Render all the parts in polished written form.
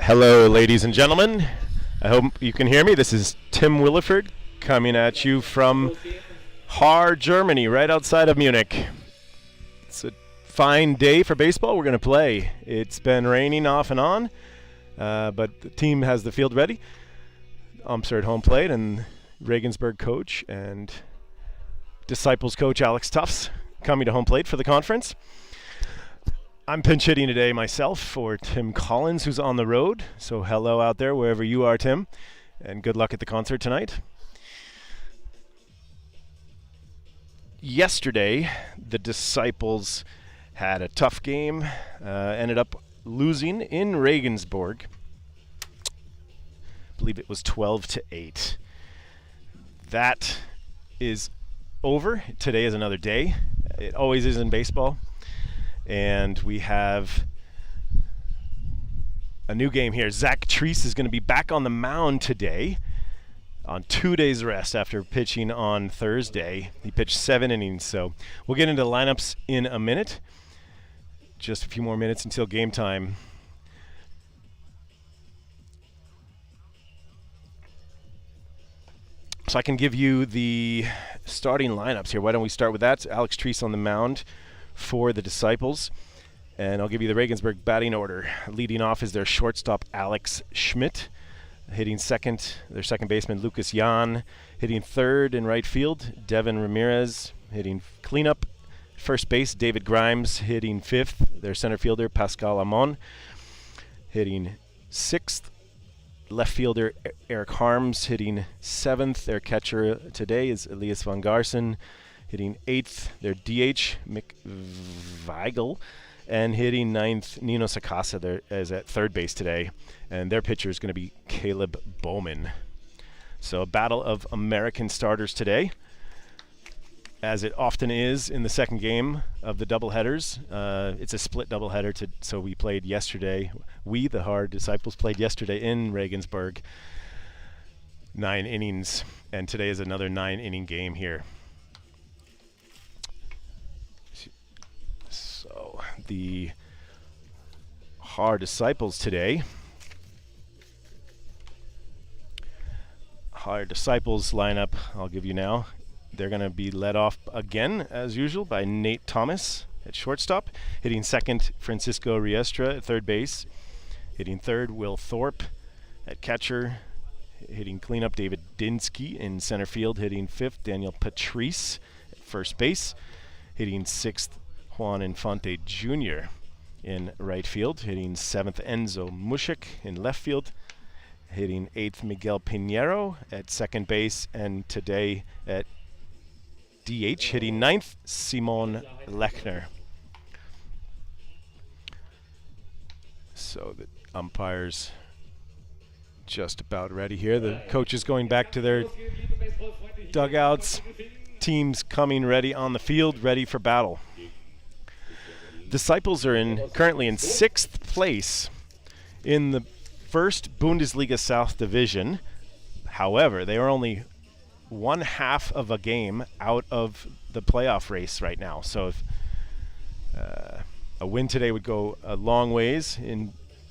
Hello, ladies and gentlemen. I hope you can hear me. This is Tim Williford coming at you from Haar, Germany, right outside of Munich. It's a fine day for baseball. We're going to play. It's been raining off and on, but the team has the field ready. Umps are at home plate, and Regensburg coach and Disciples coach Alex Tufts coming to home plate for the conference. I'm pinch hitting today myself for Tim Collins, who's on the road. So hello out there, wherever you are, Tim, and good luck at the concert tonight. Yesterday, the Disciples had a tough game, ended up losing in Regensburg. I believe it was 12-8. That is over. Today is another day. It always is in baseball. And we have a new game here. Zach Treese is going to be back on the mound today on 2 days rest after pitching on Thursday. He pitched 7 innings, so we'll get into lineups in a minute. Just a few more minutes until game time. So I can give you the starting lineups here. Why don't we start with that? Alex Treese on the mound for the Disciples, and I'll give you the Regensburg batting order. Leading off is their shortstop Alex Schmidt, hitting second, their second baseman Lucas Jan, hitting third in right field Devin Ramirez, hitting cleanup first base David Grimes, hitting fifth their center fielder Pascal Amon, hitting sixth left fielder Eric Harms, hitting seventh. Their catcher today is Elias van Garsen, hitting 8th, their DH, Mick Weigel, and hitting 9th, Nino Sakasa there is at third base today. And their pitcher is going to be Caleb Bowman. So a battle of American starters today, as it often is in the second game of the doubleheaders. It's a split doubleheader, so we played yesterday. We, the Haar Disciples, played yesterday in Regensburg, 9 innings, and today is another 9-inning game here. So the Haar Disciples today. Haar Disciples lineup I'll give you now. They're going to be led off again, as usual, by Nate Thomas at shortstop. Hitting second, Francisco Riestra at third base. Hitting third, Will Thorpe at catcher. Hitting cleanup, David Dinsky in center field. Hitting fifth, Daniel Patrice at first base. Hitting sixth, Juan Infante Jr. in right field. Hitting seventh, Enzo Mushik in left field. Hitting eighth, Miguel Pinheiro at second base. And today at DH, hitting ninth, Simon Lechner. So the umpires just about ready here. The coaches going back to their dugouts. Teams coming ready on the field, ready for battle. Disciples are currently in 6th place in the first Bundesliga South Division. However, they are only 1/2 of a game out of the playoff race right now. So if a win today would go a long ways,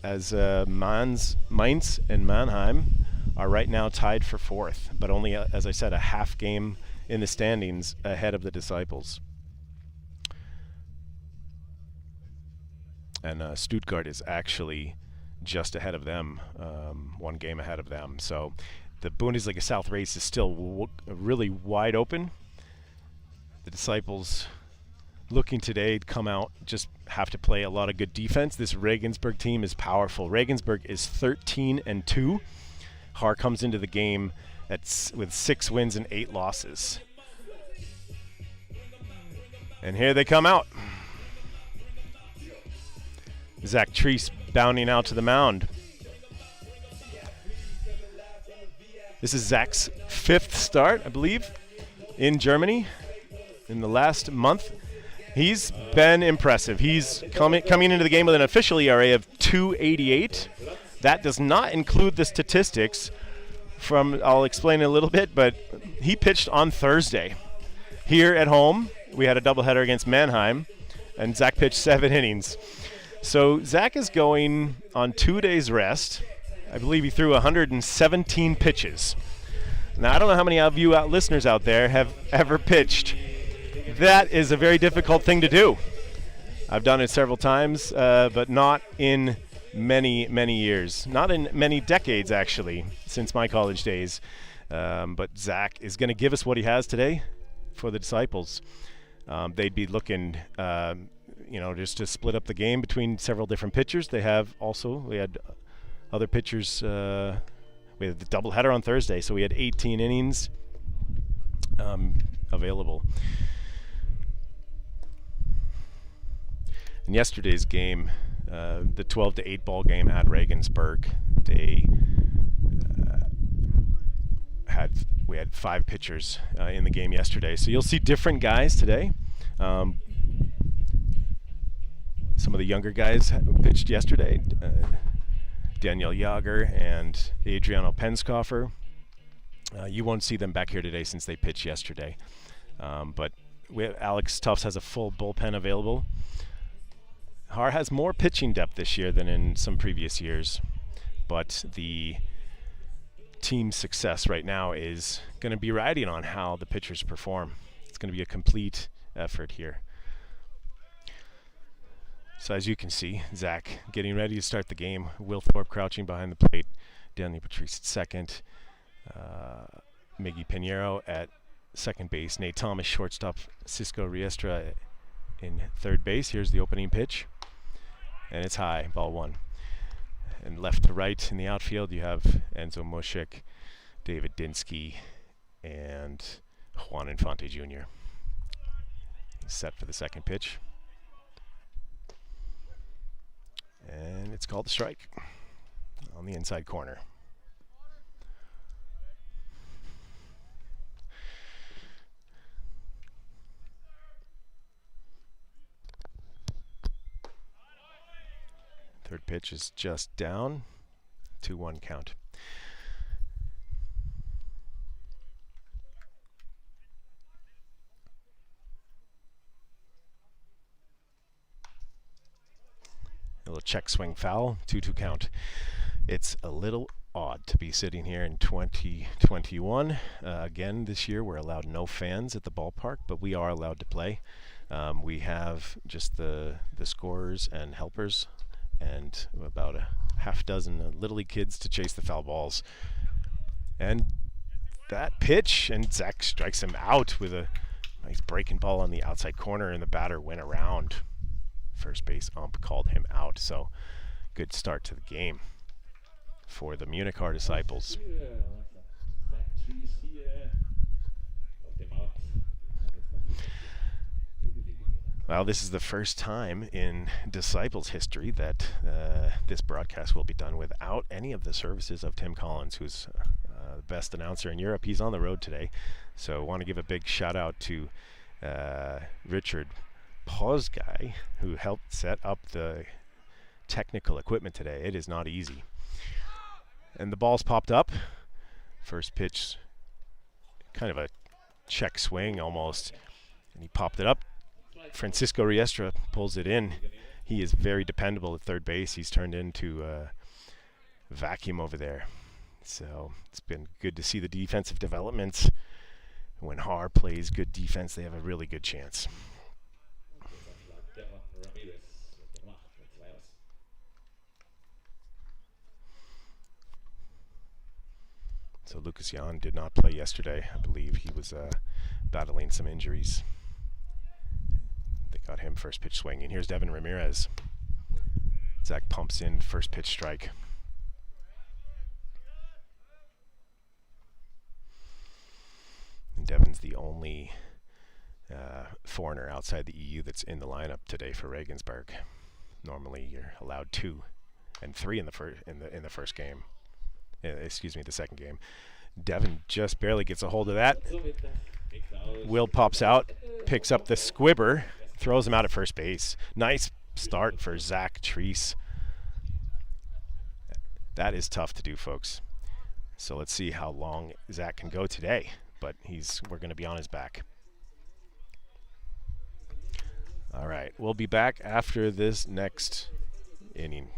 as Mainz and Mannheim are right now tied for 4th, but only, as I said, a half game in the standings ahead of the Disciples. And Stuttgart is actually just ahead of them, 1 game ahead of them. So the Bundesliga South race is still really wide open. The Disciples looking today to come out, just have to play a lot of good defense. This Regensburg team is powerful. Regensburg is 13-2. Haar comes into the game with 6 wins and 8 losses. And here they come out. Zach Treese bounding out to the mound. This is Zach's 5th start, I believe, in Germany in the last month. He's been impressive. He's coming into the game with an official ERA of 2.88. That does not include the statistics from, I'll explain in a little bit, but he pitched on Thursday. Here at home, we had a doubleheader against Mannheim, and Zach pitched 7 innings. So Zach is going on 2 days rest. I believe he threw 117 pitches. Now, I don't know how many of you listeners out there have ever pitched. That is a very difficult thing to do. I've done it several times, but not in many, many years. Not in many decades, actually, since my college days. But Zach is going to give us what he has today for the Disciples. They'd be looking, just to split up the game between several different pitchers. We had other pitchers. We had the doubleheader on Thursday, so we had 18 innings available. In yesterday's game, the 12-8 ball game at Regensburg, we had 5 pitchers in the game yesterday. So you'll see different guys today. Some of the younger guys pitched yesterday. Daniel Jager and Adriano Penskoffer. You won't see them back here today since they pitched yesterday. But Alex Tufts has a full bullpen available. Haar has more pitching depth this year than in some previous years, but the team's success right now is going to be riding on how the pitchers perform. It's going to be a complete effort here. So as you can see, Zach getting ready to start the game. Will Thorpe crouching behind the plate. Daniel Patrice at second. Miggy Pinheiro at second base. Nate Thomas, shortstop. Cisco Riestra in third base. Here's the opening pitch. And it's high, ball 1. And left to right in the outfield, you have Enzo Mushik, David Dinsky, and Juan Infante Jr. Set for the second pitch. And it's called a strike on the inside corner. Third pitch is just down, 2-1 count. A little check swing foul, 2-2 count. It's a little odd to be sitting here in 2021. Again, this year we're allowed no fans at the ballpark, but we are allowed to play. We have just the scorers and helpers and about a half dozen Little League kids to chase the foul balls. And that pitch, and Zach strikes him out with a nice breaking ball on the outside corner, and the batter went around. First base ump called him out, so good start to the game for the Munich-Haar Disciples. Well, this is the first time in Disciples history that this broadcast will be done without any of the services of Tim Collins, who's the best announcer in Europe. He's on the road today, so I want to give a big shout out to Richard Pozgai, who helped set up the technical equipment today. It is not easy. And the ball's popped up. First pitch, kind of a check swing almost, and he popped it up. Francisco Riestra pulls it in. He is very dependable at third base. He's turned into a vacuum over there. So it's been good to see the defensive developments. When Haar plays good defense, they have a really good chance. So Lucas Jan did not play yesterday. I believe he was battling some injuries. They got him first pitch swing. And here's Devin Ramirez. Zach pumps in first pitch strike. And Devin's the only foreigner outside the EU that's in the lineup today for Regensburg. Normally you're allowed 2 and 3 in the first game. The second game. Devin just barely gets a hold of that. Will pops out, picks up the squibber, throws him out at first base. Nice start for Zach Treese. That is tough to do, folks. So let's see how long Zach can go today, but we're going to be on his back. All right, we'll be back after this next inning.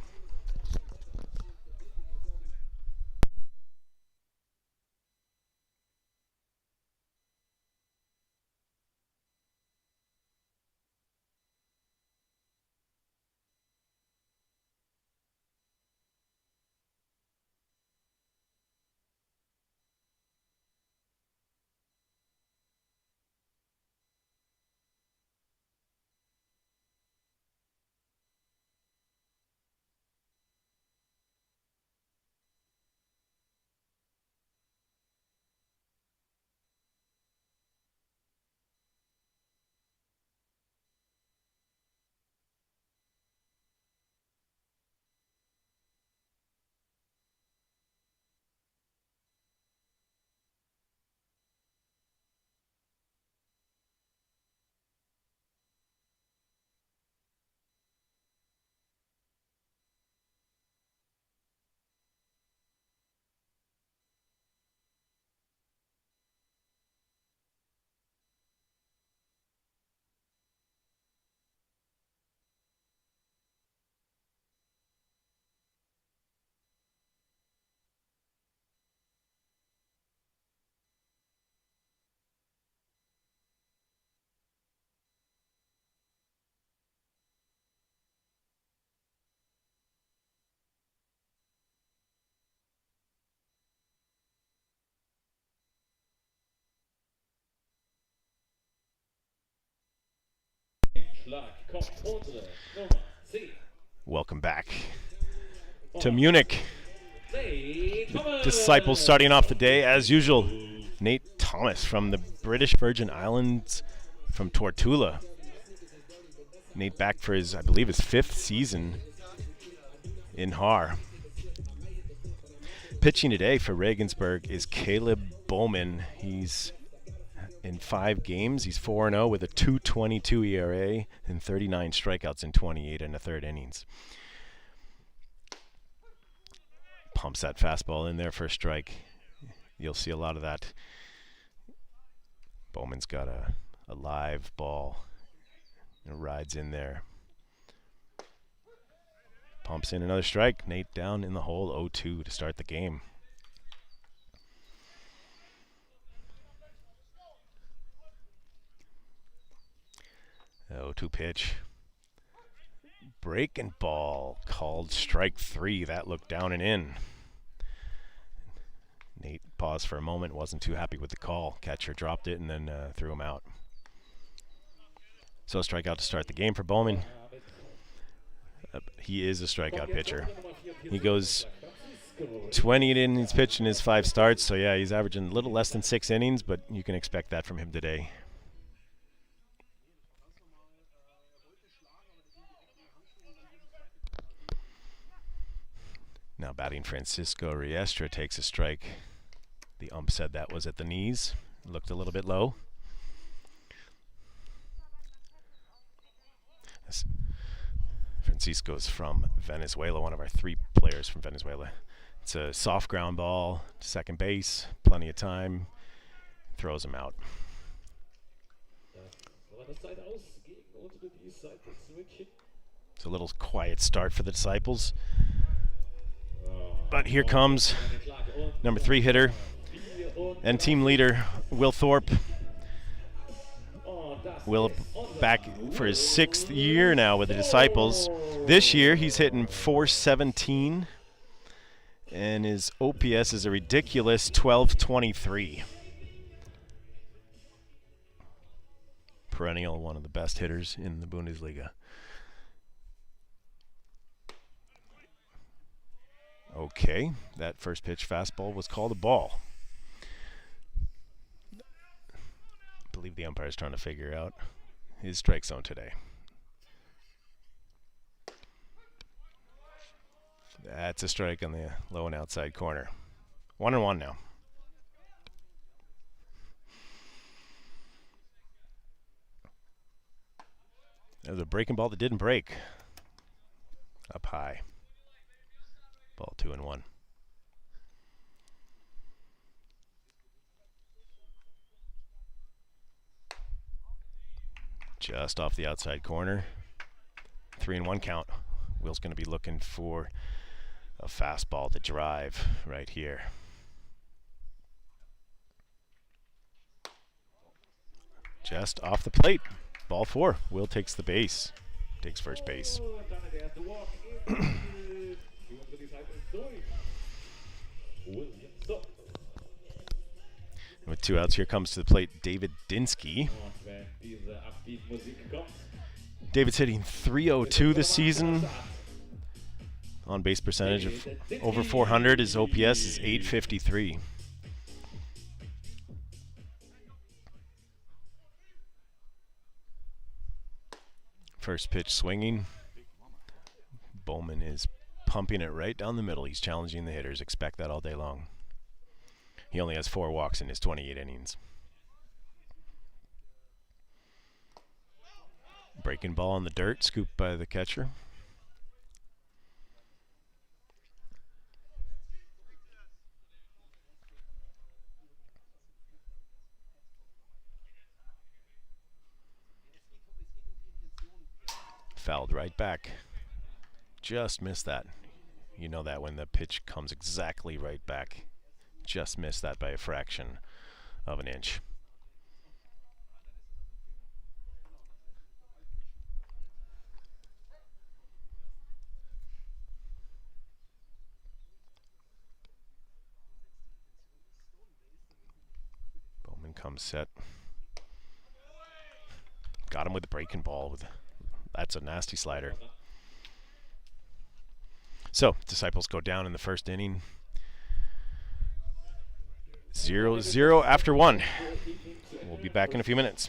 Welcome back to Munich. The Disciples starting off the day as usual. Nate Thomas from the British Virgin Islands from Tortula. Nate back for his, I believe, his 5th season in Haar. Pitching today for Regensburg is Caleb Bowman. He's in 5 games. He's 4-0 with a 2.22 ERA and 39 strikeouts in 28 and a third innings. Pumps that fastball in there for a strike. You'll see a lot of that. Bowman's got a live ball. It rides in there. Pumps in another strike. Nate down in the hole, 0-2 to start the game. The 0-2 pitch. Breaking ball called strike 3. That looked down and in. Nate paused for a moment, wasn't too happy with the call. Catcher dropped it and then threw him out. So a strikeout to start the game for Bowman. He is a strikeout pitcher. He goes 20 innings pitched in his 5 starts, so yeah, he's averaging a little less than 6 innings, but you can expect that from him today. Now batting Francisco Riestra takes a strike. The ump said that was at the knees. Looked a little bit low. Francisco's from Venezuela, one of our 3 players from Venezuela. It's a soft ground ball, second base, plenty of time. Throws him out. It's a little quiet start for the Disciples. But here comes number 3 hitter and team leader, Will Thorpe. Will back for his 6th year now with the Disciples. This year he's hitting .417 and his OPS is a ridiculous 1223. Perennial, one of the best hitters in the Bundesliga. Okay, that first pitch fastball was called a ball. I believe the umpire is trying to figure out his strike zone today. That's a strike on the low and outside corner. 1-1 now. That was a breaking ball that didn't break. Up high. Ball 2-1. Just off the outside corner. 3-1 count. Will's going to be looking for a fastball to drive right here. Just off the plate. Ball 4. Will takes the base. Takes first base. With 2 outs, here comes to the plate David Dinsky. David's hitting .302 this season. On base percentage of over 400. His OPS is .853. First pitch swinging. Bowman is pumping it right down the middle. He's challenging the hitters. Expect that all day long. He only has 4 walks in his 28 innings. Breaking ball on the dirt, scooped by the catcher. Fouled right back. Just missed that. You know that when the pitch comes exactly right back. Just missed that by a fraction of an inch. Bowman comes set. Got him with the breaking ball. That's a nasty slider. So, Disciples go down in the first inning. 0-0 after 1. We'll be back in a few minutes.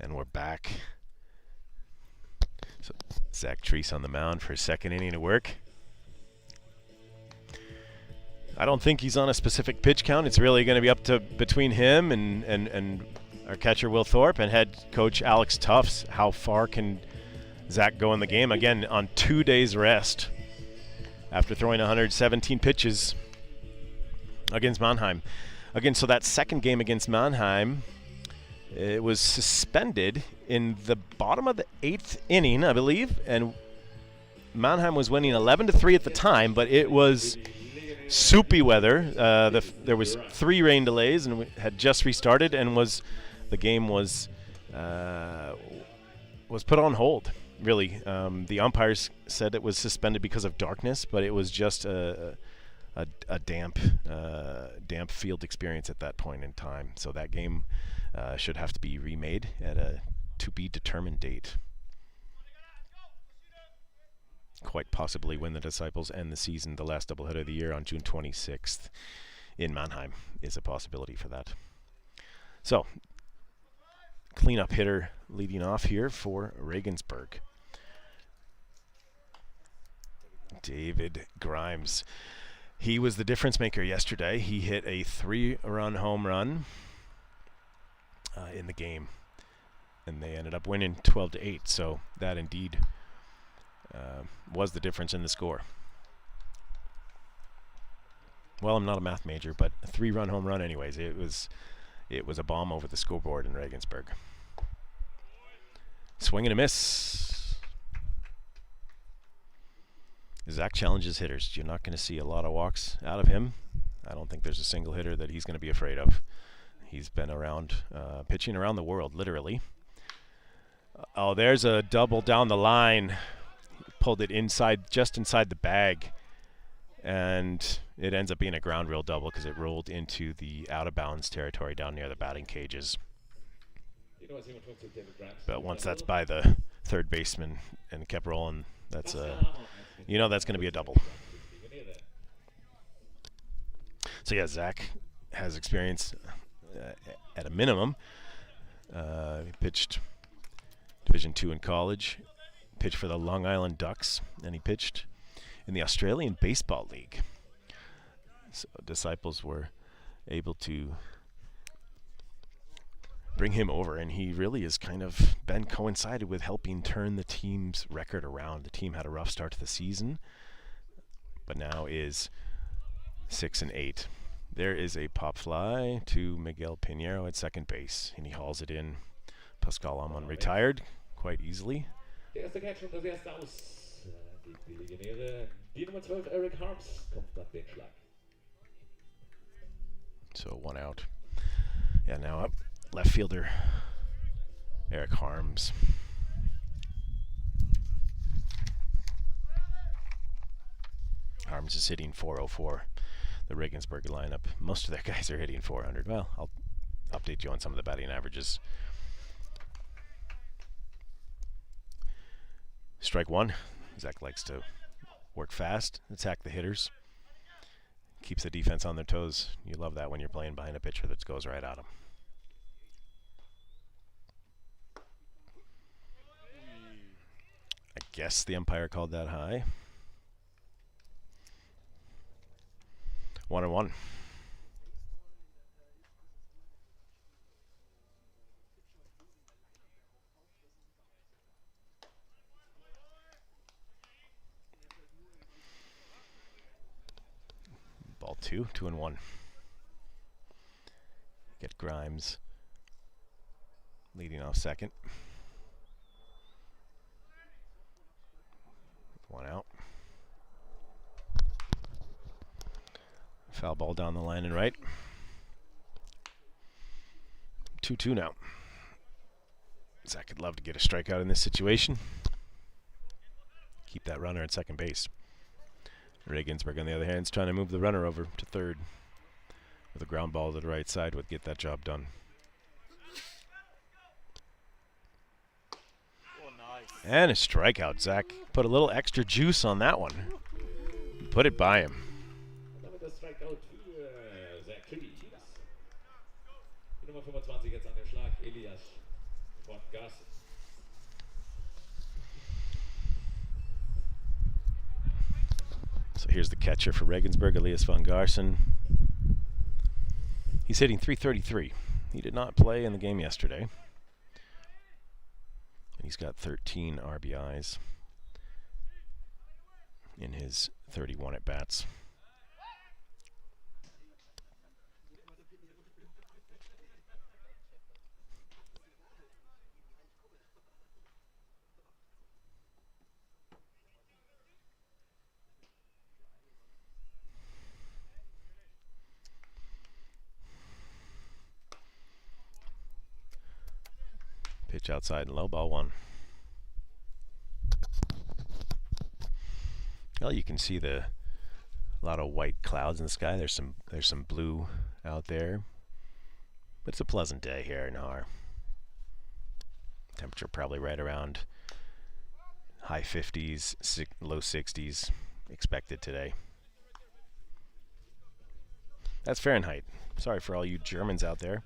And we're back. So Zach Treese on the mound for his second inning of work. I don't think he's on a specific pitch count. It's really going to be up to between him and our catcher Will Thorpe and head coach Alex Tufts. How far can Zach go in the game? Again, on 2 days rest after throwing 117 pitches against Mannheim. Again, so that second game against Mannheim, it was suspended in the bottom of the 8th inning, I believe, and Mannheim was winning 11-3 at the time, but it was soupy weather. There was 3 rain delays, and we had just restarted, and the game was put on hold. Really, the umpires said it was suspended because of darkness, but it was just a damp field experience at that point in time. So that game should have to be remade at a to-be-determined date. Quite possibly when the Disciples end the season, the last doubleheader of the year on June 26th in Mannheim is a possibility for that. So, cleanup hitter leading off here for Regensburg. David Grimes. He was the difference maker yesterday. He hit a 3-run home run in the game, and they ended up winning 12-8. So that indeed was the difference in the score. Well, I'm not a math major, but a 3-run home run anyways. It was a bomb over the scoreboard in Regensburg. Swing and a miss. Zach challenges hitters. You're not going to see a lot of walks out of him. I don't think there's a single hitter that he's going to be afraid of. He's been around, pitching around the world, literally. Oh, there's a double down the line. Pulled it just inside the bag. And it ends up being a ground rule double because it rolled into the out-of-bounds territory down near the batting cages. But once that's by the third baseman and kept rolling, that's that's going to be a double. So yeah, Zach has experience at a minimum. He pitched Division II in college, pitched for the Long Island Ducks, and he pitched in the Australian Baseball League. So Disciples were able to bring him over, and he really has kind of been coincided with helping turn the team's record around. The team had a rough start to the season, but now is 6-8. There is a pop fly to Miguel Pinheiro at second base, and he hauls it in. Pascal Amon retired quite easily. Der erste Catch und das erste aus. Die Legionäre. Die Nummer 12, Eric Harms, kommt nach den Schlag. So 1 out. Yeah, now up. Left fielder Eric Harms. Harms is hitting .404. The Regensburg lineup, most of their guys are hitting .400. Well, I'll update you on some of the batting averages. Strike one. Zach likes to work fast, attack the hitters, keeps the defense on their toes. You love that when you're playing behind a pitcher that goes right at them. I guess the umpire called that high. 1-1. Ball 2, 2-1. Get Grimes leading off second. 1 out. Foul ball down the line and right. 2-2 now. Zach would love to get a strikeout in this situation. Keep that runner at second base. Regensburg, on the other hand, is trying to move the runner over to third. With a ground ball to the right side would get that job done. Oh, nice. And a strikeout. Zach put a little extra juice on that one. Put it by him. Damit das Strikeout für Zach Trees. Die Nummer 25 jetzt an den Schlag, Elias von Garson. So here's the catcher for Regensburg, Elias von Garson. He's hitting .333. He did not play in the game yesterday. And he's got 13 RBIs in his 31 at-bats. Pitch outside and low, ball 1. Well, you can see a lot of white clouds in the sky. There's some blue out there. But it's a pleasant day here in Haar. Temperature probably right around high 50s, low 60s expected today. That's Fahrenheit. Sorry for all you Germans out there.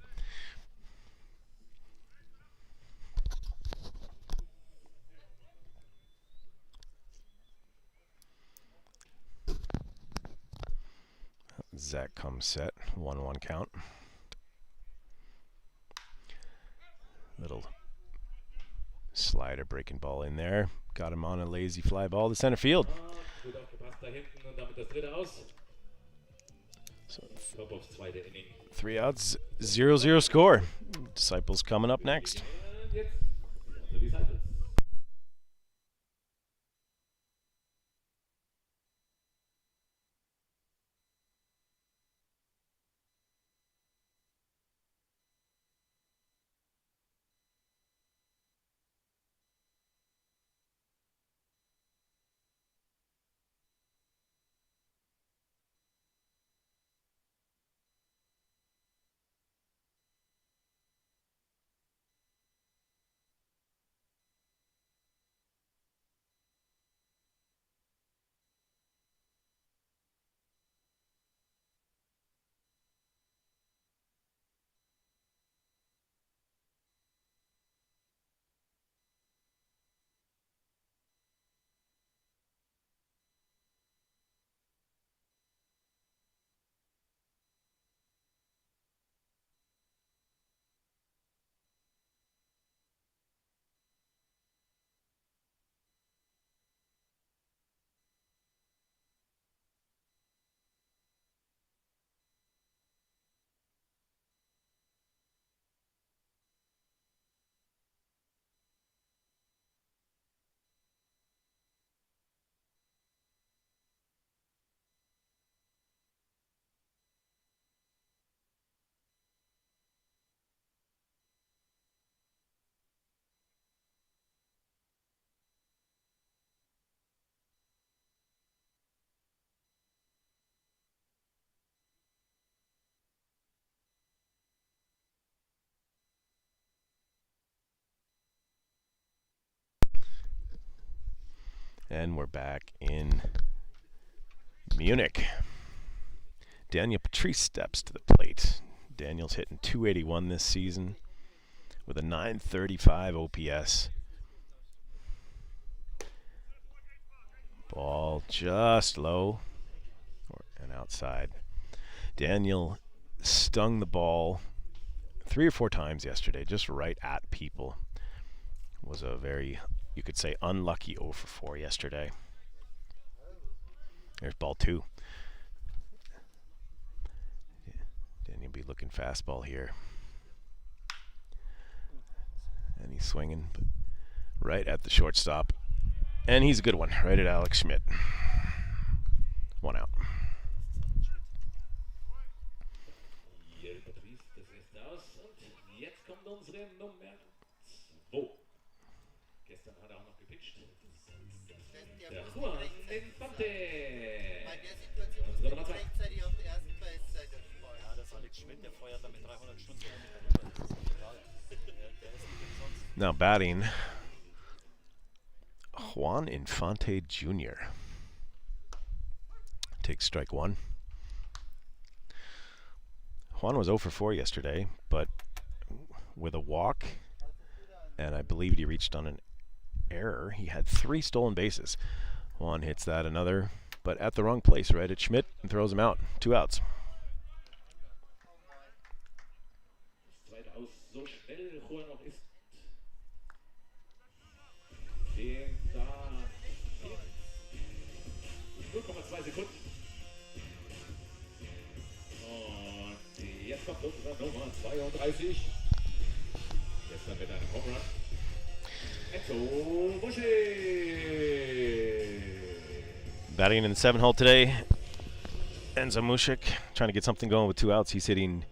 Zach comes set, 1-1 count. Little slider breaking ball in there. Got him on a lazy fly ball to center field. So 3 outs, 0-0 score. Disciples coming up next. And we're back in Munich. Daniel Patrice steps to the plate. Daniel's hitting .281 this season with a .935 OPS. Ball just low and outside. Daniel stung the ball 3 or 4 times yesterday, just right at people. Was a very, you could say, unlucky 0 for 4 yesterday. There's ball 2. Daniel be looking fastball here. And he's swinging right at the shortstop. And he's a good one, right at Alex Schmidt. 1 out. Now batting, Juan Infante Jr. takes strike 1. Juan was 0 for 4 yesterday, but with a walk, and I believe he reached on an error. He had 3 stolen bases. Juan hits that another, but at the wrong place, right at Schmidt, and throws him out. 2 outs. Batting in the 7 hole today, Enzo Mushik trying to get something going with 2 outs. He's hitting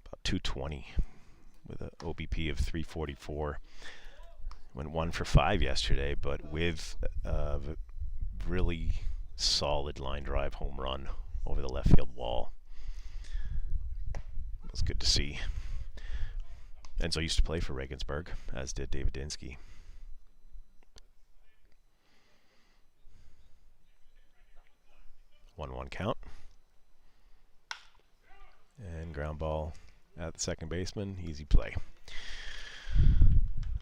about .220 with an OBP of .344. Went 1 for 5 yesterday, but with a really solid line drive home run over the left field wall. It was good to see. Enzo used to play for Regensburg, as did David Dinsky. One count. And ground ball at the second baseman. Easy play.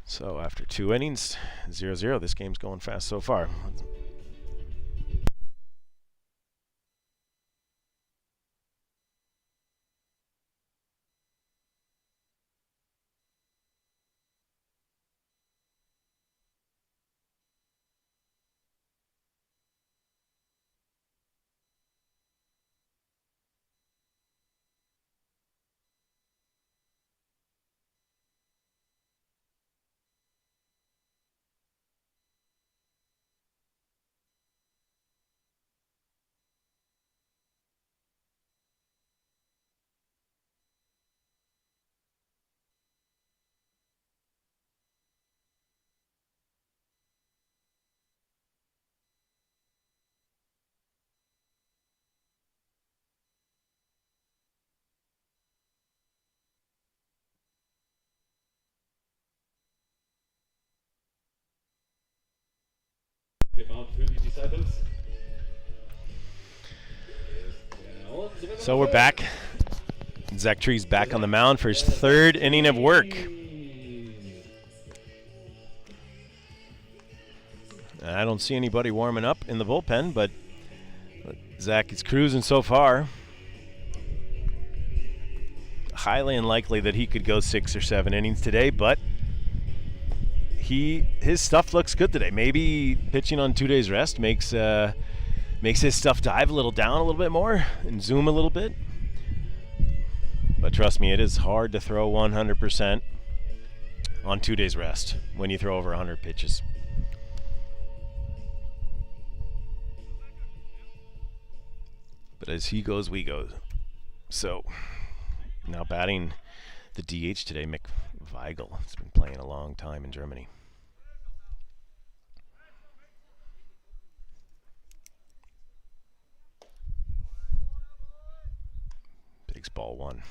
So after 2 innings, 0-0. This game's going fast so far. So we're back. Zach Tree's back on the mound for his 3rd inning of work. I don't see anybody warming up in the bullpen, but Zach is cruising so far. Highly unlikely that he could go 6 or 7 innings today, but his stuff looks good today. Maybe pitching on 2 days rest makes his stuff dive a little down a little bit more and zoom a little bit. But trust me, it is hard to throw 100% on 2 days rest when you throw over 100 pitches. But as he goes, we go. So now batting the DH today, Mick Weigel. He's been playing a long time in Germany. Takes ball 1.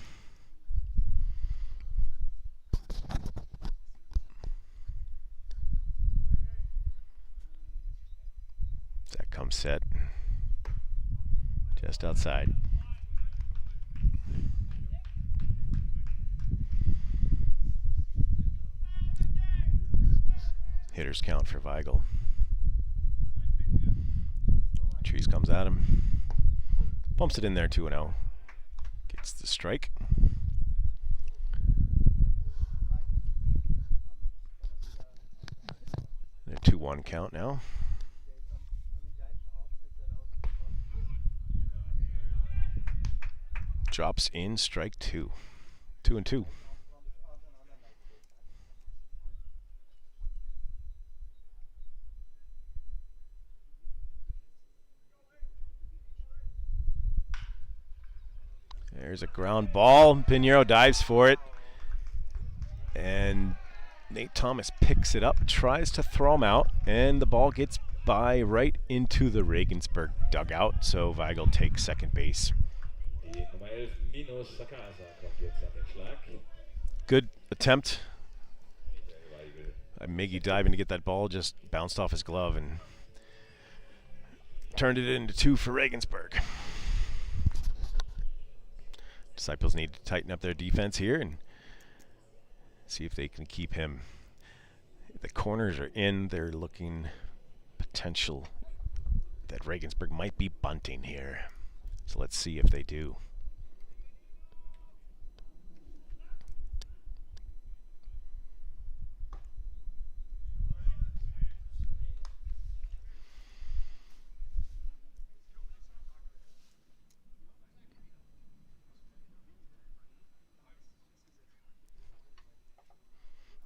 comes set. Just outside. Hitters count for Weigel. Trees comes at him. Bumps it in there 2-0. Gets the strike. They're 2-1 count now. Drops in strike 2. 2-2. There's a ground ball. Pinheiro dives for it. And Nate Thomas picks it up, tries to throw him out, and the ball gets by right into the Regensburg dugout. So Weigel takes second base. Good attempt. Miggy diving to get that ball, just bounced off his glove and turned it into 2 for Regensburg. Disciples need to tighten up their defense here and see if they can keep him. The corners are in. They're looking potential that Regensburg might be bunting here. So let's see if they do.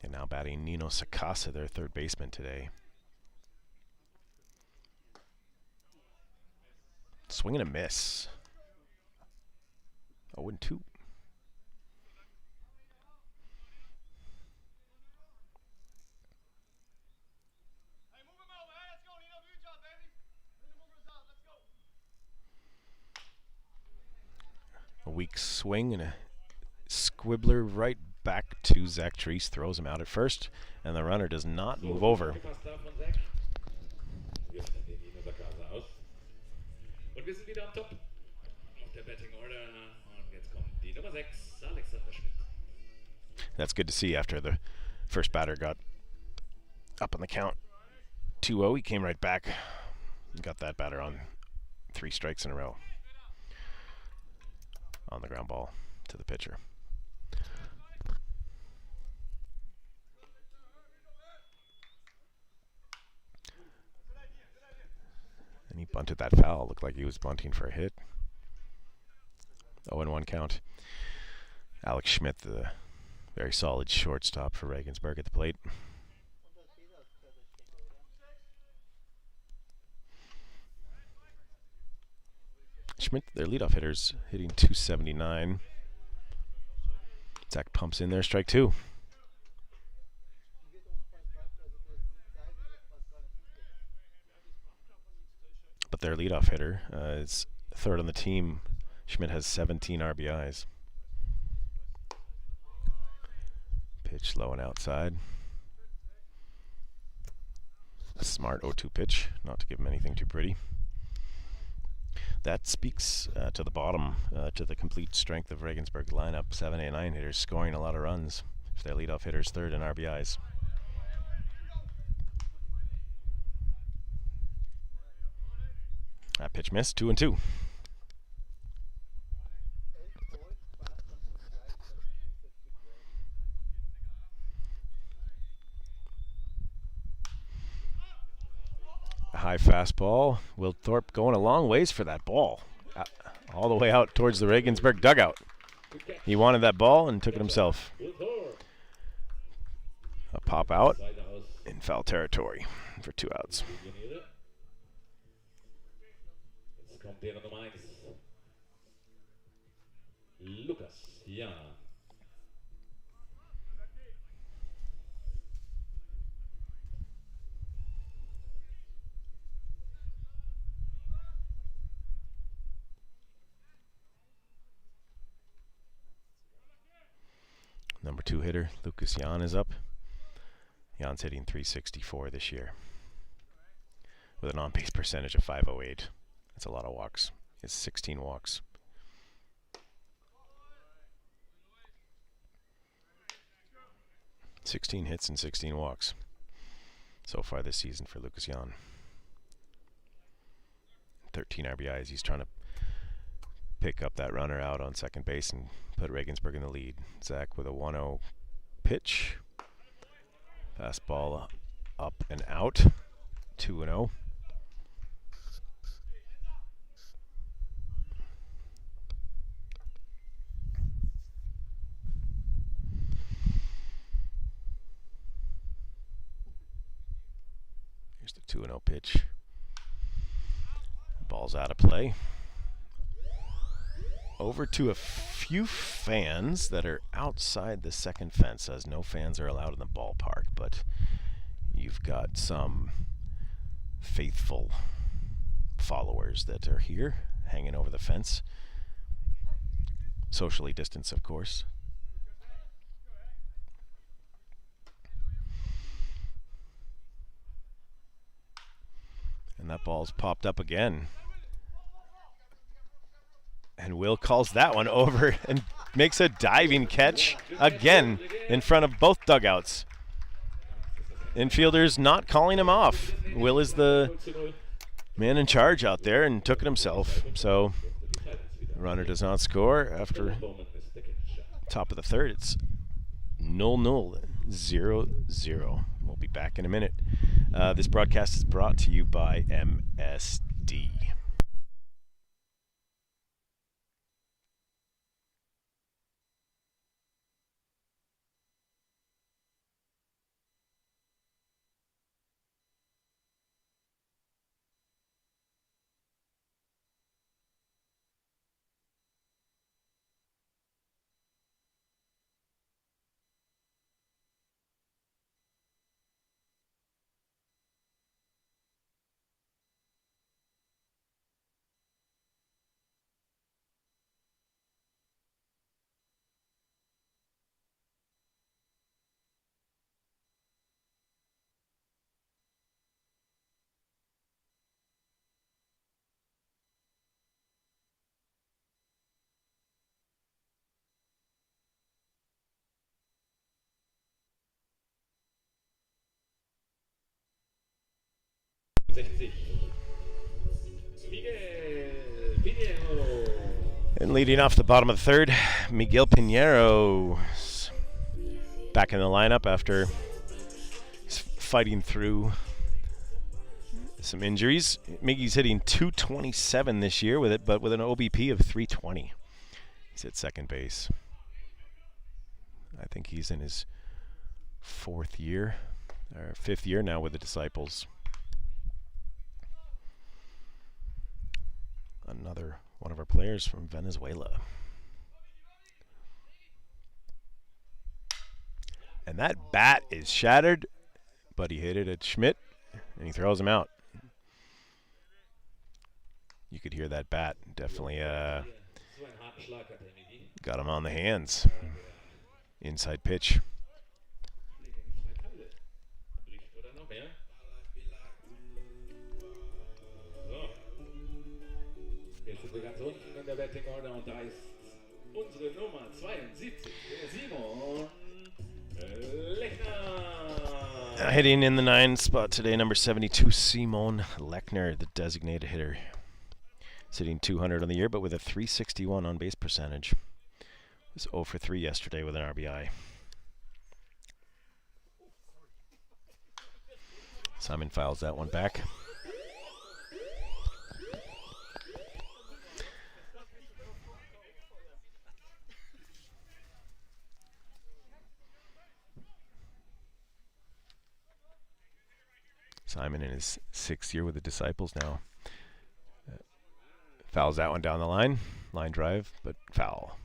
And now batting Nino Sakasa, their third baseman today. Swing and a miss. 0-2. A weak swing and a squibbler right back to Zach Treese, throws him out at first, and the runner does not move over. That's good to see after the first batter got up on the count 2-0. He came right back and got that batter on 3 strikes in a row on the ground ball to the pitcher. And he bunted that foul. Looked like he was bunting for a hit. 0-1 count. Alex Schmidt, the very solid shortstop for Regensburg at the plate. Schmidt, their leadoff hitters, hitting .279. Zach pumps in there, strike 2. But their leadoff hitter is third on the team. Schmidt has 17 RBIs. Pitch low and outside. A smart 0-2 pitch, not to give him anything too pretty. That speaks to the bottom, to the complete strength of Regensburg lineup. 7, 8, 9 hitters scoring a lot of runs. If their leadoff hitter's third in RBIs. That pitch missed, 2-2. A high fastball. Will Thorpe going a long ways for that ball. All the way out towards the Regensburg dugout. He wanted that ball and took it himself. A pop out in foul territory for 2 outs. Lukas, Number 2 hitter, Lucas Jan, is up. Jan's hitting .364 this year. with an on-base percentage of .508. That's a lot of walks. It's 16 walks. ...16 hits and 16 walks so far this season for Lucas Jan. 13 RBIs. He's trying to pick up that runner out on second base and put Regensburg in the lead. Zach with a 1-0 pitch. Fastball up and out. 2-0. Here's the 2-0 pitch. Ball's out of play. Over to a few fans that are outside the second fence, as no fans are allowed in the ballpark, but you've got some faithful followers that are here, hanging over the fence. Socially distanced, of course. And that ball's popped up again. And Will calls that one over and makes a diving catch again in front of both dugouts. Infielders not calling him off. Will is the man in charge out there and took it himself. So the runner does not score after top of the third. It's 0-0, 0-0. We'll be back in a minute. This broadcast is brought to you by MSD. And leading off the bottom of the third, Miguel Pinheiro back in the lineup after fighting through some injuries. Miggy's hitting .227 this year with it, but with an OBP of .320. He's at second base. I think he's in his fifth year now with the Disciples. Another one of our players from Venezuela. And that bat is shattered, but he hit it at Schmidt, and he throws him out. You could hear that bat. Definitely got him on the hands. Inside pitch. In der Betting Order und da ist unsere Nummer 72, der Simon Lechner. Hitting in the 9 spot today, number 72, Simon Lechner, the designated hitter. Sitting 200 on the year, but with a .361 on base percentage. Was 0 for 3 yesterday with an RBI. Simon files that one back. Simon in his 6th year with the Disciples now. Fouls that one down the line. Line drive, but foul.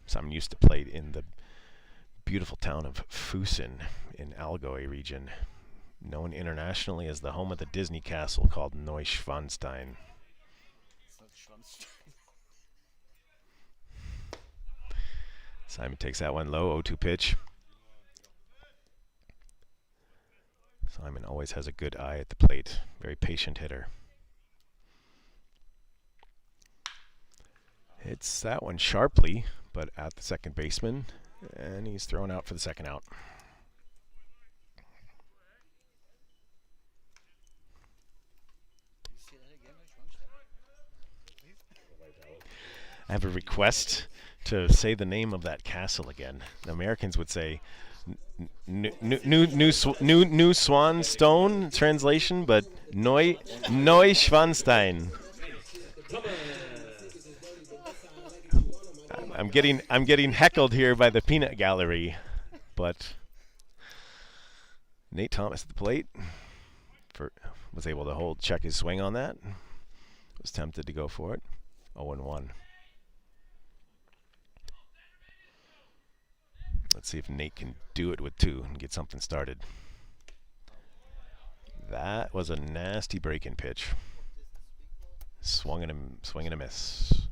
Simon used to play in the beautiful town of Fusen in Allgäu region, known internationally as the home of the Disney castle called Neuschwanstein. Simon takes that one low, 0-2 pitch. Simon always has a good eye at the plate. Very patient hitter. Hits that one sharply, but at the second baseman, and he's thrown out for the second out. I have a request to say the name of that castle again. The Americans would say New Swan Stone translation, but Neuschwanstein. I'm getting heckled here by the peanut gallery, but Nate Thomas at the plate was able to check his swing on that. Was tempted to go for it. 0-1. Let's see if Nate can do it with 2 and get something started. That was a nasty break-in pitch. Swung and a miss.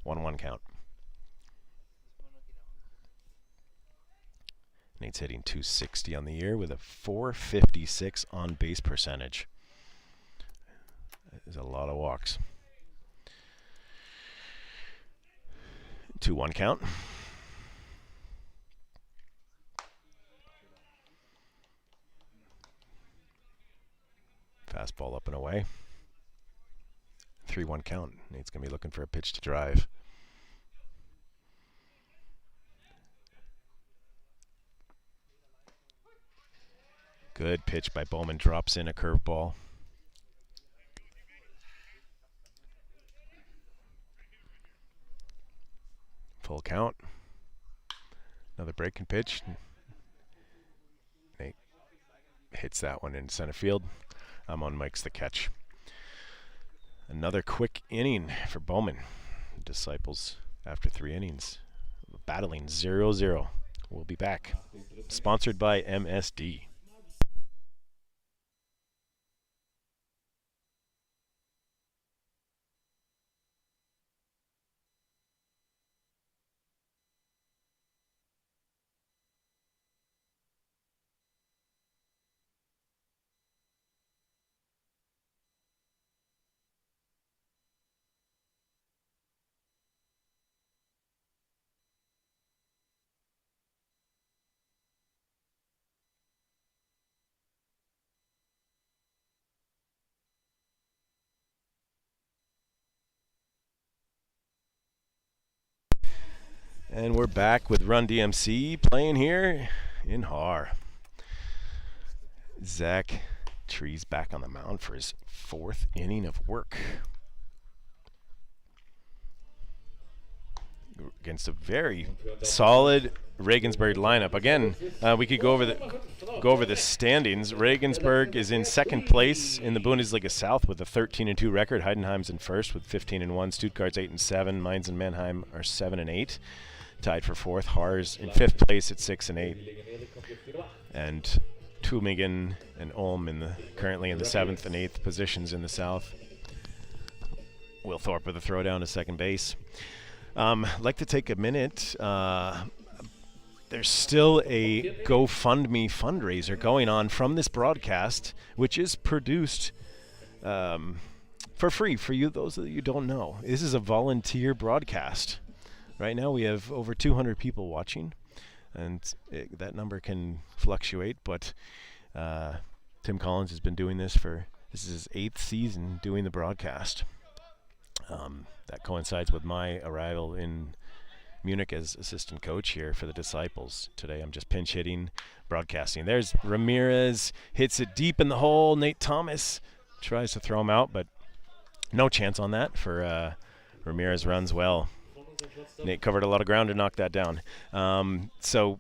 1-1 count. Nate's hitting .260 on the year with a .456 on base percentage. That is a lot of walks. 2-1 count. Fastball up and away. 3-1 count. Nate's going to be looking for a pitch to drive. Good pitch by Bowman. Drops in a curveball. Full count. Another breaking pitch. Nate hits that one in center field. On Mike's the catch. Another quick inning for Bowman. Disciples after 3 innings. Battling 0-0. We'll be back. Sponsored by MSD. And we're back with Run DMC playing here in Haar. Zach Trees back on the mound for his 4th inning of work. Against a very solid Regensburg lineup. Again, we could go over the standings. Regensburg is in 2nd place in the Bundesliga South with a 13-2 record. Heidenheim's in 1st with 15-1. Stuttgart's 8-7. Mainz and Mannheim are 7-8. Tied for 4th. Haar's in 5th place at 6-8. And Tübingen and Ulm currently in the 7th and 8th positions in the South. Will Thorpe with a throw down to second base. I'd like to take a minute. There's still a GoFundMe fundraiser going on from this broadcast, which is produced for free for you, those that you don't know. This is a volunteer broadcast. Right now we have over 200 people watching, and that number can fluctuate, but Tim Collins has been doing this this is his 8th season doing the broadcast. That coincides with my arrival in Munich as assistant coach here for the Disciples. Today I'm just pinch hitting, broadcasting. There's Ramirez, hits it deep in the hole. Nate Thomas tries to throw him out, but no chance on that for Ramirez runs well. Nate covered a lot of ground to knock that down. So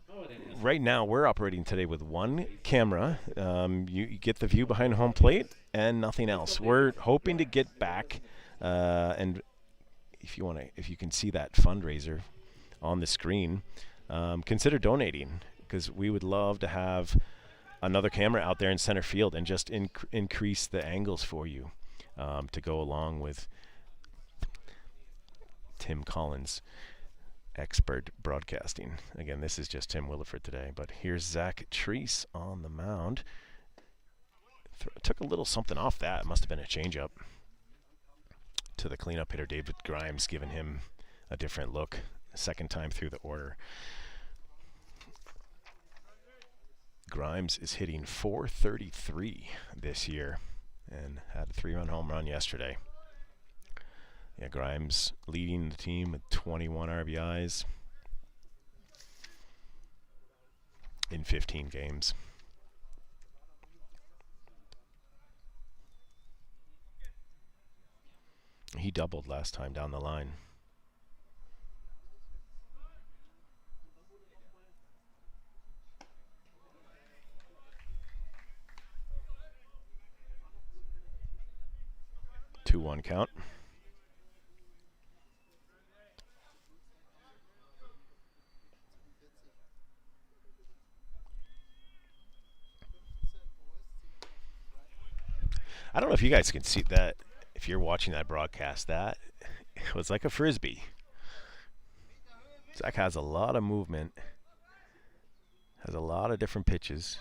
right now we're operating today with 1 camera. You get the view behind home plate and nothing else. We're hoping to get back, and if you can see that fundraiser on the screen, consider donating, because we would love to have another camera out there in center field and just increase the angles for you to go along with Tim Collins' expert broadcasting. Again, this is just Tim Williford today, but here's Zach Treese on the mound. Took a little something off that. It must have been a changeup. To the cleanup hitter, David Grimes, giving him a different look. Second time through the order. Grimes is hitting .433 this year and had a 3-run home run yesterday. Yeah, Grimes leading the team with 21 RBIs in 15 games. He doubled last time down the line. Two-one count. I don't know if you guys can see that. If you're watching that broadcast, that was like a frisbee. Zach has a lot of movement, has a lot of different pitches.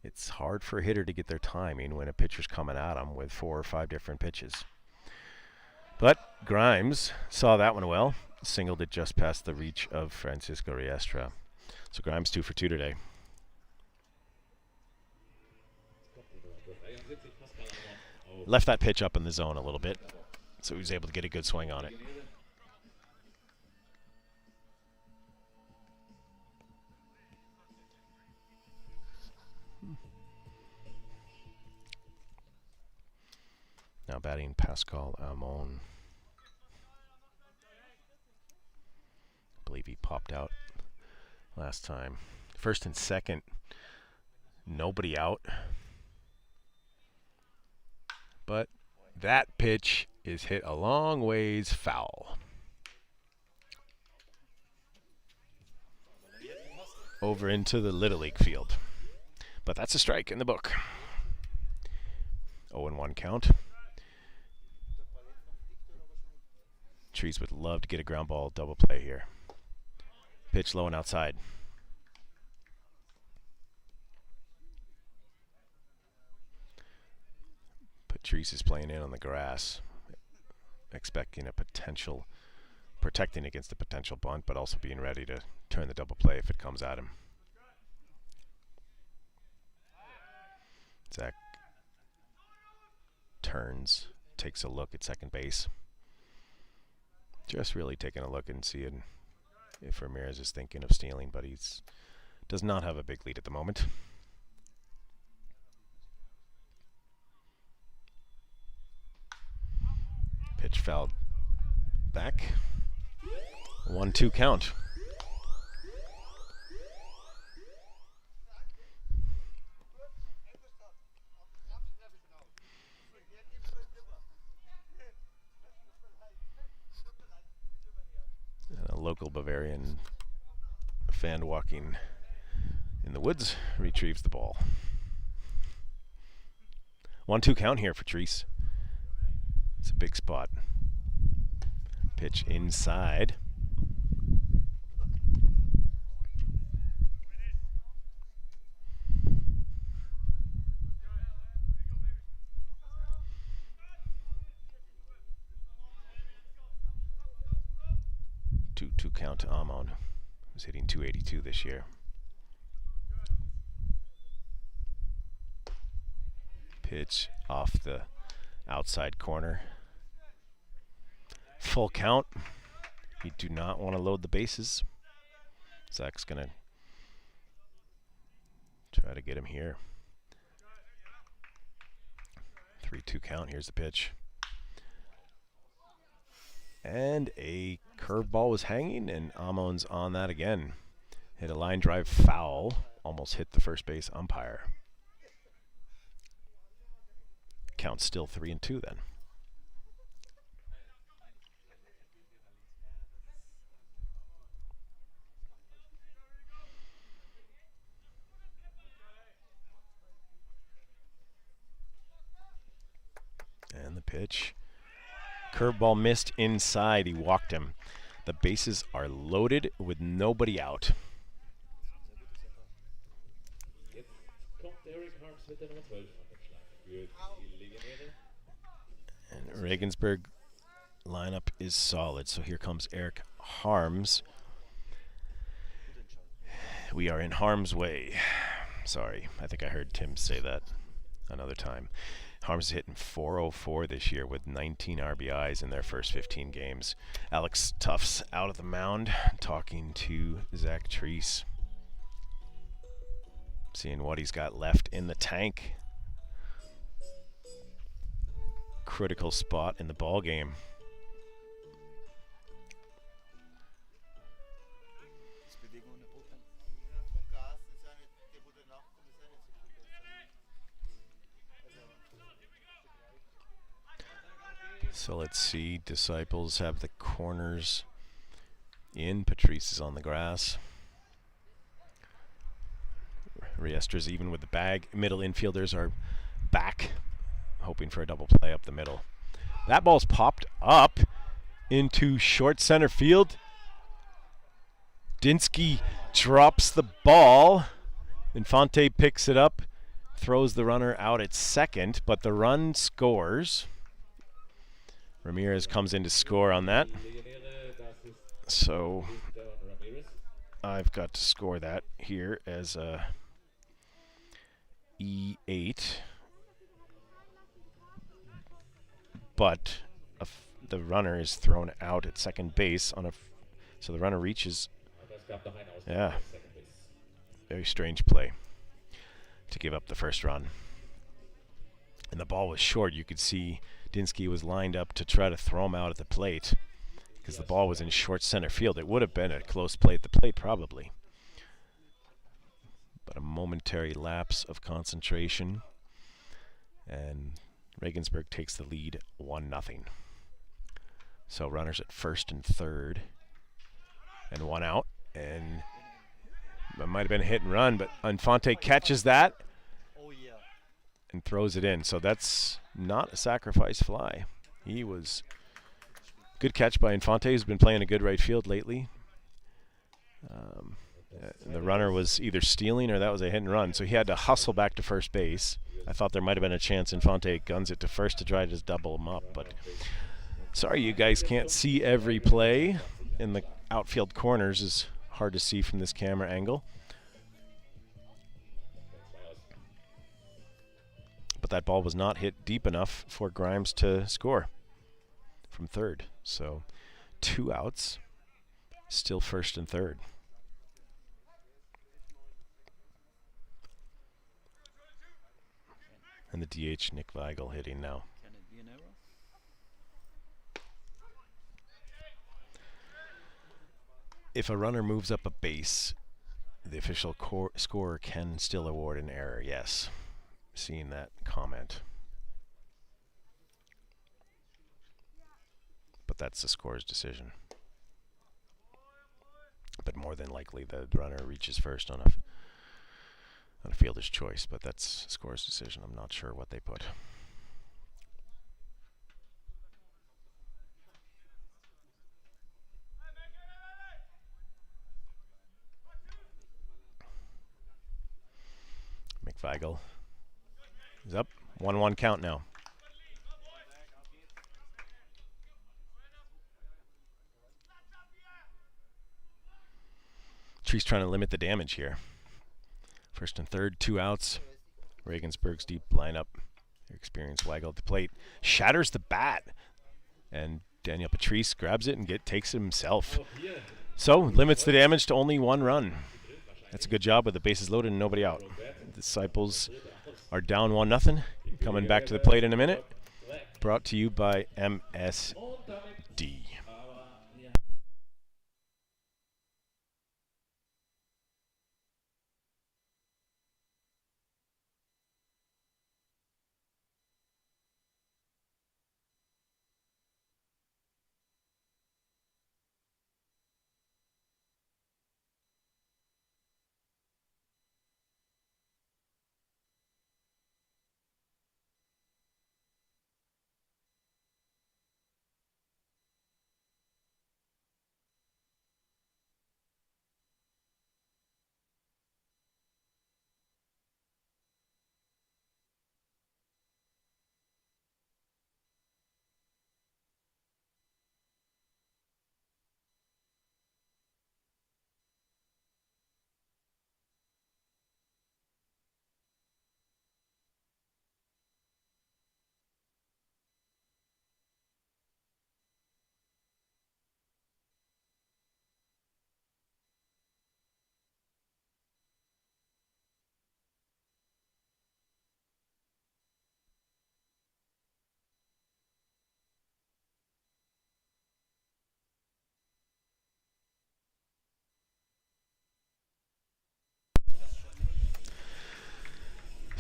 It's hard for a hitter to get their timing when a pitcher's coming at him with 4 or 5 different pitches. But Grimes saw that one well. Singled it just past the reach of Francisco Riestra. So Grimes 2 for 2 today. Left that pitch up in the zone a little bit, so he was able to get a good swing on it. Now batting Pascal Amon. I believe he popped out last time. First and second, nobody out. But that pitch is hit a long ways foul. Over into the Little League field. But that's a strike in the book. 0-1 count. Trees would love to get a ground ball double play here. Pitch low and outside. Patrice is playing in on the grass, expecting a potential, protecting against a potential bunt, but also being ready to turn the double play if it comes at him. Zach turns, takes a look at second base. Just really taking a look and seeing if Ramirez is thinking of stealing, but he's does not have a big lead at the moment. Pitch fouled back. 1-2 count. And a local Bavarian fan walking in the woods retrieves the ball. 1-2 count here for Treese. It's a big spot. Pitch inside. Two count to Amon, who's hitting .282 this year. Pitch off the outside corner. Full count. You do not want to load the bases. Zach's going to try to get him here. 3-2 count. Here's the pitch. And a curveball was hanging, and Amon's on that again. Hit a line drive foul. Almost hit the first base umpire. Count's still 3-2 then. And the pitch. Curveball missed inside. He walked him. The bases are loaded with nobody out. Jetzt kommt der Eric Harms mit der Nummer 12 an den Schlag für die Legionäre. And Regensburg lineup is solid. So here comes Eric Harms. We are in harm's way. Sorry, I think I heard Tim say that another time. Harms is hitting .404 this year with 19 RBIs in their first 15 games. Alex Tufts out of the mound talking to Zach Treese. Seeing what he's got left in the tank. Critical spot in the ball game. So let's see, Disciples have the corners in. Patrice is on the grass. Riestra's even with the bag. Middle infielders are back, hoping for a double play up the middle. That ball's popped up into short center field. Dinsky drops the ball. Infante picks it up, throws the runner out at second, but the run scores. Ramirez comes in to score on that. So I've got to score that here as a E8. But the runner is thrown out at second base on so the runner reaches. Yeah. Very strange play to give up the first run. And the ball was short. You could see Dinsky was lined up to try to throw him out at the plate because the ball was in short center field. It would have been a close play at the plate probably. But a momentary lapse of concentration. And Regensburg takes the lead 1-0. So runners at first and third. And one out. And it might have been a hit and run, but Infante catches that and throws it in. So that's not a sacrifice fly. He was good catch by Infante, who's been playing a good right field lately. The runner was either stealing or that was a hit and run, so he had to hustle back to first base. I thought there might have been a chance Infante guns it to first to try to just double him up, but sorry you guys can't see every play. In the outfield corners is hard to see from this camera angle. But that ball was not hit deep enough for Grimes to score from third. So 2 outs, still first and third. And the DH, Nick Weigel, hitting now. If a runner moves up a base, the official scorer can still award an error, yes. Seeing that comment. But that's the scorer's decision. But more than likely the runner reaches first on a fielder's choice, but that's scorer's decision. I'm not sure what they put. McVeigel is up. 1-1 count now. Tree's trying to limit the damage here. First and third, 2 outs. Regensburg's deep lineup. Their experienced Weigel at the plate. Shatters the bat. And Daniel Patrice grabs it and takes it himself. So, limits the damage to only 1 run. That's a good job with the bases loaded and nobody out. Disciples are down 1-0. Coming back to the plate in a minute. Brought to you by MSD.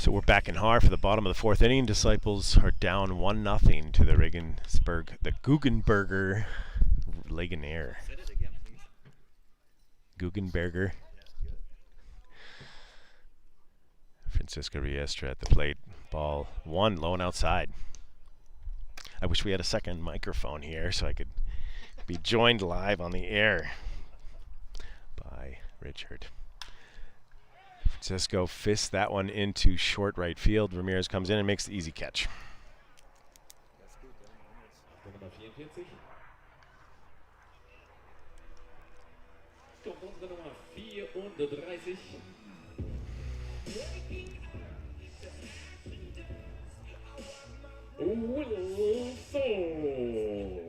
So we're back in Haar for the bottom of the 4th inning. Disciples are down 1-0 to the Regensburg, the Guggenberger Legionäre. Say it again, please. Guggenberger. Francisco Riestra at the plate. Ball 1, low and outside. I wish we had a second microphone here so I could be joined live on the air by Richard. Francisco fists that one into short right field. Ramirez comes in and makes the easy catch. Nummer 44. Kommt unsere Nummer 34.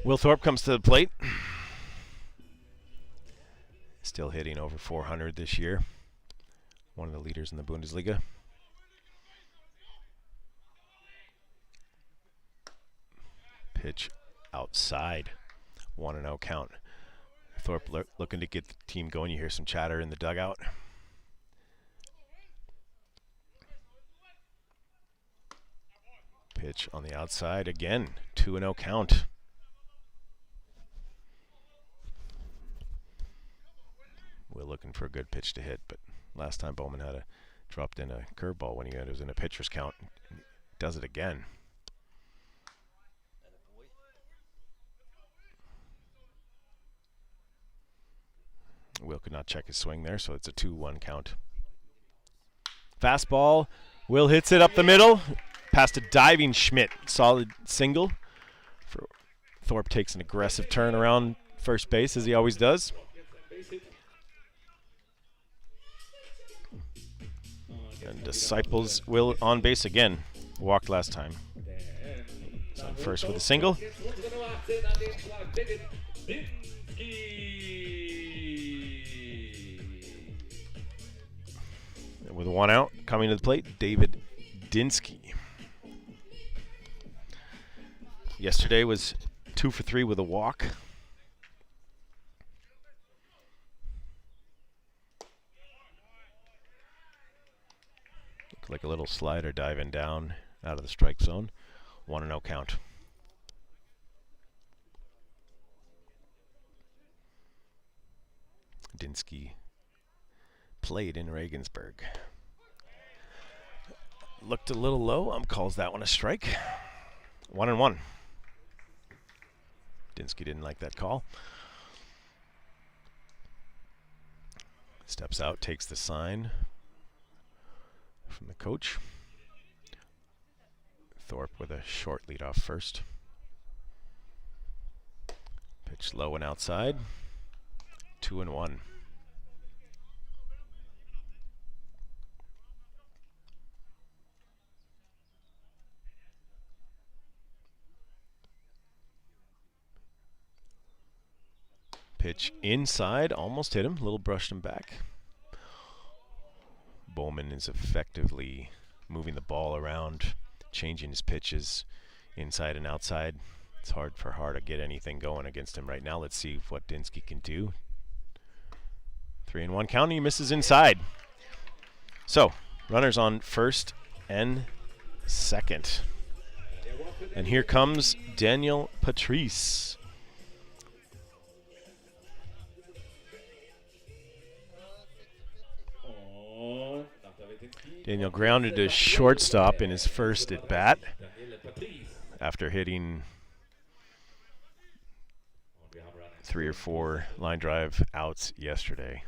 Will Thorpe comes to the plate. Still hitting over 400 this year. One of the leaders in the Bundesliga. Pitch outside. 1-0 count. Thorpe looking to get the team going. You hear some chatter in the dugout. Pitch on the outside again. 2-0 count. We're looking for a good pitch to hit, but last time Bowman had dropped in a curveball when he was in a pitcher's count. Does it again. Will could not check his swing there, so it's a 2-1 count. Fastball. Will hits it up the middle. Past a diving Schmidt. Solid single. Thorpe takes an aggressive turn around first base, as he always does. And Disciples Will on base again. Walked last time. So first with a single. With 1 out, coming to the plate, David Dinsky. Yesterday was 2 for 3 with a walk. Looked like a little slider diving down out of the strike zone. 1-0 count. Dinsky played in Regensburg. Looked a little low. Calls that one a strike. 1-1. Dinsky didn't like that call. Steps out, takes the sign from the coach. Thorpe with a short lead off first. Pitch low and outside. 2-1. Pitch inside, almost hit him, a little brushed him back. Bowman is effectively moving the ball around, changing his pitches inside and outside. It's hard for Haar to get anything going against him right now. Let's see what Dinsky can do. 3-1 count, he misses inside. So, runners on first and second. And here comes Daniel Patrice. Daniel grounded to shortstop in his first at bat after hitting 3 or 4 line drive outs yesterday.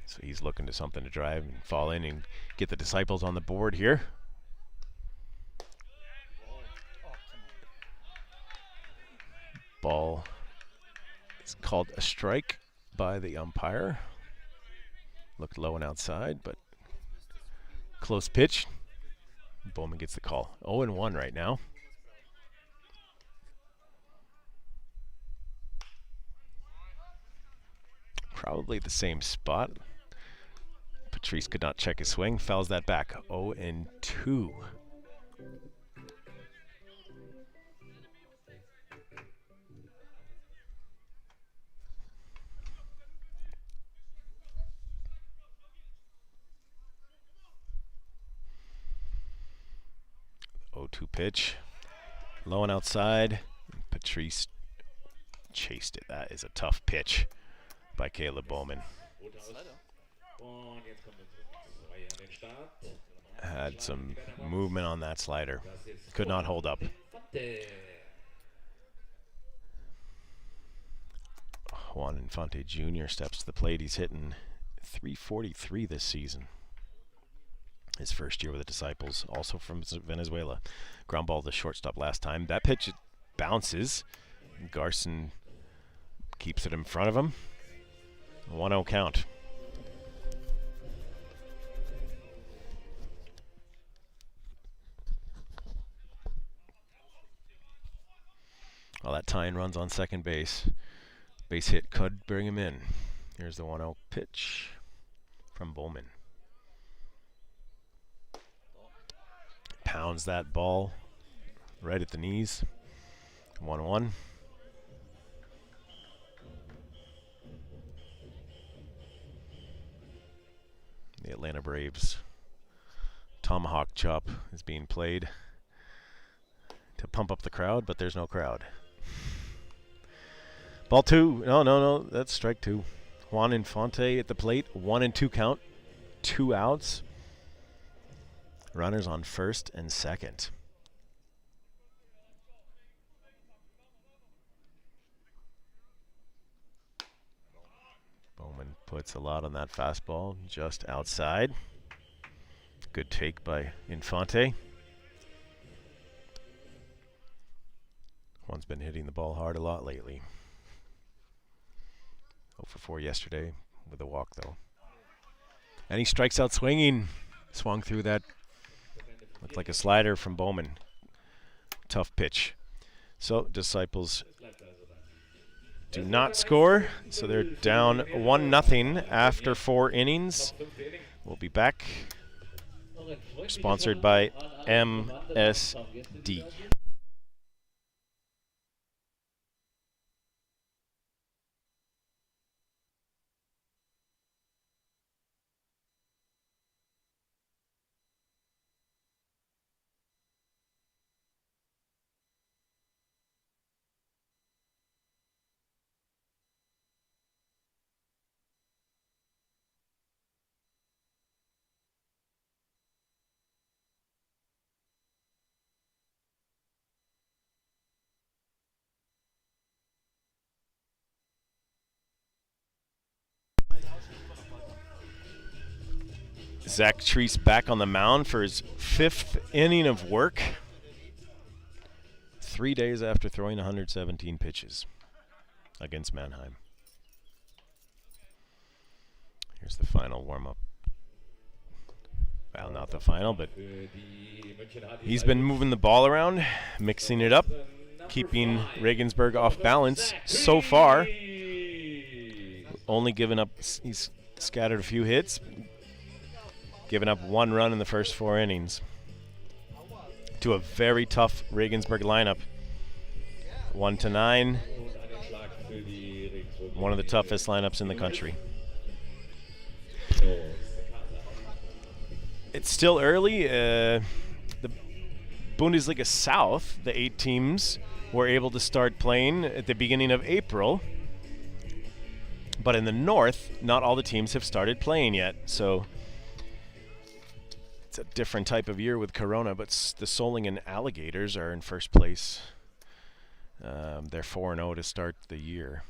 So he's looking to something to drive and fall in and get the Disciples on the board here. Ball is called a strike by the umpire. Looked low and outside, but close pitch. Bowman gets the call. 0-1 right now. Probably the same spot. Patrice could not check his swing. Fouls that back. 0-2. 0-2 pitch. Low and outside. Patrice chased it. That is a tough pitch by Caleb Bowman. Had some movement on that slider. Could not hold up. Juan Infante Jr. steps to the plate. He's hitting .343 this season. His first year with the Disciples, also from Venezuela. Ground ball to the shortstop last time. That pitch bounces. Garson keeps it in front of him. 1-0 count. Well, that tying runs on second base. Base hit could bring him in. Here's the 1-0 pitch from Bowman. Pounds that ball right at the knees. 1-1. The Atlanta Braves tomahawk chop is being played to pump up the crowd, but there's no crowd. Ball 2. No. That's strike 2. Juan Infante at the plate. 1-2 count. 2 outs. Runners on first and second. Bowman puts a lot on that fastball just outside. Good take by Infante. Juan's been hitting the ball hard a lot lately. 0 for 4 yesterday with a walk, though. And he strikes out swinging. Swung through that. Looked like a slider from Bowman. Tough pitch. So, Disciples do not score. So they're down 1-0 after 4 innings. We'll be back. Sponsored by MSD. Zach Treese back on the mound for his 5th inning of work. 3 days after throwing 117 pitches against Mannheim. Here's the final warm-up. Well, not the final, but he's been moving the ball around, mixing it up, keeping Regensburg off balance so far. Only given up, he's scattered a few hits. Given up 1 run in the first 4 innings to a very tough Regensburg lineup. 1-9. One of the toughest lineups in the country. It's still early. The Bundesliga South, the 8 teams, were able to start playing at the beginning of April. But in the North, not all the teams have started playing yet. So it's a different type of year with Corona, but the Solingen Alligators are in first place. They're 4-0 to start the year.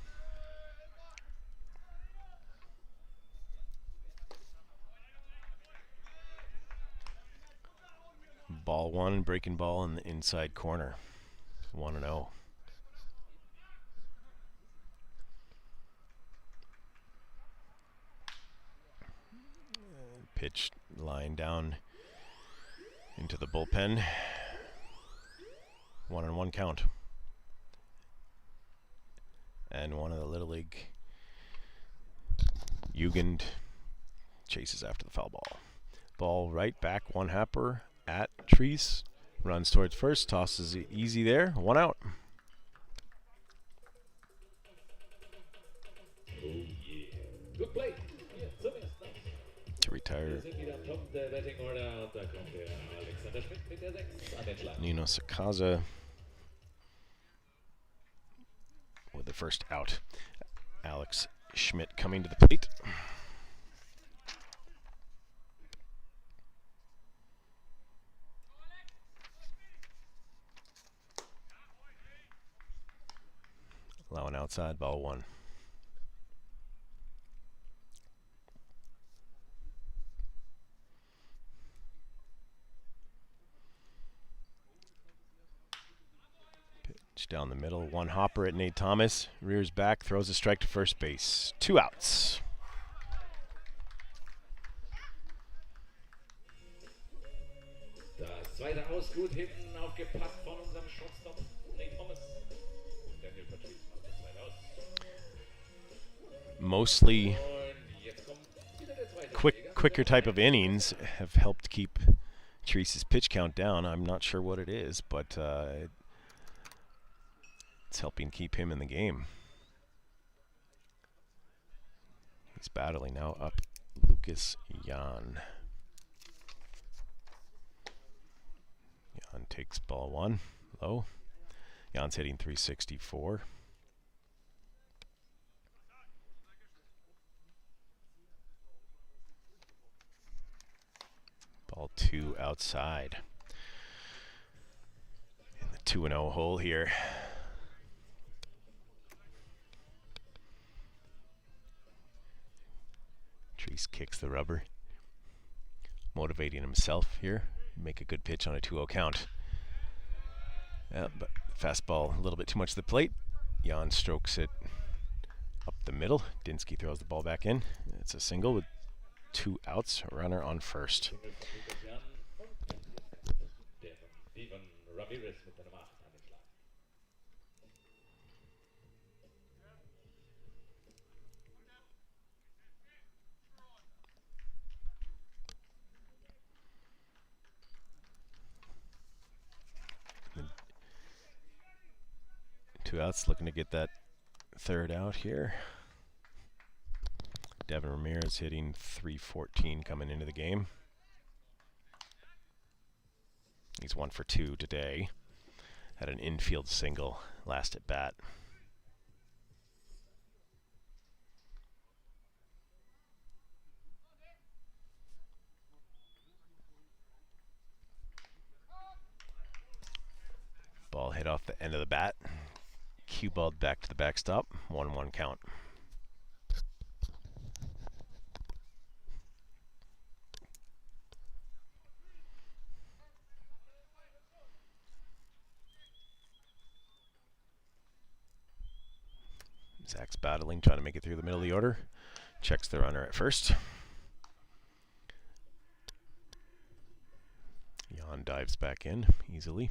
Ball 1, breaking ball in the inside corner. 1-0. Pitch line down into the bullpen. 1-1 count. And one of the Little League Jugend chases after the foul ball. Ball right back, 1 hopper at Treese. Runs towards first, tosses it easy there. 1 out. To McIntyre, Nino Sakaza with the first out. Alex Schmidt coming to the plate. Allowing outside, ball one. Pitch down the middle, one hopper at Nate Thomas. Rears back, throws a strike to first base. 2 outs. Das zweite Aus gut hinten aufgepasst von unserem Shortstop Nate Thomas. Und Daniel Patrice macht das zweite Aus. Mostly quicker type of innings have helped keep Teresa's pitch count down. I'm not sure what it is, but it's helping keep him in the game. He's battling now up Lucas Jan. Jan takes ball one, low. Jan's hitting .364. Ball two outside. In the 2-0 hole here. Treese kicks the rubber. Motivating himself here. Make a good pitch on a 2-0 count. But fastball a little bit too much to the plate. Jan strokes it up the middle. Dinsky throws the ball back in. It's a single with 2 outs. Runner on first. Two outs, looking to get that third out here. Devin Ramirez hitting .314 coming into the game. He's 1 for 2 today. Had an infield single last at bat. Ball hit off the end of the bat. Cue balled back to the backstop. 1-1 count. Zach's battling, trying to make it through the middle of the order. Checks the runner at first. Jan dives back in easily.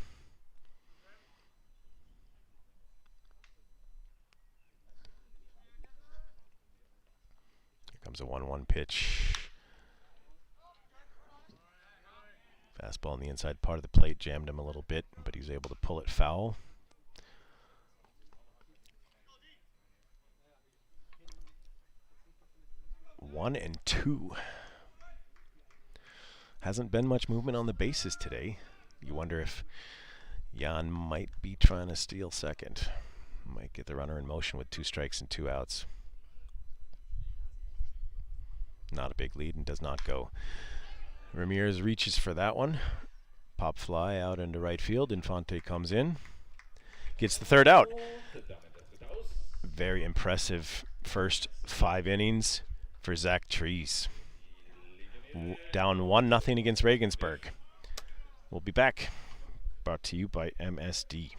Here comes a 1-1 pitch. Fastball on the inside part of the plate, jammed him a little bit, but he's able to pull it foul. One and two. Hasn't been much movement on the bases today. You wonder if Jan might be trying to steal second. Might get the runner in motion with 2 strikes and 2 outs. Not a big lead and does not go. Ramirez reaches for that one. Pop fly out into right field. Infante comes in. Gets the third out. Very impressive first 5 innings for Zach Treese. Down 1-0 against Regensburg. We'll be back. Brought to you by MSD.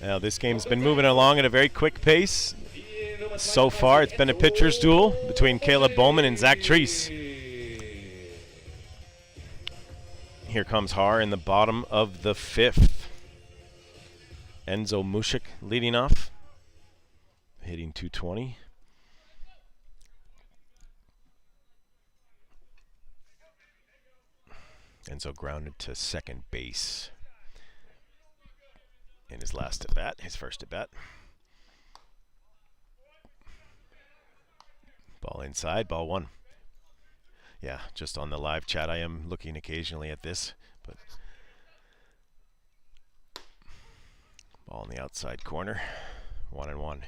Now this game's been moving along at a very quick pace. So far, it's been a pitcher's duel between Caleb Bowman and Zach Treese. Here comes Haar in the bottom of the 5th. Enzo Mushik leading off, hitting .220. Enzo grounded to second base in his last at bat, his first at bat. Ball inside, ball 1. Yeah, just on the live chat, I am looking occasionally at this, but ball in the outside corner, 1-1.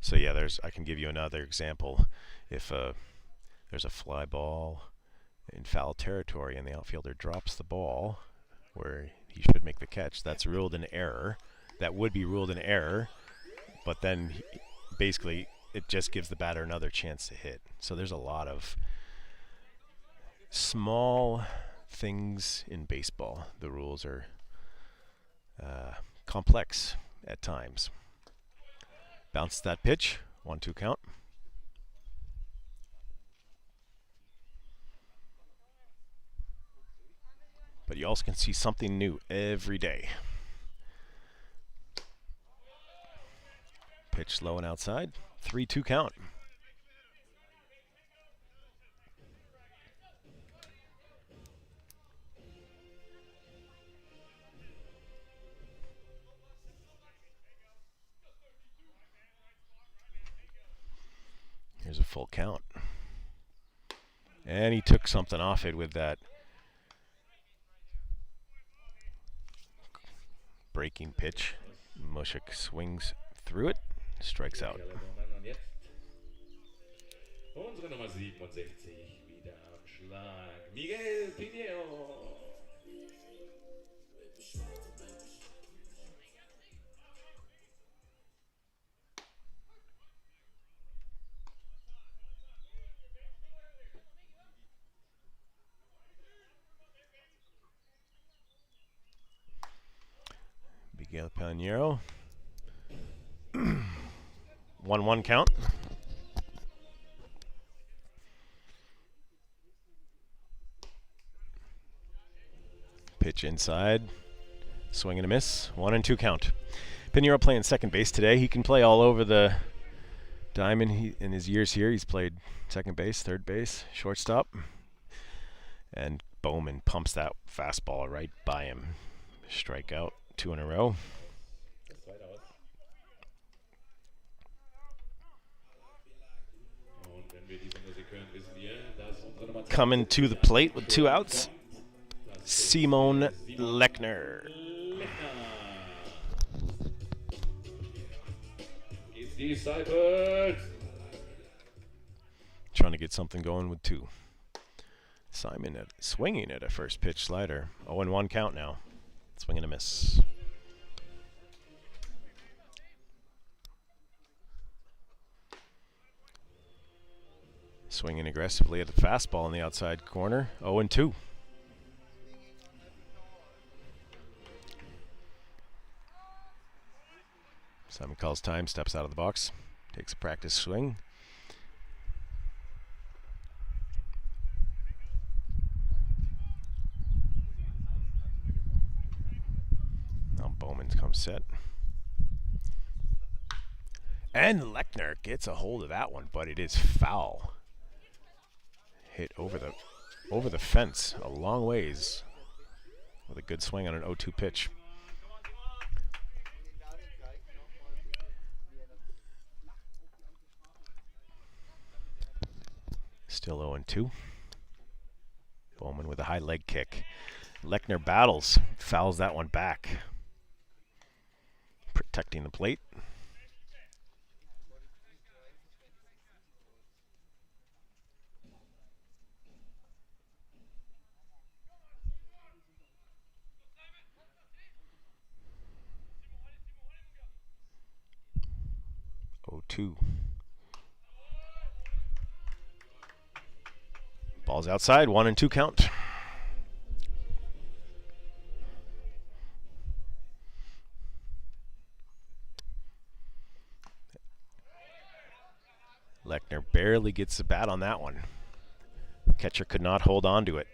So yeah, I can give you another example. If there's a fly ball in foul territory and the outfielder drops the ball where he should make the catch, that's ruled an error. That would be ruled an error, but then basically it just gives the batter another chance to hit. So there's a lot of small things in baseball. The rules are complex at times. Bounce that pitch, 1-2 count. But you also can see something new every day. Pitch low and outside, 3-2 count. Here's a full count. And he took something off it with that breaking pitch. Mushik swings through it, strikes out. Unsere Nummer 67 wieder am Schlag. Miguel Pinheiro. Miguel Pinheiro. 1-1 count. Pitch inside. Swing and a miss. 1-2 count. Pinheiro playing second base today. He can play all over the diamond. In his years here, he's played second base, third base, shortstop. And Bowman pumps that fastball right by him. Strikeout, 2 in a row. Coming to the plate with 2 outs, Simon Lechner. Disciples. Trying to get something going with 2. Simon swinging at a first pitch slider. 0-1 count now. Swing and a miss. Swinging aggressively at the fastball in the outside corner. 0-2. Simon calls time, steps out of the box, takes a practice swing. Now Bowman comes set. And Lechner gets a hold of that one, but it is foul. Hit over the fence a long ways with a good swing on an 0-2 pitch. Still 0-2. Bowman with a high leg kick. Lechner battles, fouls that one back. Protecting the plate. Two. Ball's outside, 1-2 count. Lechner barely gets the bat on that one. Catcher could not hold on to it.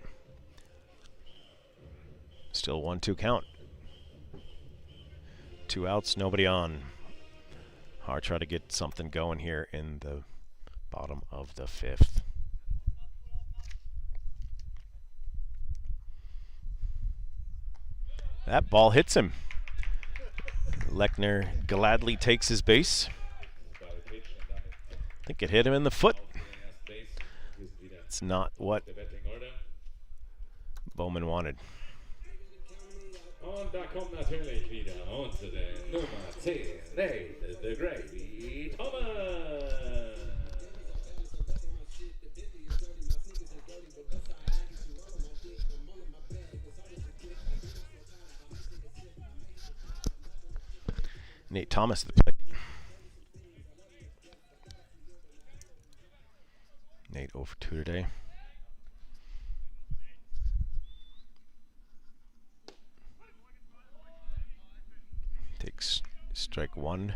Still 1-2 count. 2 outs, nobody on. Haar try to get something going here in the bottom of the 5th. That ball hits him. Lechner gladly takes his base. I think it hit him in the foot. It's not what Bowman wanted. Und da kommt natürlich wieder unsere Nummer 10, Nate the Gravy Thomas. Nate Thomas at the plate. Nate 0 for 2 today. Takes strike 1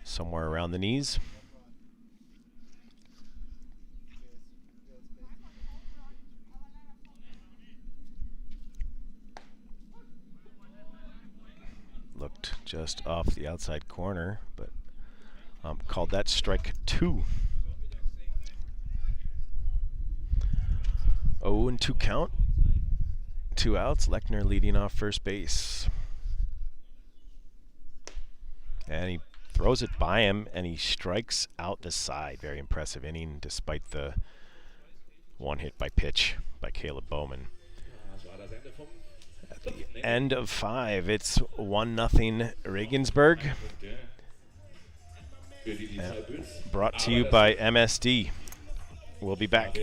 somewhere around the knees. Looked just off the outside corner, but called that strike 2. 0-2 count. 2 outs. Lechner leading off first base. And he throws it by him, and he strikes out the side. Very impressive inning, despite the 1 hit by pitch by Caleb Bowman. At the end of 5, it's 1-0 Regensburg. Brought to you by MSD. We'll be back.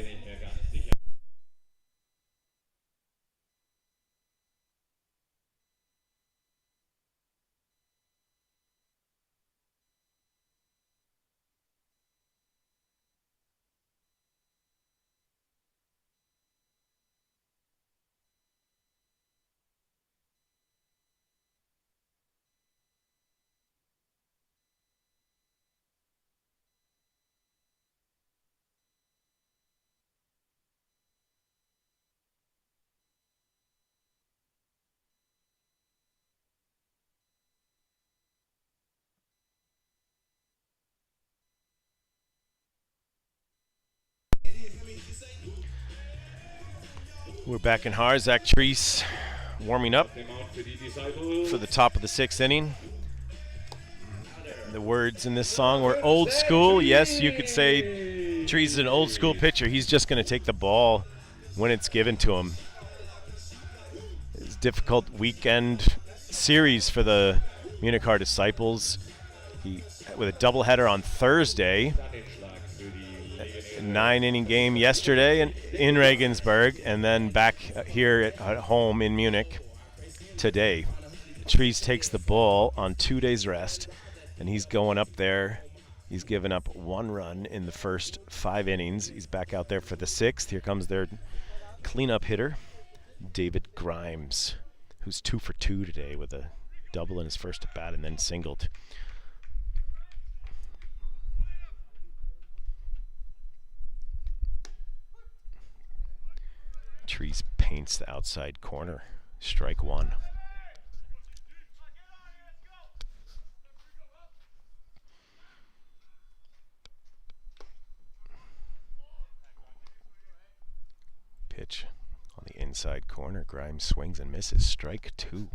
We're back in Haar. Zach Treese warming up for the top of the 6th inning. The words in this song were old school. Yes, you could say Treese is an old school pitcher. He's just going to take the ball when it's given to him. It's a difficult weekend series for the Munich-Haar Disciples. With a doubleheader on Thursday. 9-inning game yesterday in Regensburg, and then back here at home in Munich today. Treese takes the ball on 2 days rest, and he's going up there. He's given up 1 run in the first 5 innings. He's back out there for the 6th. Here comes their cleanup hitter, David Grimes, who's 2 for 2 today with a double in his first at bat and then singled. Treese paints the outside corner. Strike 1. Pitch on the inside corner. Grimes swings and misses. Strike 2.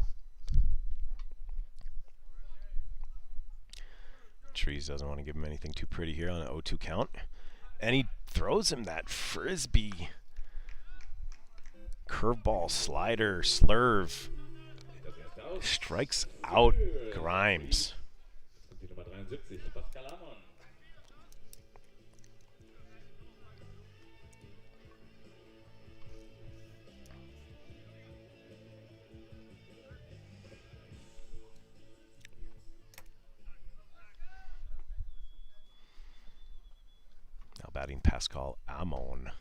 Treese doesn't want to give him anything too pretty here on an 0-2 count. And he throws him that frisbee. Curveball, slider, slurve. Strikes out Grimes. Now batting Pascal Amon.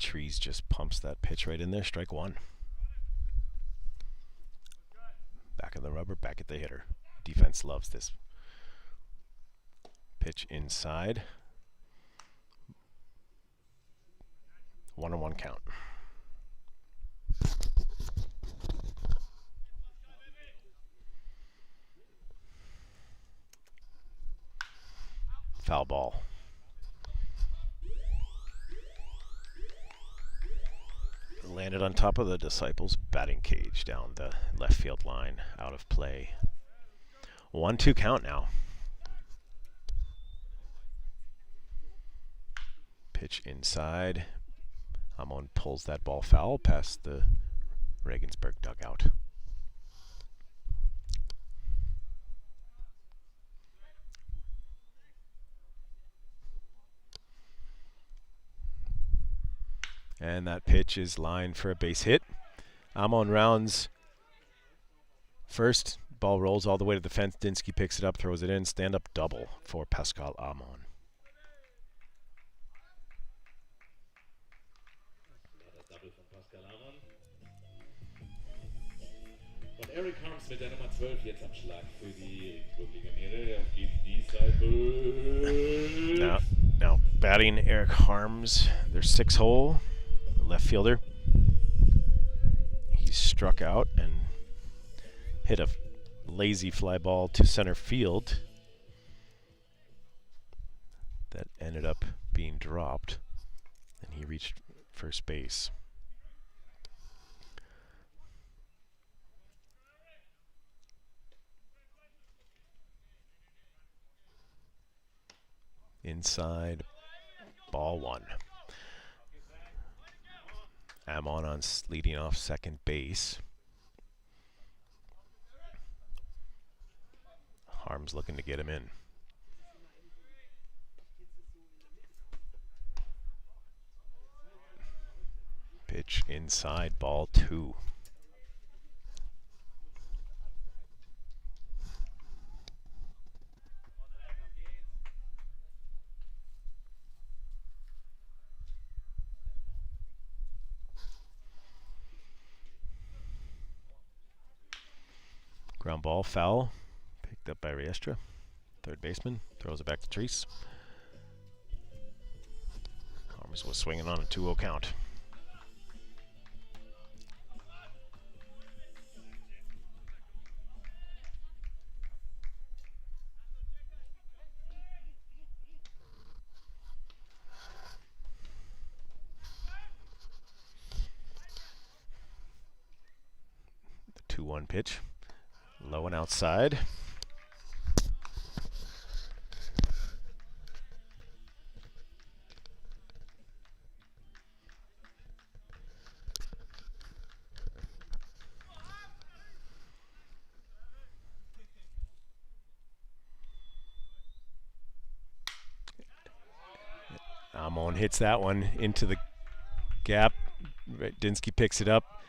Treese just pumps that pitch right in there. Strike 1. Back of the rubber, back at the hitter. Defense loves this Pitch inside. 1-1 count. Foul ball. Landed on top of the Disciples batting cage down the left field line, out of play. 1-2 count now. Pitch inside. Amon pulls that ball foul past the Regensburg dugout. And that pitch is lined for a base hit. Amon rounds first. Ball rolls all the way to the fence. Dinsky picks it up, throws it in. Stand-up double for Pascal Amon. Und Eric Harms mit der Nummer 12 jetzt am Schlag für die Regensburg Legionäre auf die Disciples. Now batting Eric Harms, their 6-hole left fielder. He struck out and hit a lazy fly ball to center field that ended up being dropped, and he reached first base. Inside, ball 1. Amon on leading off second base. Harms looking to get him in. Pitch inside, ball 2. Ground ball, foul, picked up by Riestra, third baseman, throws it back to Treese. Harms was swinging on a 2-0 count. The 2-1 pitch. Low and outside. Amon hits that one into the gap. Dinsky picks it up,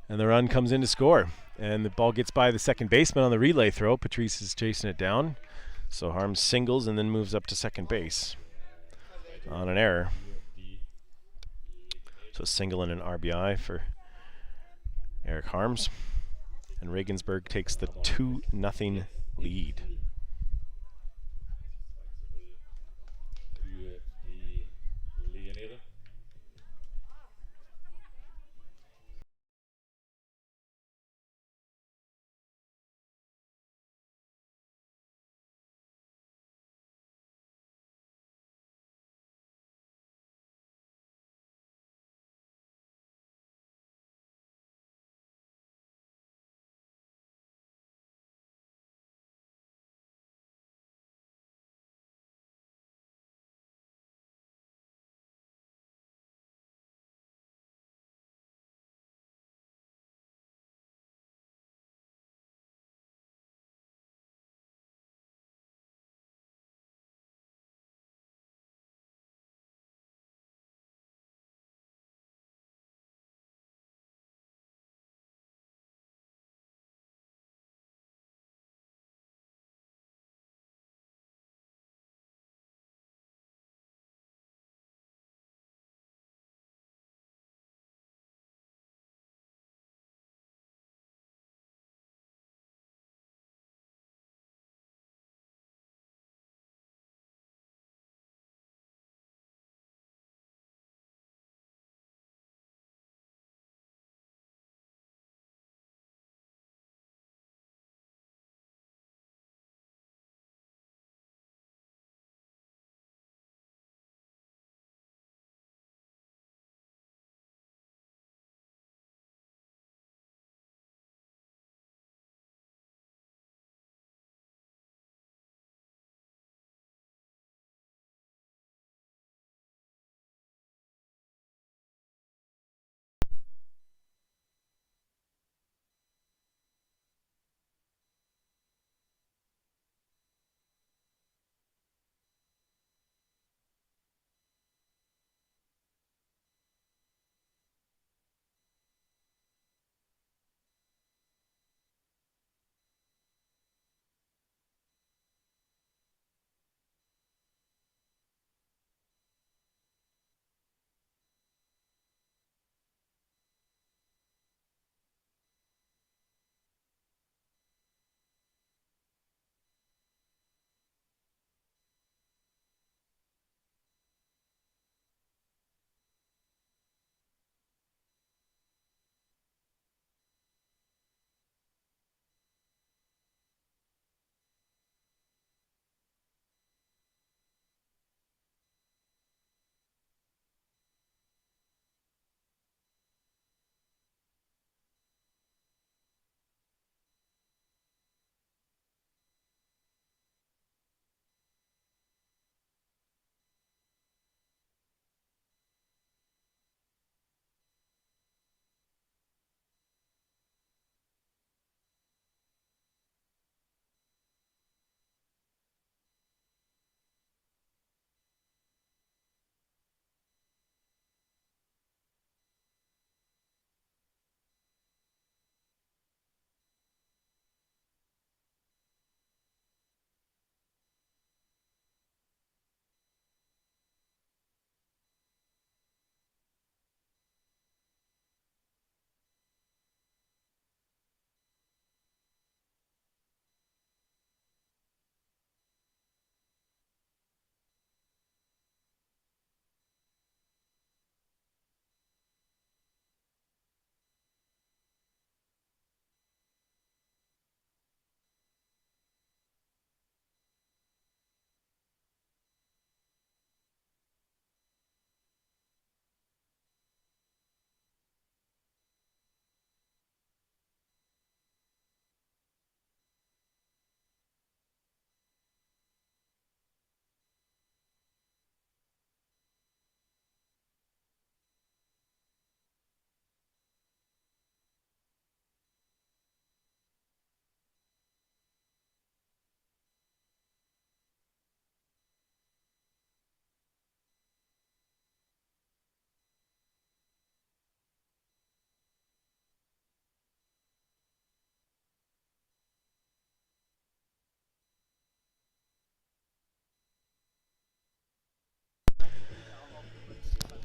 and the run comes in to score. And the ball gets by the second baseman on the relay throw. Patrice is chasing it down. So Harms singles and then moves up to second base on an error. So a single and an RBI for Eric Harms. And Regensburg takes the 2-0 lead.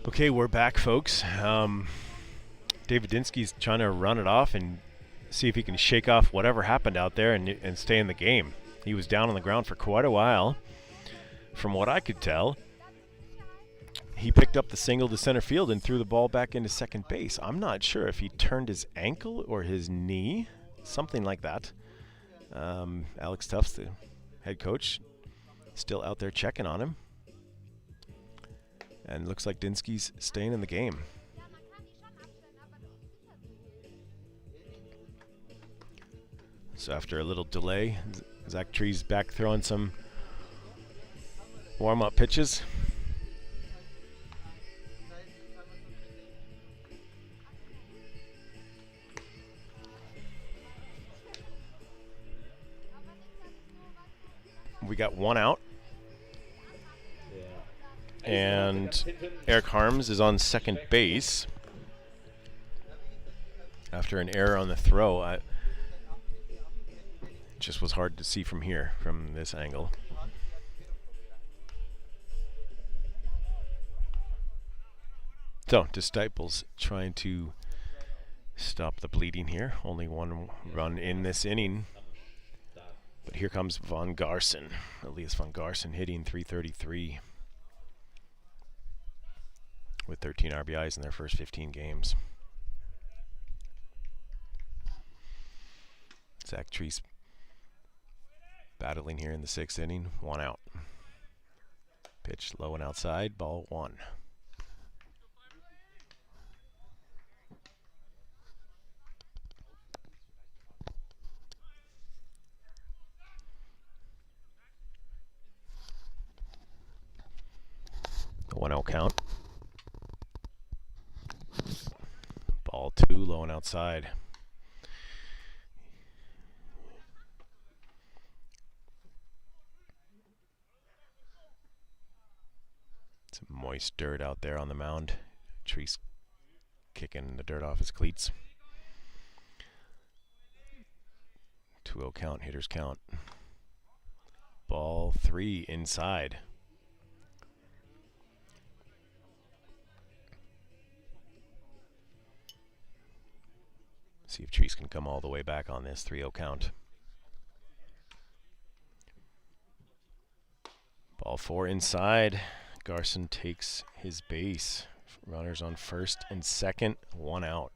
Okay, we're back, folks. David Dinsky's trying to run it off and see if he can shake off whatever happened out there and stay in the game. He was down on the ground for quite a while. From what I could tell, he picked up the single to center field and threw the ball back into second base. I'm not sure if he turned his ankle or his knee, something like that. Alex Tufts, the head coach, still out there checking on him. And looks like Dinsky's staying in the game. So after a little delay, Zach Tree's back throwing some warm-up pitches. We got one out. And Eric Harms is on second base after an error on the throw. It just was hard to see from here, from this angle. So, Disciples trying to stop the bleeding here. Only one run in this inning. But here comes Von Garson. Elias Von Garson hitting .333. With 13 RBIs in their first 15 games. Zach Treese battling here in the 6th inning. One out. Pitch low and outside. Ball 1. The 1-0 count. Ball 2, low and outside. Some moist dirt out there on the mound. Treese kicking the dirt off his cleats. 2-0 count, hitters count. Ball 3 inside. See if Treese can come all the way back on this 3-0 count. Ball 4 inside. Garson takes his base. Runners on first and second, one out.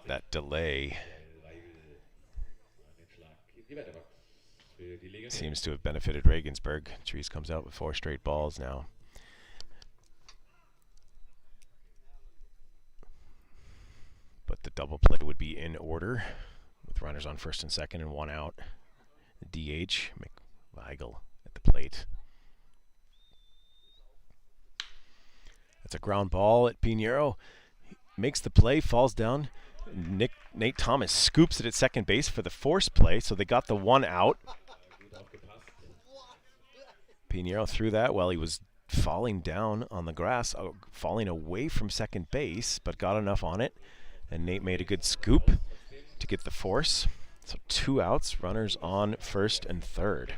That delay seems to have benefited Regensburg. Treese comes out with 4 straight balls now. But the double play would be in order with runners on first and second and one out. DH, McVeigel at the plate. That's a ground ball at Pinheiro. Makes the play, falls down. Nate Thomas scoops it at second base for the force play, so they got the one out. Pinheiro threw that while he was falling down on the grass, falling away from second base, but got enough on it. And Nate made a good scoop to get the force. So 2 outs, runners on first and third.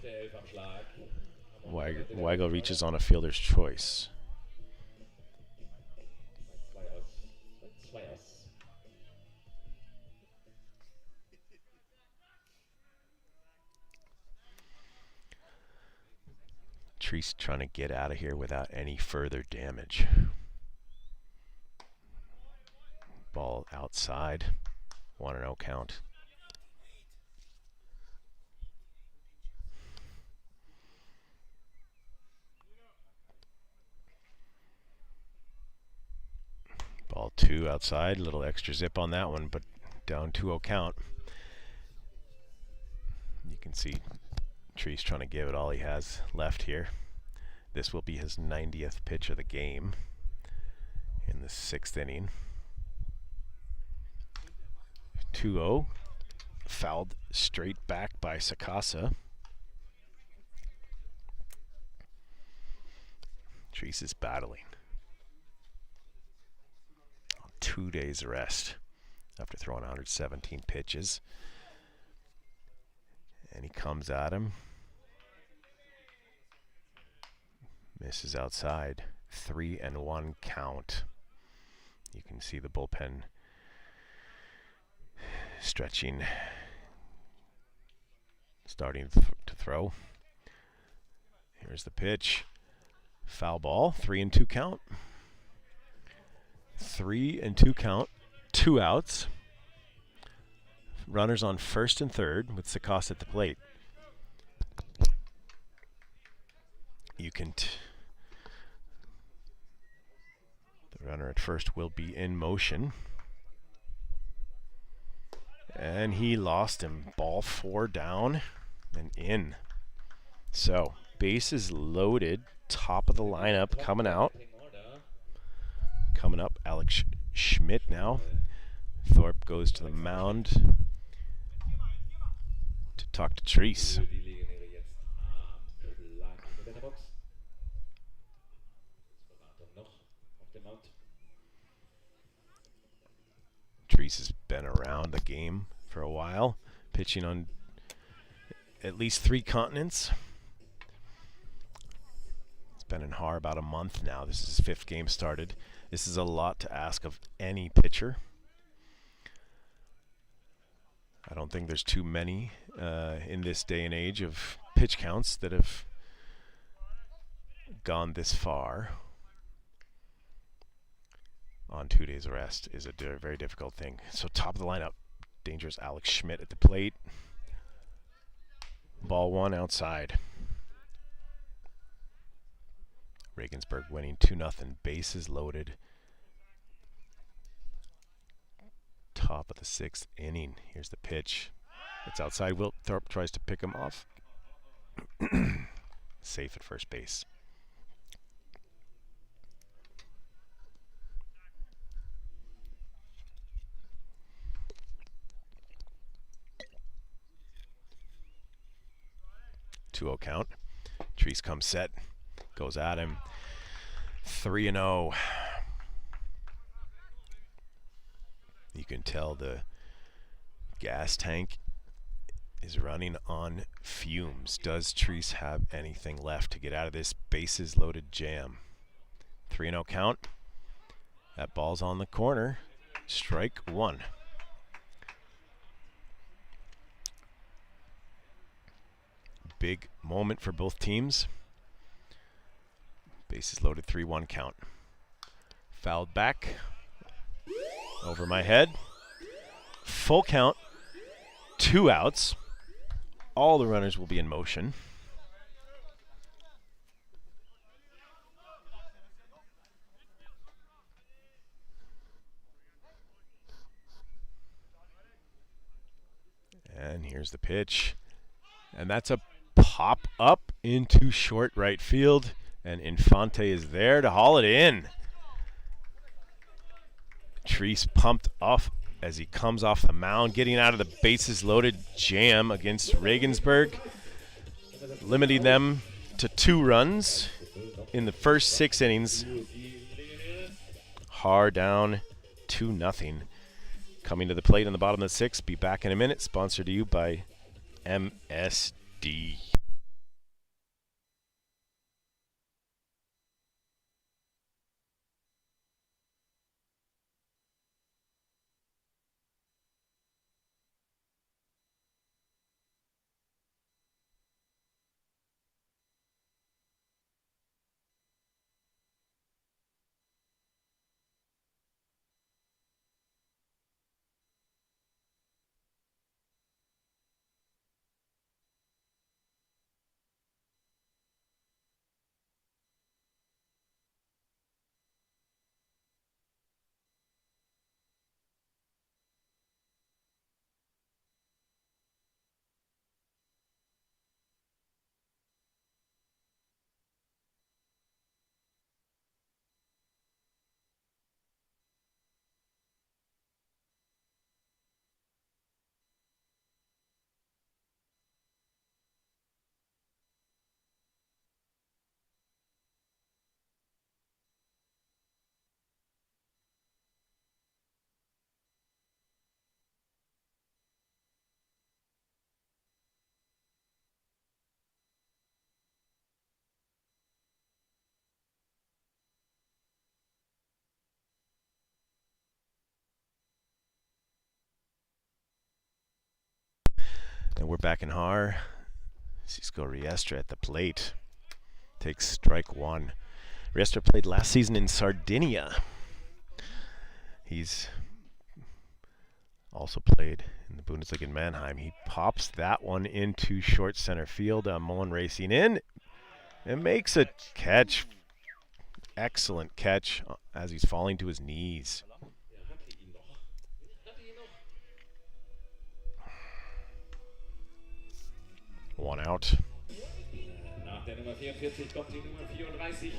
Weigel reaches on a fielder's choice. Treese trying to get out of here without any further damage. Ball outside. 1-0 count. Ball 2 outside. A little extra zip on that one, but down 2-0 count. You can see Treese trying to give it all he has left here. This will be his 90th pitch of the game in the 6th inning. 2-0. Fouled straight back by Sakasa. Treese is battling. 2 days rest after throwing 117 pitches. And he comes at him. Misses outside. 3-1 count. You can see the bullpen stretching, starting to throw. Here's the pitch. Foul ball. 3-2 count. 3-2 count. 2 outs. Runners on first and third with Sakos at the plate. You can the runner at first will be in motion. And he lost him. Ball 4 down and in. So bases loaded. Top of the lineup coming out. Coming up, Alex Schmidt now. Thorpe goes to the mound to talk to Treese. Treese has been around the game for a while, pitching on at least 3 continents. He's been in Haar about a month now. This is his 5th game started. This is a lot to ask of any pitcher. I don't think there's too many in this day and age of pitch counts that have gone this far on 2 days of rest. Is a very difficult thing. So top of the lineup, dangerous Alex Schmidt at the plate. Ball 1 outside. Regensburg winning 2-0. Bases loaded. Top of the 6th inning. Here's the pitch. It's outside. Wilt Thorpe tries to pick him off. Safe at first base. Two-0 count. Treese comes set. Goes at him. 3-0. You can tell the gas tank is running on fumes. Does Treese have anything left to get out of this bases loaded jam? 3-0 count. That ball's on the corner. Strike 1. Big moment for both teams. Bases loaded. 3-1 count. Fouled back. Over my head. Full count. 2 outs. All the runners will be in motion. And here's the pitch. And that's a pop up into short right field. And Infante is there to haul it in. Treese pumped off as he comes off the mound, getting out of the bases loaded jam against Regensburg, limiting them to 2 runs in the first 6 innings. Haar down 2-0. Coming to the plate on the bottom of the 6th. Be back in a minute. Sponsored to you by MSD. And we're back in Haar. Cisco Riestra at the plate. Takes strike one. Riestra played last season in Sardinia. He's also played in the Bundesliga in Mannheim. He pops that one into short center field. Mon racing in and makes a catch. Excellent catch as he's falling to his knees. One out. Nach der Nummer 44 kommt die Nummer 34.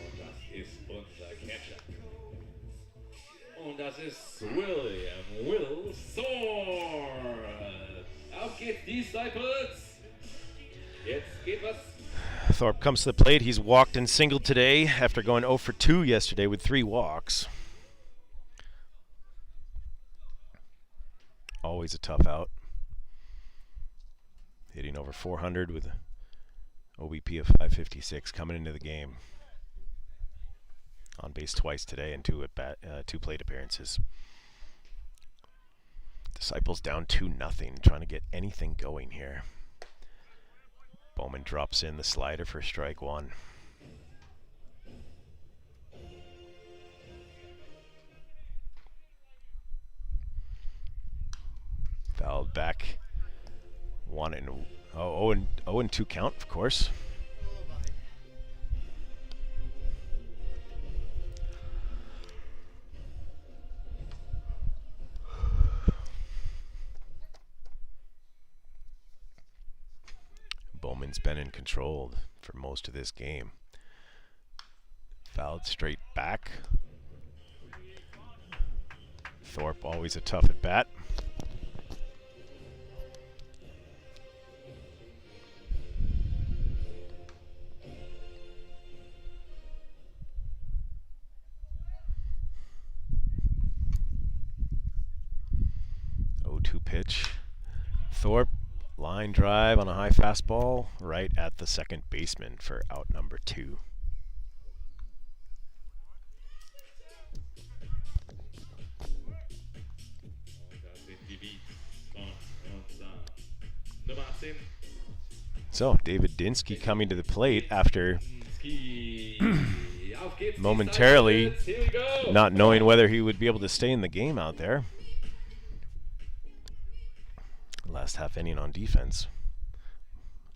Und das ist unser Catcher. Und das ist Will Thorpe. Auf geht's, Disciples. Jetzt geht was. Thorpe comes to the plate. He's walked and singled today after going 0 for 2 yesterday with 3 walks. Always a tough out. Hitting over 400 with an OBP of 556 coming into the game. On base twice today and 2 plate appearances. Disciples down 2-0, trying to get anything going here. Bowman drops in the slider for strike one. Fouled back. 0-2 count, of course. Bowman's been in control for most of this game. Fouled straight back. Thorpe always a tough at bat. Pitch. Thorpe, line drive on a high fastball right at the second baseman for out number 2. So David Dinsky coming to the plate after momentarily not knowing whether he would be able to stay in the game out there. Last half inning on defense.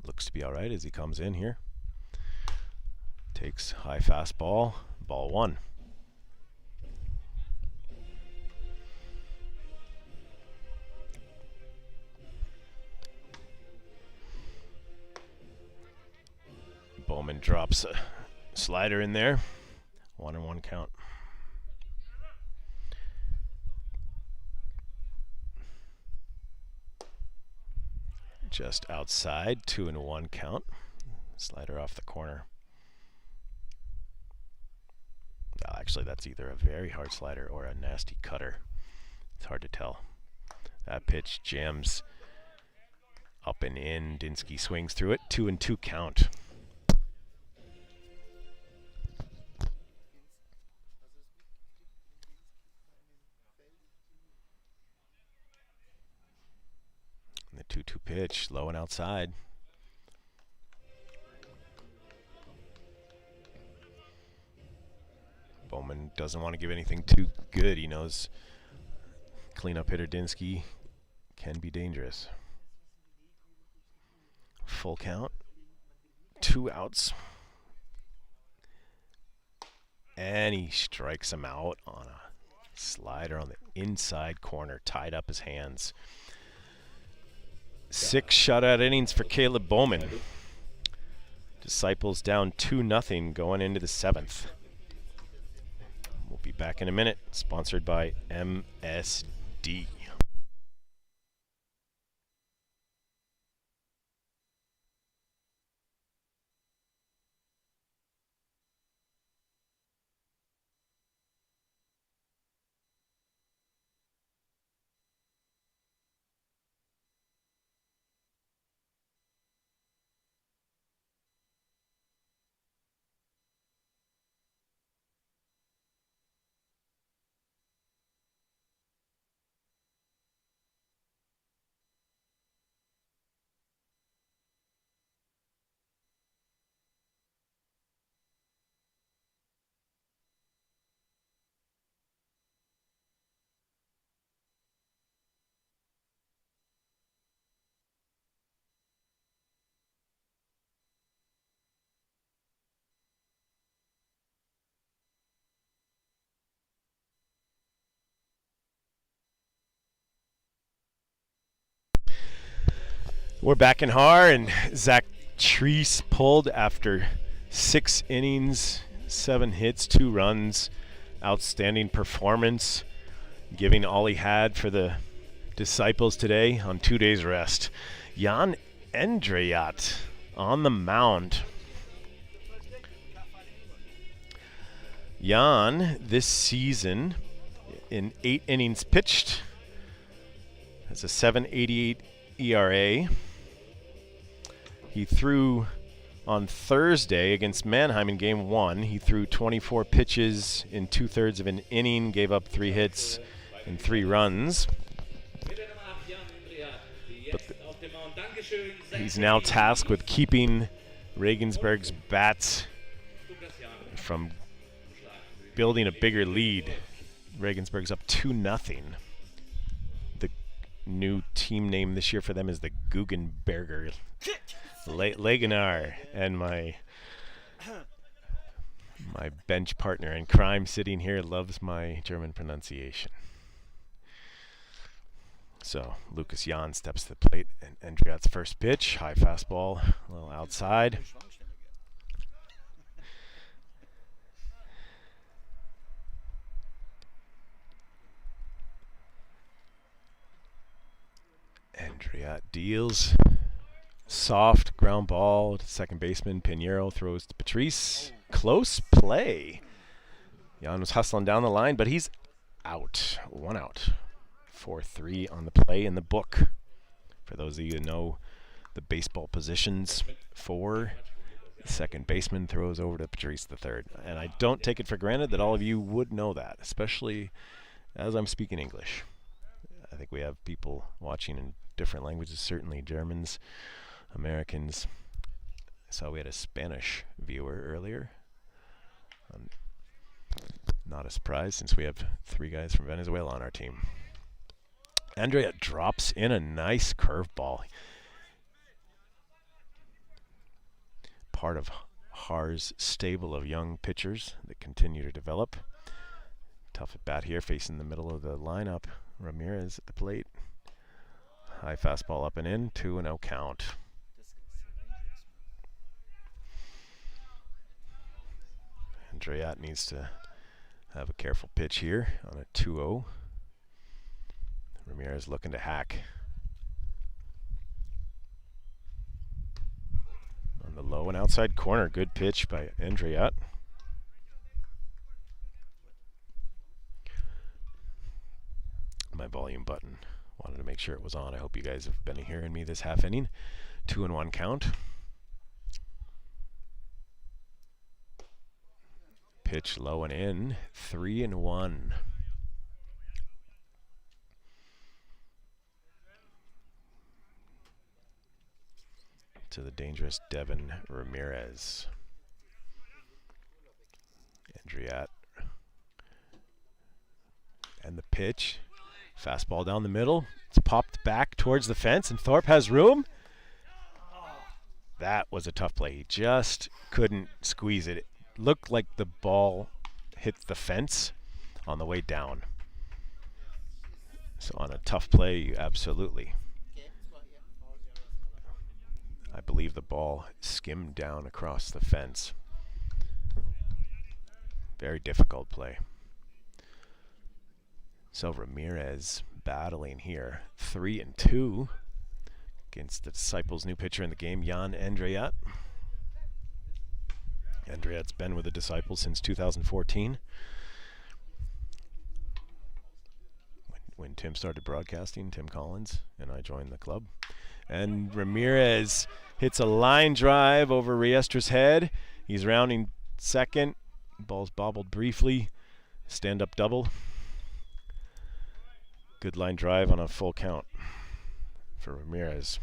Looks to be all right as he comes in here. Takes high fastball, ball 1. Bowman drops a slider in there. 1-1 count. Just outside, 2-1 count. Slider off the corner. Actually, that's either a very hard slider or a nasty cutter. It's hard to tell. That pitch jams up and in. Dinsky swings through it. 2-2 count. The 2-2 pitch, low and outside. Bowman doesn't want to give anything too good. He knows cleanup hitter Dinsky can be dangerous. Full count, 2 outs. And he strikes him out on a slider on the inside corner, tied up his hands. 6 shutout innings for Caleb Bowman. Disciples down 2-0 going into the 7th. We'll be back in a minute. Sponsored by MSD. We're back in Haar, and Zach Treese pulled after 6 innings, 7 hits, 2 runs. Outstanding performance, giving all he had for the Disciples today on 2 days rest. Jan Andriat on the mound. Jan, this season, in 8 innings pitched, has a 7.88 ERA. He threw on Thursday against Mannheim in Game 1. He threw 24 pitches in 2/3 of an inning, gave up 3 hits and 3 runs. But he's now tasked with keeping Regensburg's bats from building a bigger lead. Regensburg's up 2-0. The new team name this year for them is the Guggenberger Legionäre, and my bench partner in crime sitting here loves my German pronunciation. So Lucas Jan steps to the plate, and Andriat's first pitch, high fastball, a little outside. Andriat deals. Soft ground ball to second baseman. Pinheiro throws to Patrice. Close play. Jan was hustling down the line, but he's out. 1 out. 4-3 on the play in the book. For those of you who know the baseball positions, 4. Second baseman throws over to Patrice the third. And I don't take it for granted that all of you would know that, especially as I'm speaking English. I think we have people watching in different languages, certainly Germans, Americans. I saw we had a Spanish viewer earlier. Not a surprise since we have 3 guys from Venezuela on our team. Andriat drops in a nice curveball. Part of Haar's stable of young pitchers that continue to develop. Tough at bat here, facing the middle of the lineup. Ramirez at the plate. High fastball up and in, 2-0 count. Andriat needs to have a careful pitch here on a 2-0. Ramirez looking to hack. On the low and outside corner, good pitch by Andriat. My volume button, wanted to make sure it was on. I hope you guys have been hearing me this half inning. 2-1 count. Pitch low and in, 3-1. To the dangerous Devin Ramirez. Andriat. And the pitch. Fastball down the middle. It's popped back towards the fence, and Thorpe has room. That was a tough play. He just couldn't squeeze it. It looked like the ball hit the fence on the way down. So on a tough play, you absolutely. I believe the ball skimmed down across the fence. Very difficult play. So Ramirez battling here. 3-2 against the Disciples' new pitcher in the game, Jan Andriat. Andriat's been with the Disciples since 2014. When Tim started broadcasting, Tim Collins and I joined the club. And Ramirez hits a line drive over Riestra's head. He's rounding second. Ball's bobbled briefly. Stand-up double. Good line drive on a full count for Ramirez.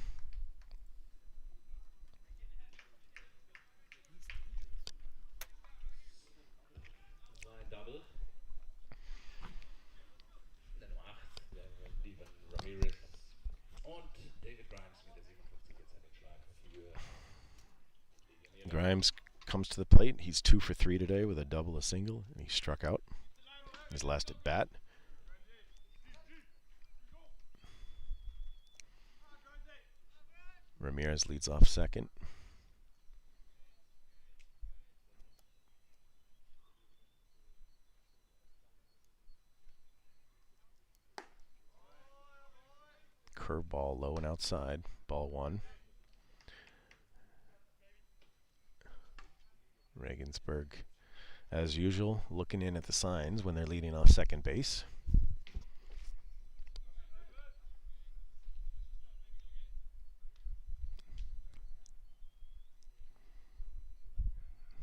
Grimes comes to the plate. He's 2 for 3 today with a double, a single, and he struck out his last at bat. Ramirez leads off second. Curveball low and outside. Ball 1. Regensburg, as usual, looking in at the signs when they're leading off second base.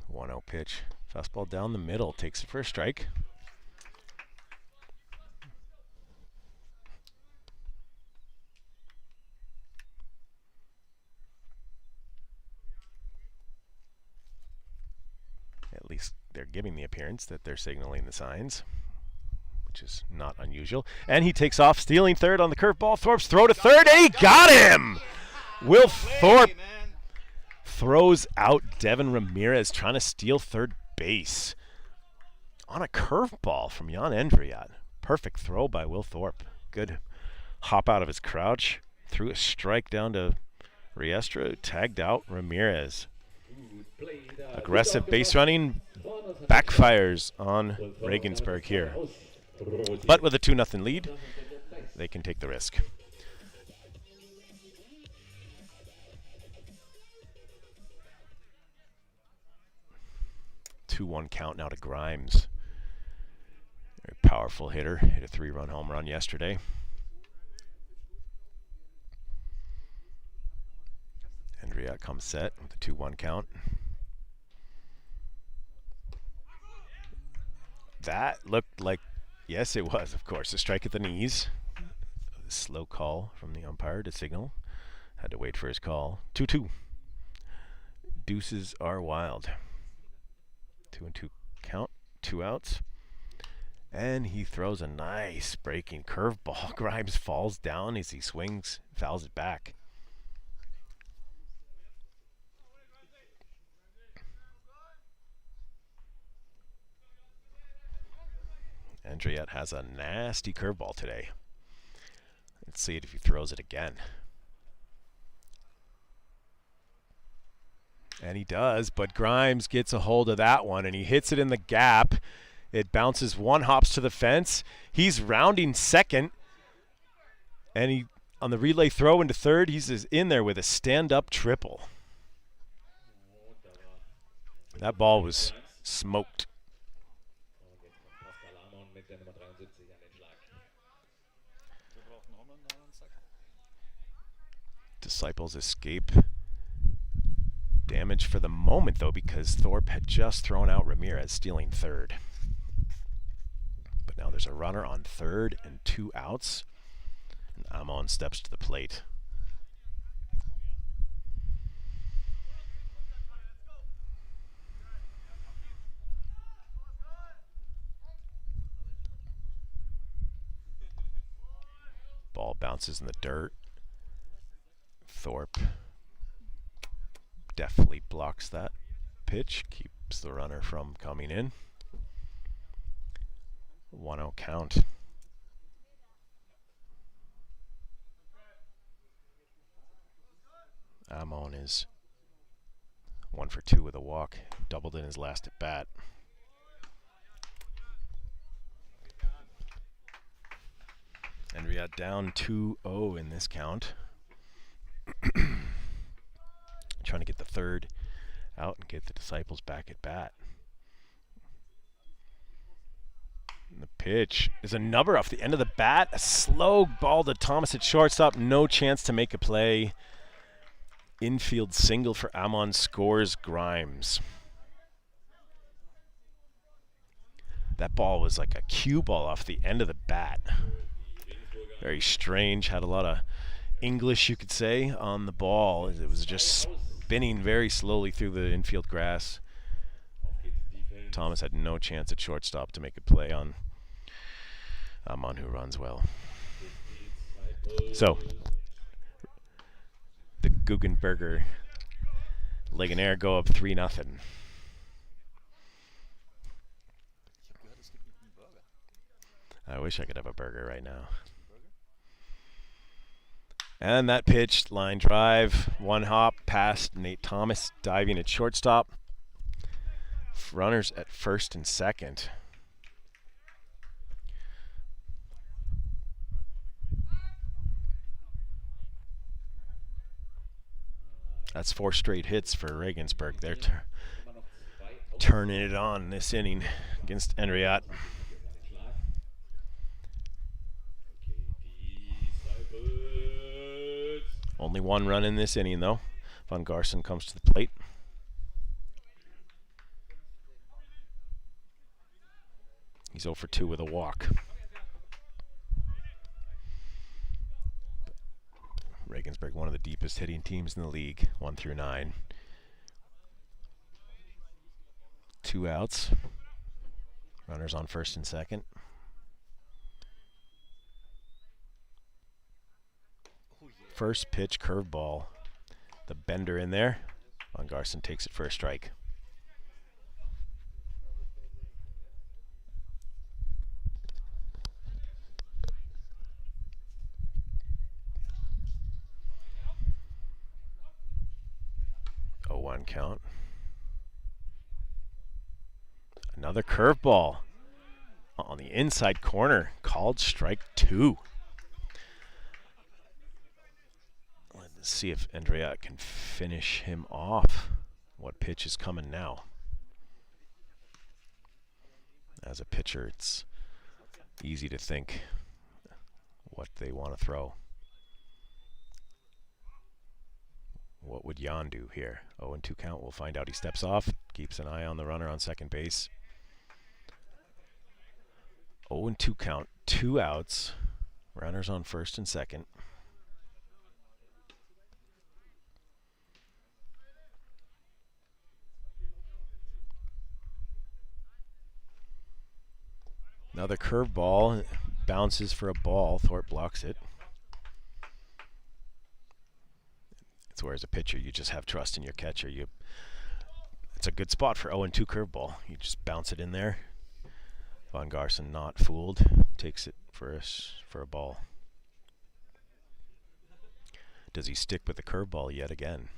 One-0 pitch. Fastball down the middle. Takes it for a strike. At least they're giving the appearance that they're signaling the signs, which is not unusual. And he takes off, stealing third on the curveball. Thorpe's throw to third, and he got him! Will Thorpe throws out Devin Ramirez, trying to steal third base on a curveball from Jan Endriat. Perfect throw by Will Thorpe. Good hop out of his crouch. Threw a strike down to Riestra, who tagged out Ramirez. Aggressive base running backfires on Regensburg here. But with a 2-0 lead, they can take the risk. 2-1 count now to Grimes. Very powerful hitter. Hit a 3-run home run yesterday. Andrea comes set with a 2-1 count. That looked like, yes it was, of course, a strike at the knees. A slow call from the umpire to signal. Had to wait for his call. 2-2. Deuces are wild. 2-2 count, 2 outs. And he throws a nice breaking curveball. Grimes falls down as he swings, fouls it back. Andriette has a nasty curveball today. Let's see if he throws it again. And he does, but Grimes gets a hold of that one, and he hits it in the gap. It bounces 1, hops to the fence. He's rounding second, and he on the relay throw into third, he's in there with a stand-up triple. That ball was smoked. Disciples escape damage for the moment, though, because Thorpe had just thrown out Ramirez, stealing third. But now there's a runner on third and 2 outs. And Amon steps to the plate. Ball bounces in the dirt. Thorpe definitely blocks that pitch, keeps the runner from coming in. 1-0 count. Amon is 1 for 2 with a walk, doubled in his last at bat. And we got down 2-0 in this count. Trying to get the third out and get the Disciples back at bat. And the pitch is a number off the end of the bat. A slow ball to Thomas at shortstop. No chance to make a play. Infield single for Amon, scores Grimes. That ball was like a cue ball off the end of the bat. Very strange. Had a lot of English, you could say, on the ball. It was just spinning very slowly through the infield grass. Thomas had no chance at shortstop to make a play on Amon, who runs well. So, the Guggenberger Legionäre go up 3-0. I wish I could have a burger right now. And that pitch, line drive, one hop past Nate Thomas, diving at shortstop. Runners at first and second. That's 4 straight hits for Regensburg. They're turning it on this inning against Enriat. Only 1 run in this inning, though. Von Garson comes to the plate. He's 0 for 2 with a walk. Regensburg, one of the deepest hitting teams in the league, 1 through 9. 2 outs. Runners on first and second. First pitch, curveball. The bender in there. Von Garson takes it for a strike. One count. Another curveball on the inside corner, called strike 2. Let's see if Andrea can finish him off. What pitch is coming now? As a pitcher, it's easy to think what they want to throw. What would Jan do here? 0-2 count. We'll find out. He steps off, keeps an eye on the runner on second base. 0-2 count, 2 outs. Runners on first and second. Another curveball, bounces for a ball. Thorpe blocks it. It's where as a pitcher you just have trust in your catcher. It's a good spot for 0-2 curveball. You just bounce it in there. Von Garson not fooled, takes it for a ball. Does he stick with the curveball yet again?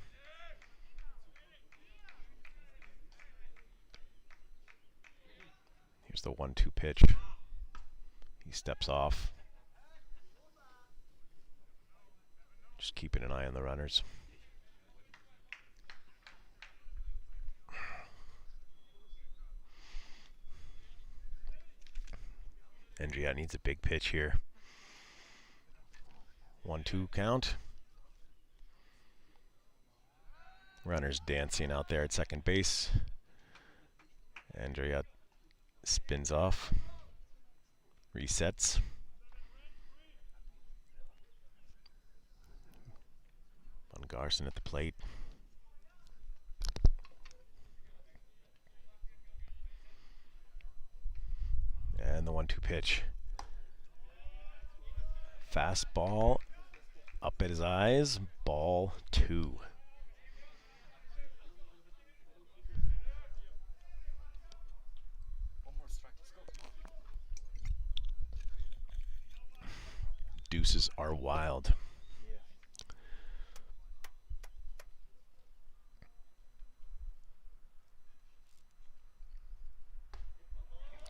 Here's the 1-2 pitch. He steps off. Just keeping an eye on the runners. Andrea needs a big pitch here. 1-2 count. Runners dancing out there at second base. Andrea spins off. Resets. Von Garson at the plate. And the 1-2 pitch. Fastball up at his eyes. Ball 2. Deuces are wild.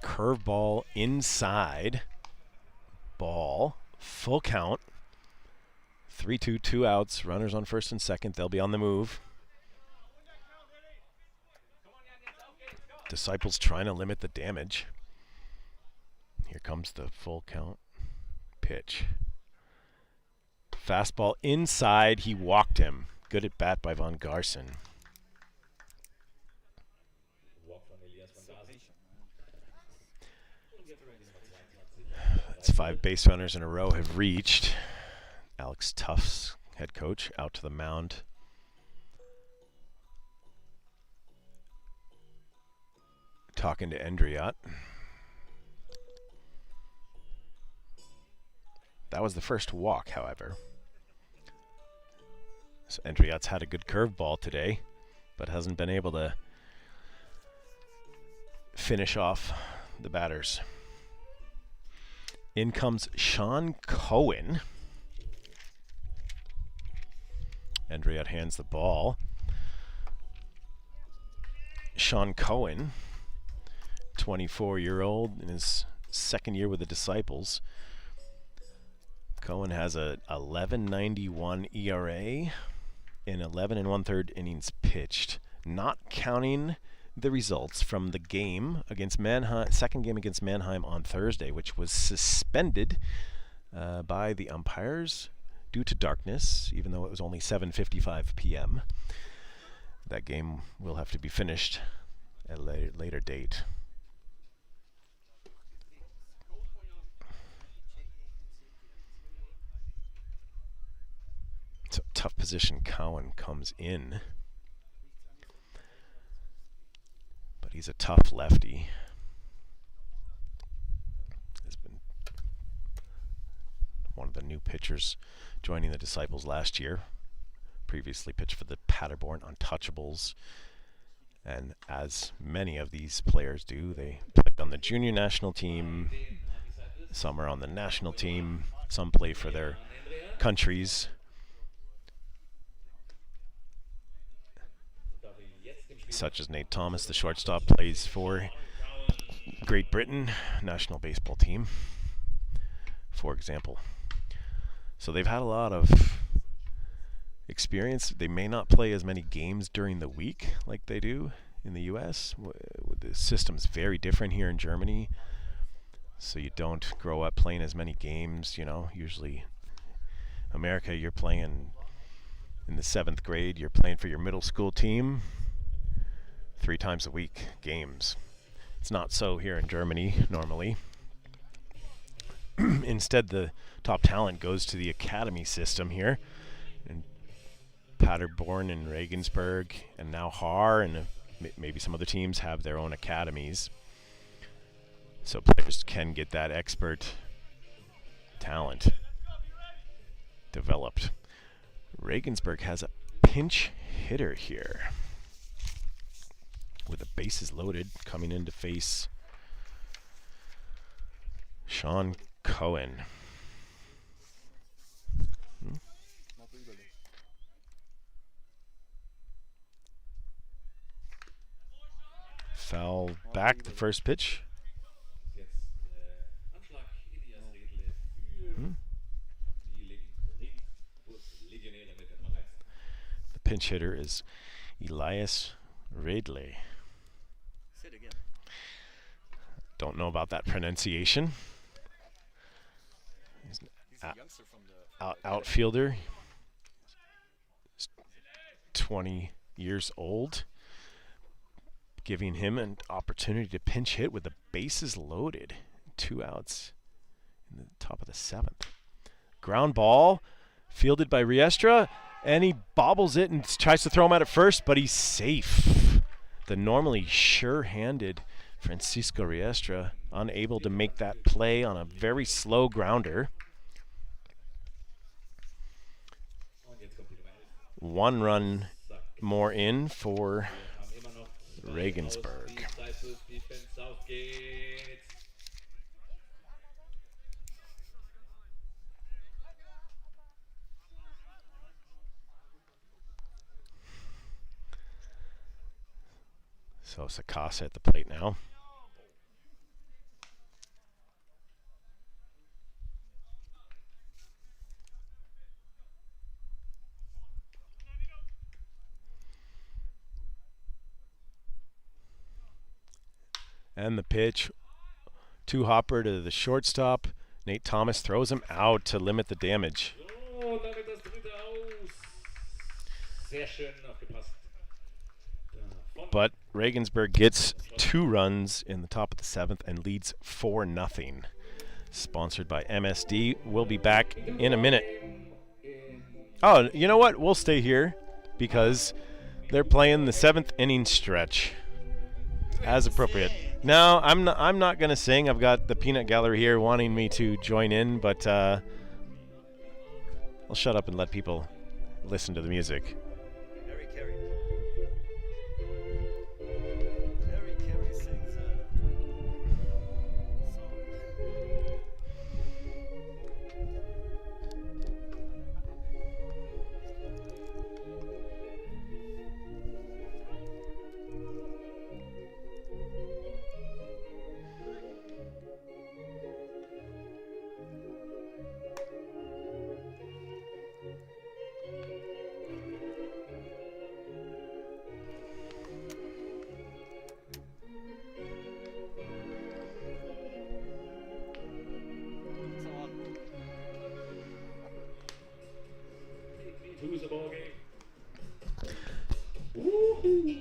Curveball inside. Ball. Full count. 3-2, 2 outs. Runners on first and second. They'll be on the move. Disciples trying to limit the damage. Here comes the full count pitch. Fastball inside. He walked him. Good at bat by Von Garson. That's 5 base runners in a row have reached. Alex Tufts, head coach, out to the mound. Talking to Endriot. That was the first walk, however. So Endriot's had a good curveball today, but hasn't been able to finish off the batters. In comes Sean Cohen. Andriot hands the ball. Sean Cohen, 24-year-old in his second year with the Disciples. Cohen has a 11.91 ERA in 11 1/3 innings pitched, not counting the results from the game against Mannheim, second game against Mannheim on Thursday, which was suspended by the umpires due to darkness, even though it was only 7:55 p.m. That game will have to be finished at a later date. It's a tough position Cowan comes in, but he's a tough lefty. Has been one of the new pitchers joining the Disciples last year. Previously pitched for the Paderborn Untouchables, and as many of these players do, they played on the junior national team, some are on the national team, some play for their countries. Such as Nate Thomas, the shortstop, plays for Great Britain national baseball team, for example. So they've had a lot of experience. They may not play as many games during the week like they do in the US. The system's very different here in Germany, so you don't grow up playing as many games. You know, usually America, you're playing in the 7th grade, you're playing for your middle school team 3 times a week games. It's not so here in Germany normally. Instead, the top talent goes to the academy system here. And Paderborn and Regensburg and now Haar and maybe some other teams have their own academies. So players can get that expert talent developed. Regensburg has a pinch hitter here, with the bases loaded, coming in to face Sean Cohen. Foul back, the first pitch. The pinch hitter is Elias Redley. Don't know about that pronunciation. He's an outfielder. He's 20 years old, giving him an opportunity to pinch hit with the bases loaded. 2 outs in the top of the 7th. Ground ball, fielded by Riestra, and he bobbles it and tries to throw him out at first, but he's safe. The normally sure-handed Francisco Riestra unable to make that play on a very slow grounder. 1 run more in for Regensburg. So Sakasa at the plate now. And the pitch, 2-hopper to the shortstop. Nate Thomas throws him out to limit the damage. But Regensburg gets 2 runs in the top of the 7th and leads 4-0. Sponsored by MSD. We'll be back in a minute. Oh, you know what? We'll stay here because they're playing the 7th inning stretch as appropriate. No, I'm not going to sing. I've got the peanut gallery here wanting me to join in, but I'll shut up and let people listen to the music. ball game. Woohoo!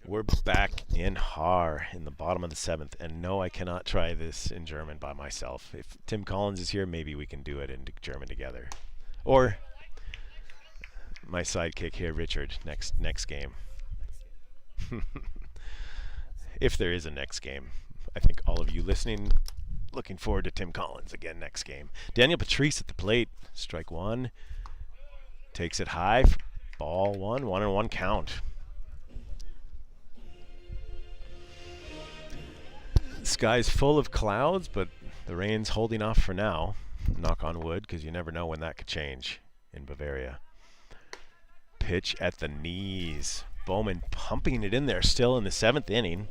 We're back in Haar in the bottom of the 7th, and no, I cannot try this in German by myself. If Tim Collins is here, maybe we can do it in German together. Or my sidekick here, Richard, next game. If there is a next game. I think all of you listening, looking forward to Tim Collins again next game. Daniel Patrice at the plate, strike one. Takes it high, ball one, 1-1 count. The sky's full of clouds, but the rain's holding off for now. Knock on wood, because you never know when that could change in Bavaria. Pitch at the knees. Bowman pumping it in there still in the 7th inning.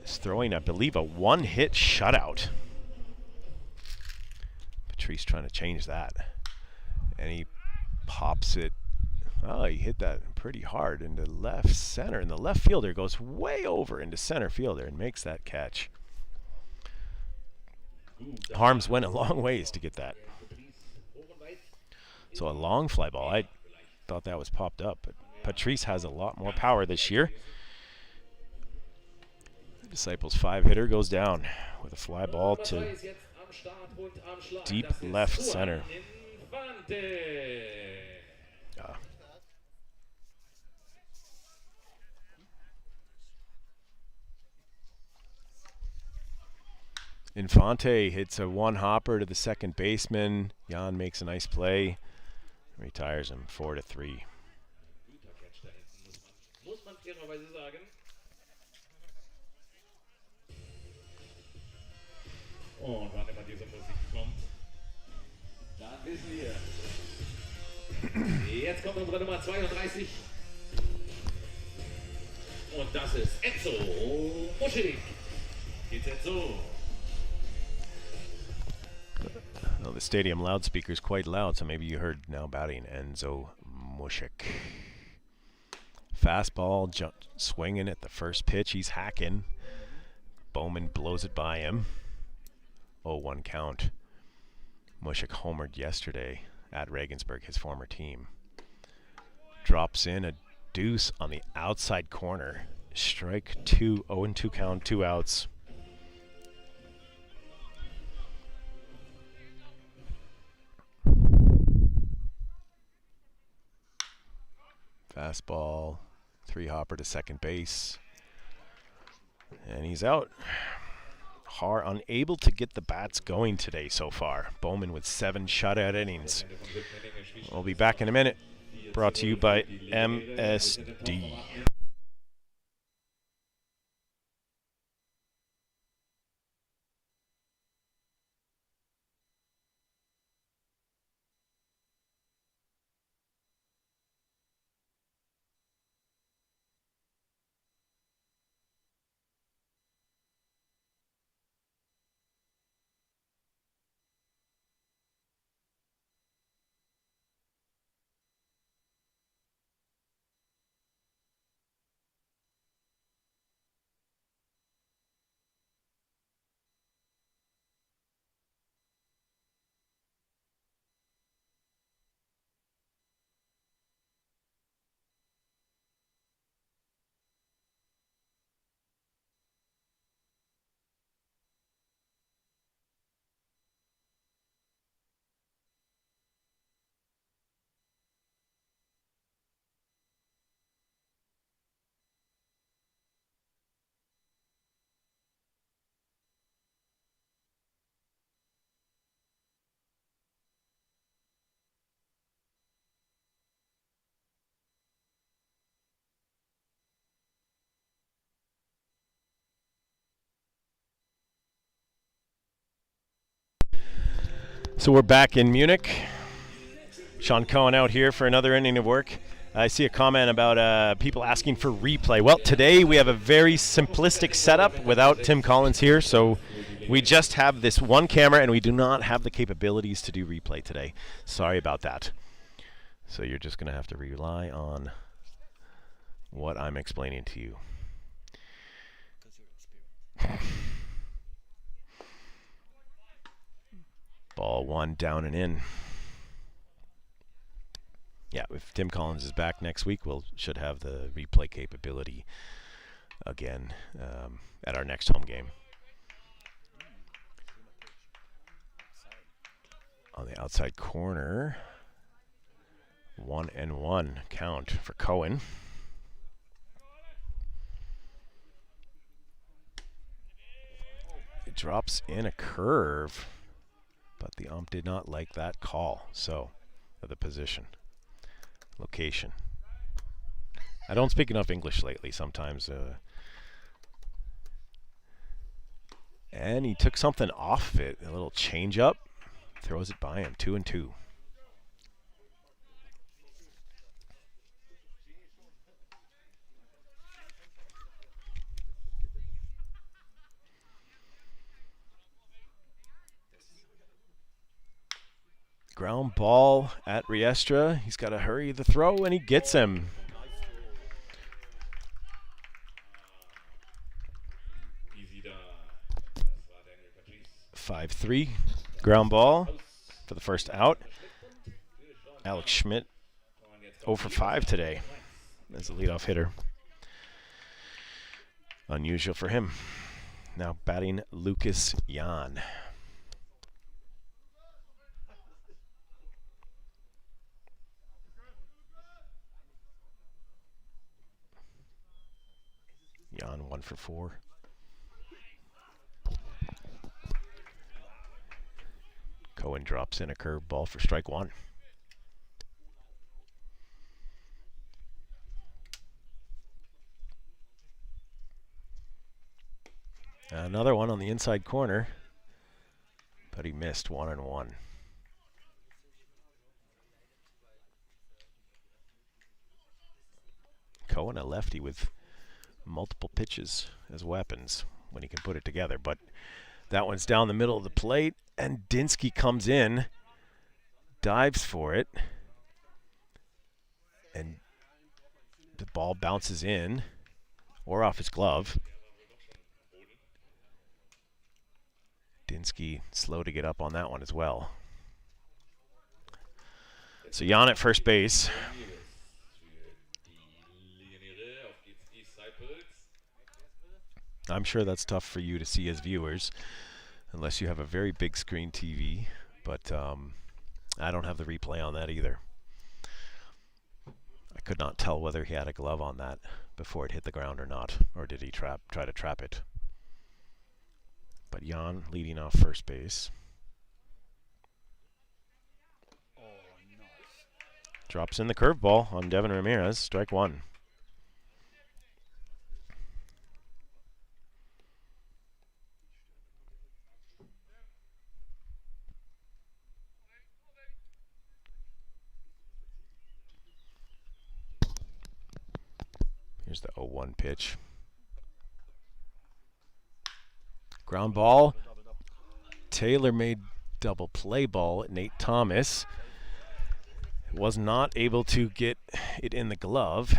He's throwing, I believe, a one-hit shutout. Patrice trying to change that. And he pops it. Oh, he hit that pretty hard into left center. And the left fielder goes way over into center fielder and makes that catch. Harms went a long ways to get that. So a long fly ball. I thought that was popped up, but Patrice has a lot more power this year. The Disciples 5-hitter goes down with a fly ball to deep left center. Infante hits a one-hopper to the second baseman. Jan makes a nice play. Retires him 4-3. Und wann immer diese Musik kommt, dann wissen wir. Jetzt kommt unsere Nummer 32. Und das ist Enzo Muschig. Geht's Enzo? Well, the stadium loudspeaker is quite loud, so maybe you heard now batting Enzo Muschig. Fastball swinging at the first pitch. He's hacking. Bowman blows it by him. 0-1 count. Muschig homered yesterday at Regensburg, his former team. Drops in a deuce on the outside corner. Strike two, 0-2 count, 2 outs. Fastball, 3-hopper to second base. And he's out. Haar unable to get the bats going today so far. Bowman with 7 shutout innings. We'll be back in a minute. Brought to you by MSD. So we're back in Munich. Sean Cohen out here for another inning of work. I see a comment about people asking for replay. Well, today we have a very simplistic setup without Tim Collins here, so we just have this one camera and we do not have the capabilities to do replay today. Sorry about that. So you're just going to have to rely on what I'm explaining to you. Ball one down and in. Yeah, if Tim Collins is back next week, we should have the replay capability again at our next home game. On the outside corner, 1-1 count for Cohen. It drops in a curve, but the ump did not like that call, so the position. Location. I don't speak enough English lately sometimes. And he took something off of it, a little change up, throws it by him, 2-2. Ground ball at Riestra. He's got to hurry the throw, and he gets him. (5-3) ground ball for the first out. Alex Schmidt 0 for 5 today as a leadoff hitter. Unusual for him. Now batting Lucas Jan. Jan 1 for 4. Cohen drops in a curveball for strike one. Another one on the inside corner, but he missed 1-1. Cohen, a lefty with multiple pitches as weapons when he can put it together, but that one's down the middle of the plate, and Dinsky comes in, dives for it, and the ball bounces in or off his glove. Dinsky slow to get up on that one as well. So Jan at first base. I'm sure that's tough for you to see as viewers, unless you have a very big screen TV, but I don't have the replay on that either. I could not tell whether he had a glove on that before it hit the ground or not, or did he try to trap it. But Jan leading off first base. Drops in the curveball on Devin Ramirez, strike one. Here's the 0-1 pitch. Ground ball. Taylor made double play ball at Nate Thomas. Was not able to get it in the glove,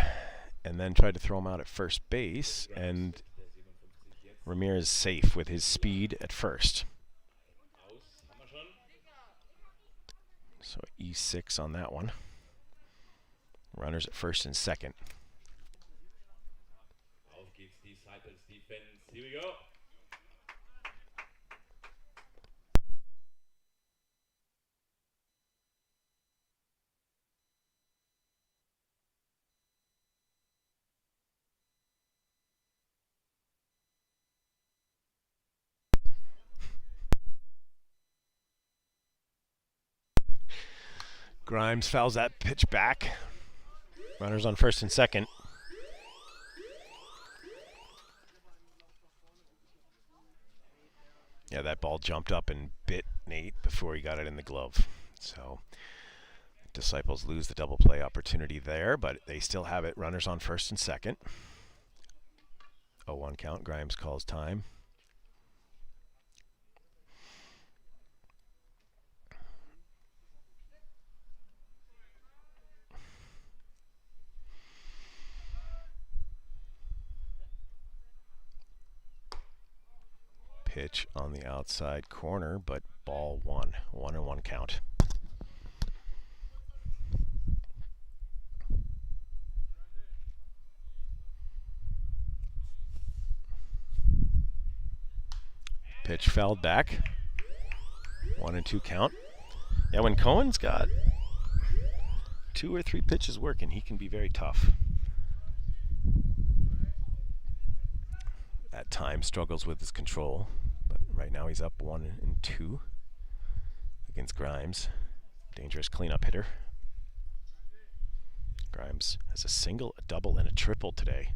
and then tried to throw him out at first base, and Ramirez safe with his speed at first. So E6 on that one. Runners at first and second. Disciples defense. Here we go. Grimes fouls that pitch back. Runners on first and second. Yeah, that that ball jumped up and bit Nate before he got it in the glove. So Disciples lose the double play opportunity there, but they still have it. Runners on first and second. 0-1 count. Grimes calls time. Pitch on the outside corner, but ball one. 1-1 count. Pitch fouled back. 1-2 count. Yeah, when Cohen's got 2 or 3 pitches working, he can be very tough. At times struggles with his control, but right now he's up 1-2 against Grimes. Dangerous cleanup hitter. Grimes has a single, a double, and a triple today.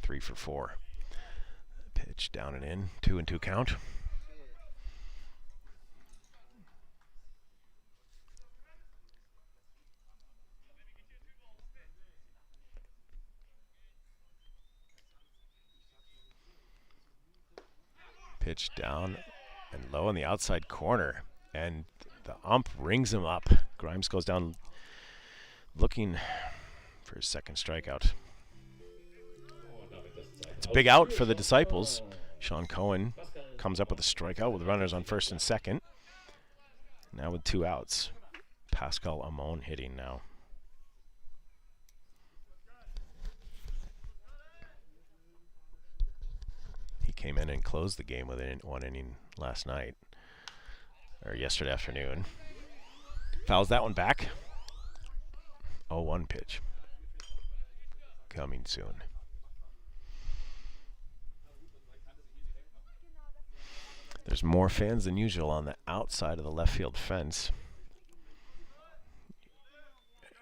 3 for 4. Pitch down and in. 2-2 count. Pitch down and low on the outside corner, and the ump rings him up. Grimes goes down looking for his second strikeout. It's a big out for the Disciples. Sean Cohen comes up with a strikeout with runners on first and second. Now with 2 outs. Pascal Amon hitting now. He came in and closed the game with 1 inning last night, or yesterday afternoon. Fouls that one back. 0-1 pitch. Coming soon. There's more fans than usual on the outside of the left field fence.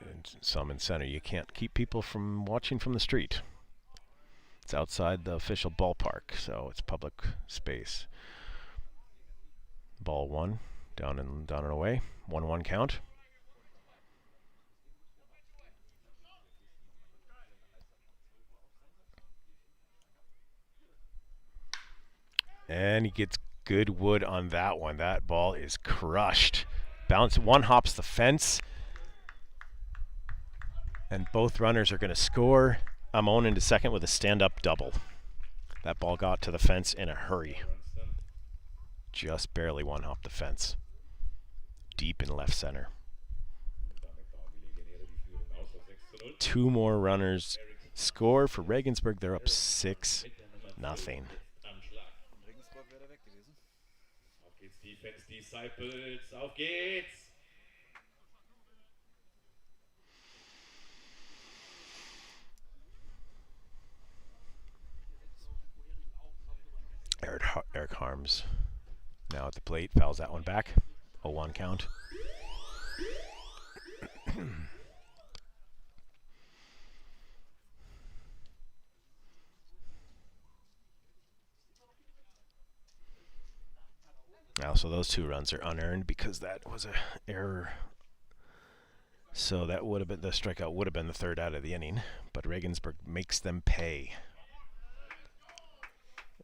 And some in center. You can't keep people from watching from the street. It's outside the official ballpark, so it's public space. Ball 1, down and away. 1-1 count. And he gets good wood on that one. That ball is crushed. Bounce, one hops the fence. And both runners are going to score. Amon into second with a stand-up double. That ball got to the fence in a hurry. Just barely one hop the fence. Deep in left center. 2 more runners score for Regensburg. They're up 6-0. Auf geht's, Defense, Disciples, auf geht's! Eric Harms now at the plate. Fouls that one back. 0-1 count. Now, so those 2 runs are unearned because that was an error. So that would have been, the strikeout would have been the 3rd out of the inning, but Regensburg makes them pay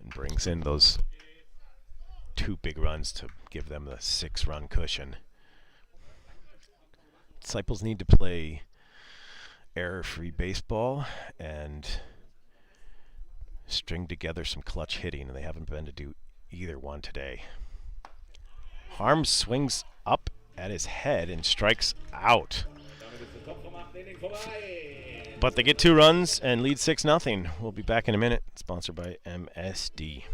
and brings in those 2 big runs to give them the 6-run cushion. Disciples need to play error-free baseball and string together some clutch hitting, and they haven't been to do either one today. Harms swings up at his head and strikes out. But they get 2 runs and lead 6-0. We'll be back in a minute. Sponsored by MSD.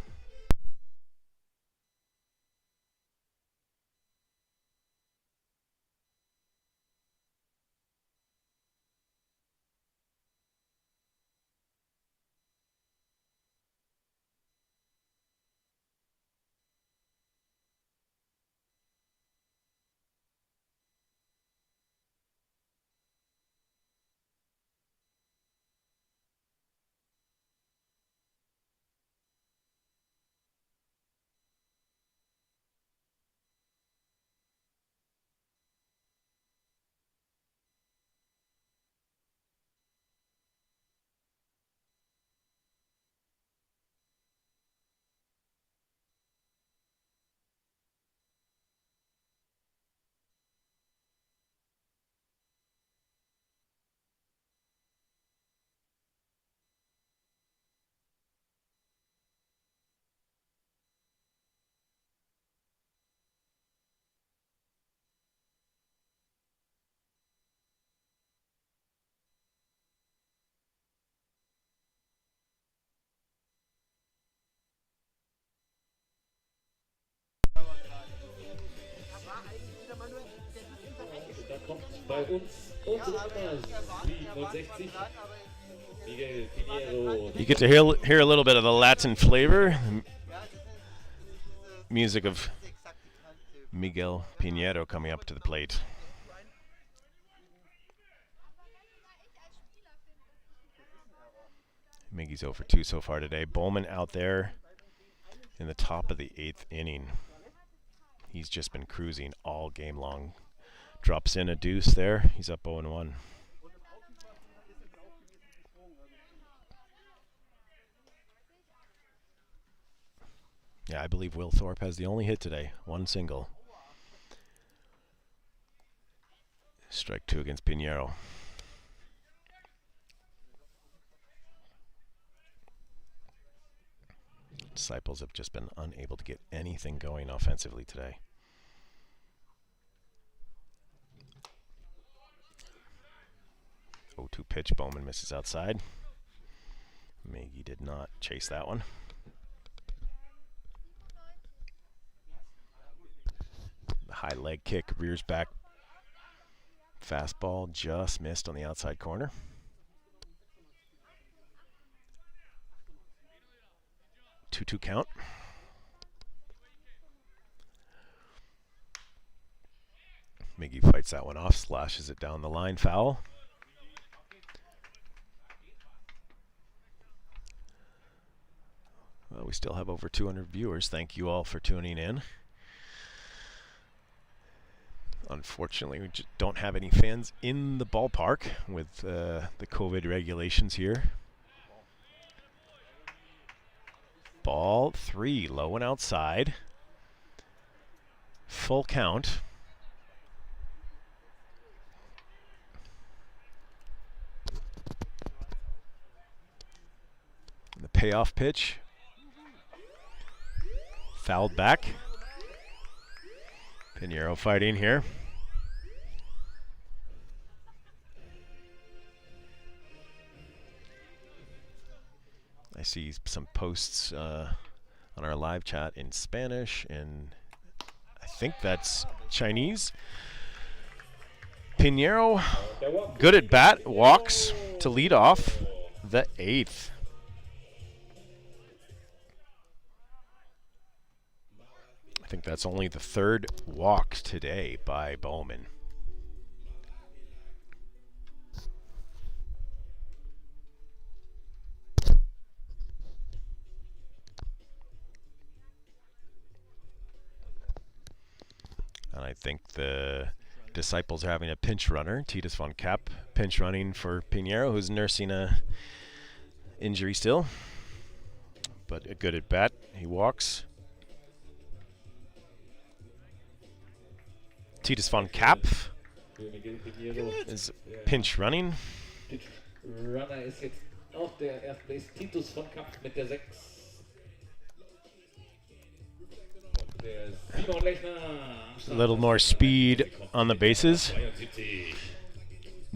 kommt bei uns unsere Nummer 67. Miguel Pinheiro. You get to hear a little bit of the Latin flavor. Music of Miguel Pinheiro coming up to the plate. Miggy's 0 for 2 so far today. Bowman out there in the top of the 8th inning. He's just been cruising all game long. Drops in a deuce there. He's up 0-1. Yeah, I believe Will Thorpe has the only hit today. 1 single. Strike 2 against Pinheiro. Disciples have just been unable to get anything going offensively today. Oh, 2 pitch. Bowman misses outside. Maggie did not chase that one. The high leg kick rears back. Fastball just missed on the outside corner. Two count. Miggy fights that one off, slashes it down the line, foul. Well, we still have over 200 viewers. Thank you all for tuning in. Unfortunately, we just don't have any fans in the ballpark with the COVID regulations here. Ball 3, low and outside. Full count. The payoff pitch. Fouled back. Pinheiro fighting here. I see some posts on our live chat in Spanish, and I think that's Chinese. Pinheiro, good at bat, walks to lead off the 8th. I think that's only the 3rd walk today by Bowman. And I think the Disciples are having a pinch runner. Titus von Kapp pinch running for Pinheiro, who's nursing a injury still. But a good at bat. He walks. Titus von Kapp is pinch running. Runner ist jetzt auf der ersten Base. Titus von Kapp mit der 6. A little more speed on the bases.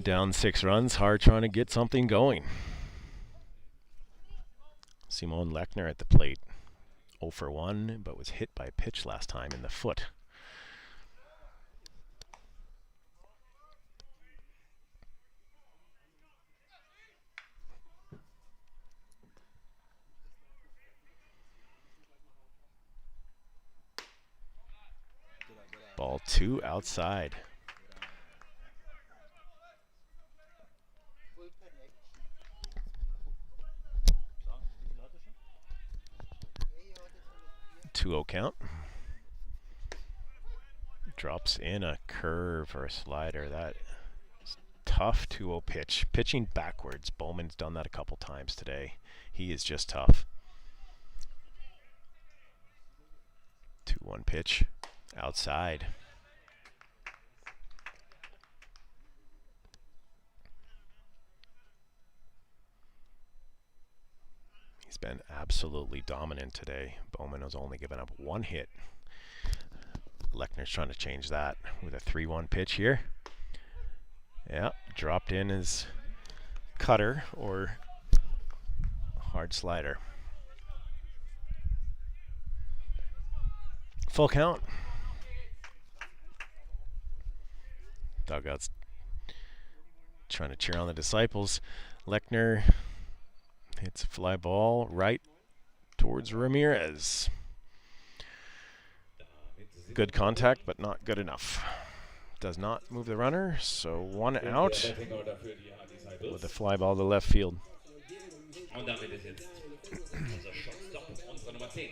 Down 6 runs. Hard trying to get something going. Simon Lechner at the plate. 0 for 1, but was hit by a pitch last time in the foot. Ball 2 outside. Two-0 count. Drops in a curve or a slider. That is tough 2-0 pitch. Pitching backwards. Bowman's done that a couple times today. He is just tough. 2-1 pitch. Outside. He's been absolutely dominant today. Bowman has only given up 1 hit. Lechner's trying to change that with a 3-1 pitch here. Yeah, dropped in his cutter or hard slider. Full count. Dugouts trying to cheer on the Disciples. Lechner hits a fly ball right towards Ramirez. Good contact, but not good enough. Does not move the runner, so one out with a fly ball to left field. Und damit ist jetzt unser Shotstop, unsere Nummer 10.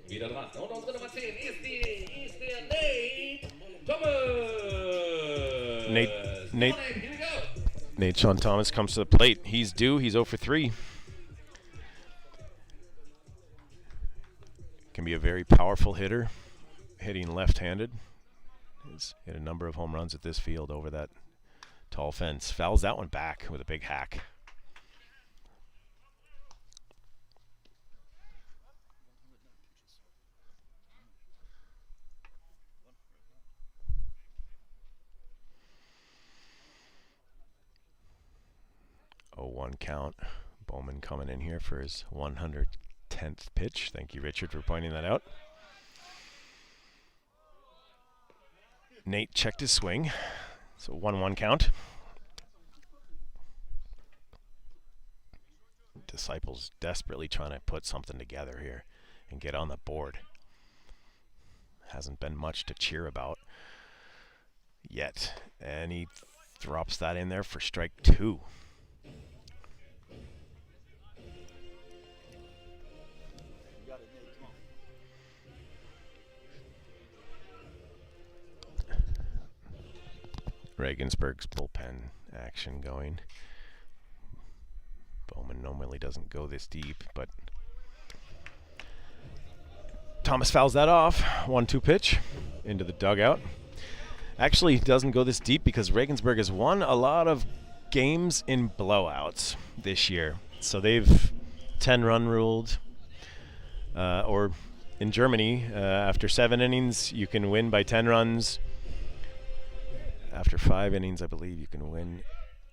Wieder dran. Und unsere Nummer 10 ist der Nate Thomas. Nate Sean Thomas comes to the plate. He's due. He's 0 for 3. Can be a very powerful hitter, hitting left-handed. He's hit a number of home runs at this field over that tall fence. Fouls that one back with a big hack. Oh, 1 count. Bowman coming in here for his 110th pitch. Thank you, Richard, for pointing that out. Nate checked his swing. So 1-1 count. Disciples desperately trying to put something together here and get on the board. Hasn't been much to cheer about yet. And he drops that in there for strike 2. Regensburg's bullpen action going. Bowman normally doesn't go this deep, but Thomas fouls that off. 1-2 pitch into the dugout. Actually doesn't go this deep because Regensburg has won a lot of games in blowouts this year. So they've 10-run ruled, or in Germany, after 7 innings, you can win by 10 runs. After 5 innings, I believe you can win.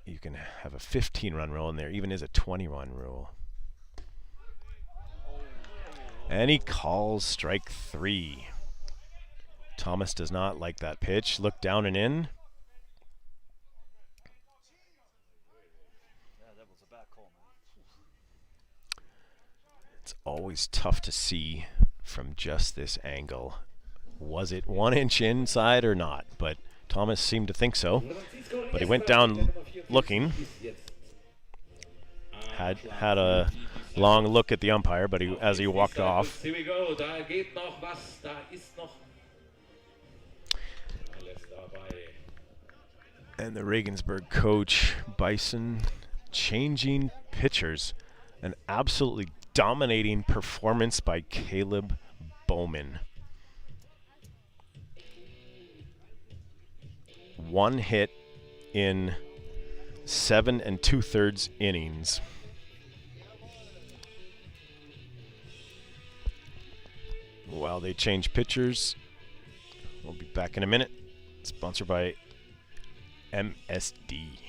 You can have a 15-run rule, and there even is a 20-run rule. And he calls strike 3. Thomas does not like that pitch. Look down and in. It's always tough to see from just this angle. Was it 1 inch inside or not? But Thomas seemed to think so, but he went down looking. Had a long look at the umpire, but as he walked off. Here we go. Da geht noch was. Da ist noch. And the Regensburg coach, Bison, changing pitchers. An absolutely dominating performance by Caleb Bowman. 1 hit in 7 2/3 innings. While they change pitchers, we'll be back in a minute. Sponsored by MSD.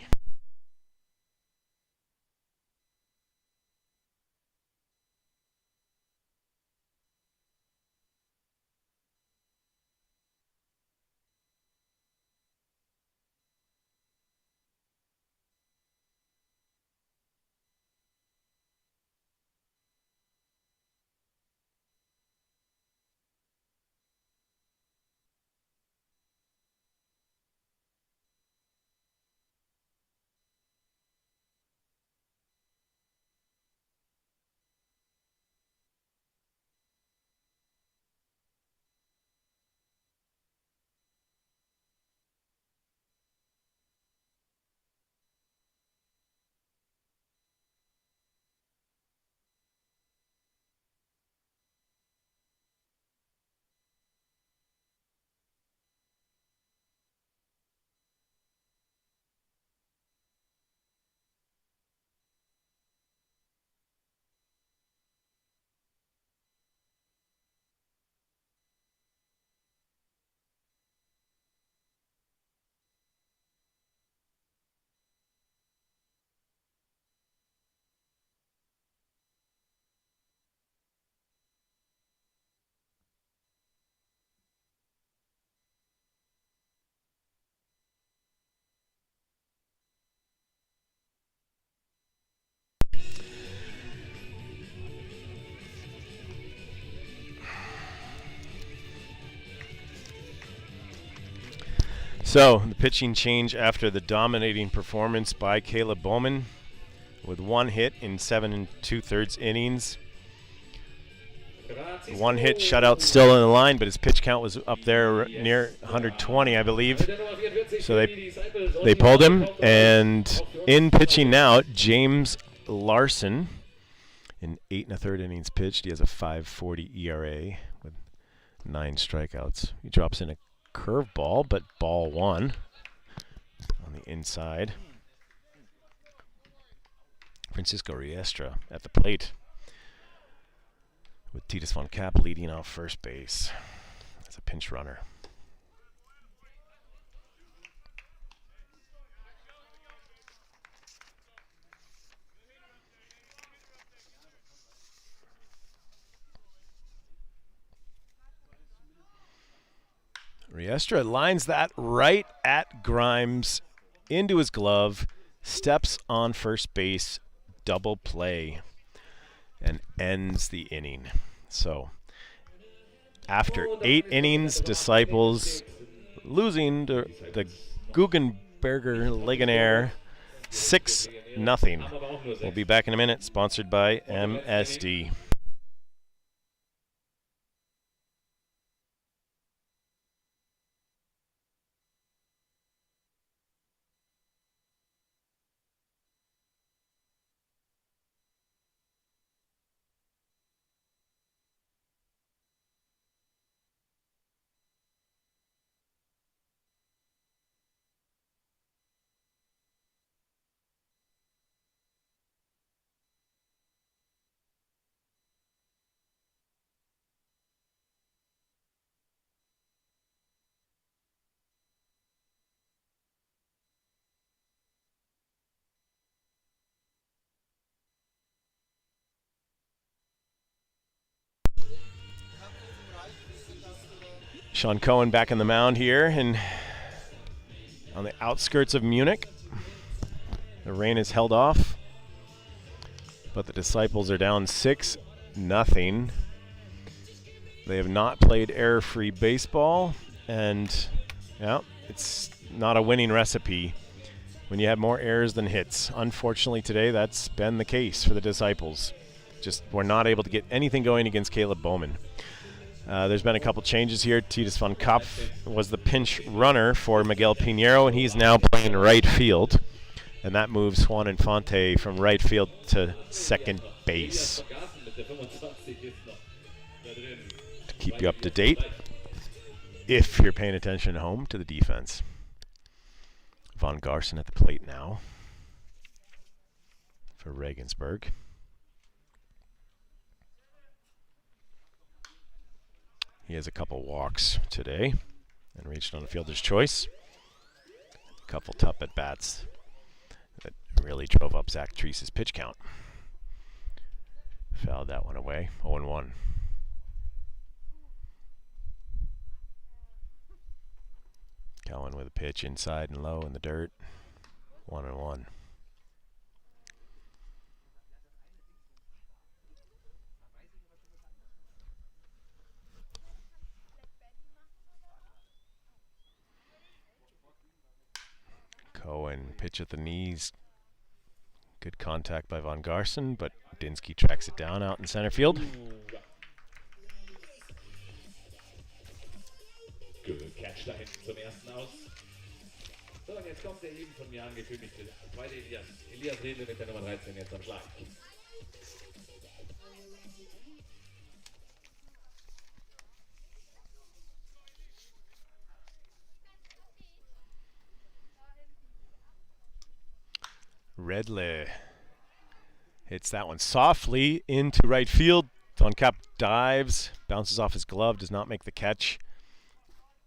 So the pitching change after the dominating performance by Caleb Bowman with 1 hit in 7 2/3 innings. 1 hit shutout still in the line, but his pitch count was up there near 120, I believe. So they pulled him, and in pitching now, James Larson in 8 1/3 innings pitched. He has a 5.40 ERA with 9 strikeouts. He drops in a curveball, but ball 1 on the inside. Francisco Riestra at the plate, with Titus von Kapp leading off first base as a pinch runner. Riestra lines that right at Grimes into his glove, steps on first base, double play, and ends the inning. So after 8 innings, Disciples losing to the Guggenberger Legionäre 6-0. We'll be back in a minute, sponsored by MSD. Sean Cohen back in the mound here and on the outskirts of Munich. The rain is held off, but the Disciples are down 6-0. They have not played error-free baseball, and yeah, it's not a winning recipe when you have more errors than hits. Unfortunately today, that's been the case for the Disciples. Just were not able to get anything going against Caleb Bowman. There's been a couple changes here. Titus von Kapp was the pinch runner for Miguel Pinheiro, and he's now playing right field. And that moves Juan Infante from right field to second base. To keep you up to date, if you're paying attention at home to the defense. Von Garson at the plate now for Regensburg. He has a couple walks today and reached on a fielder's choice. A couple tough at-bats that really drove up Zach Treese's pitch count. Fouled that one away, 0-1. Cowan with a pitch inside and low in the dirt, 1-1. Cohen, pitch at the knees. Good contact by Von Garson, but Dinsky tracks it down out in center field. Good catch da hinten zum ersten aus. So, und jetzt kommt der eben von mir angekündigte zweite Elias. Elias Redle mit der Nummer 13 jetzt am Schlag. Redle hits that one softly into right field. Von Kapp dives, bounces off his glove, does not make the catch.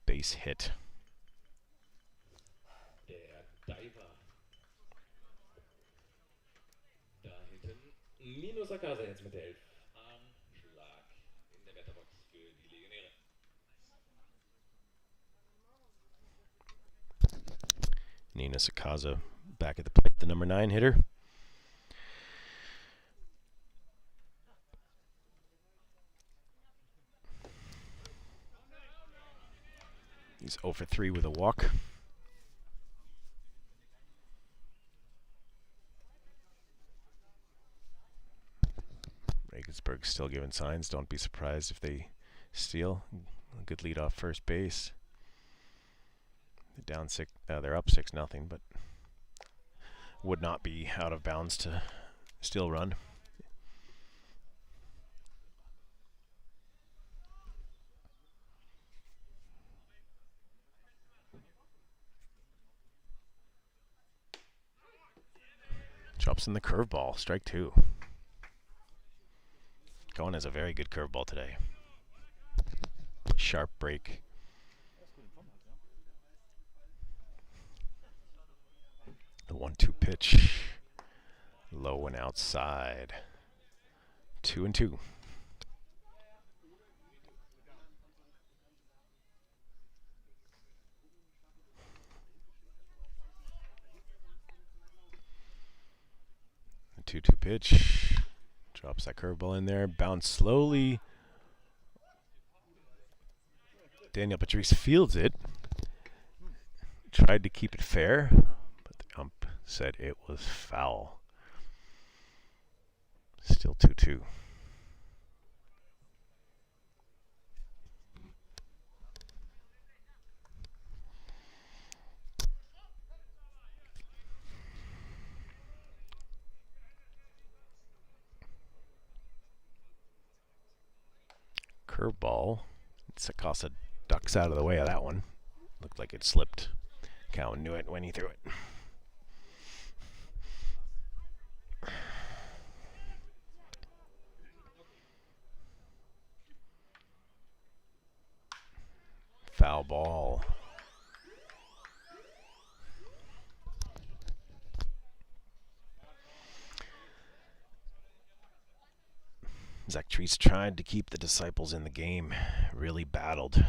Base hit. Der Diver. Da hinten Minus Akasa jetzt mit der 11 am Schlag in der Wetterbox für die Legionäre. Nina Sakasa back at the plate, the number 9 hitter. He's 0 for 3 with a walk. Regensburg still giving signs. Don't be surprised if they steal. A good lead off first base. Down 6. They're up 6-0, but would not be out of bounds to still run. Chops in the curveball, strike 2. Cohen has a very good curveball today. Sharp break. The 1-2 pitch. Low and outside. 2-2. The 2-2 pitch. Drops that curveball in there. Bounce slowly. Daniel Patrice fields it. Tried to keep it fair, but the ump said it was foul. Still 2-2. Curveball. Sakasa ducks out of the way of that one. Looked like it slipped. Cowan knew it when he threw it. Foul ball. Zach Treese tried to keep the Disciples in the game. Really battled.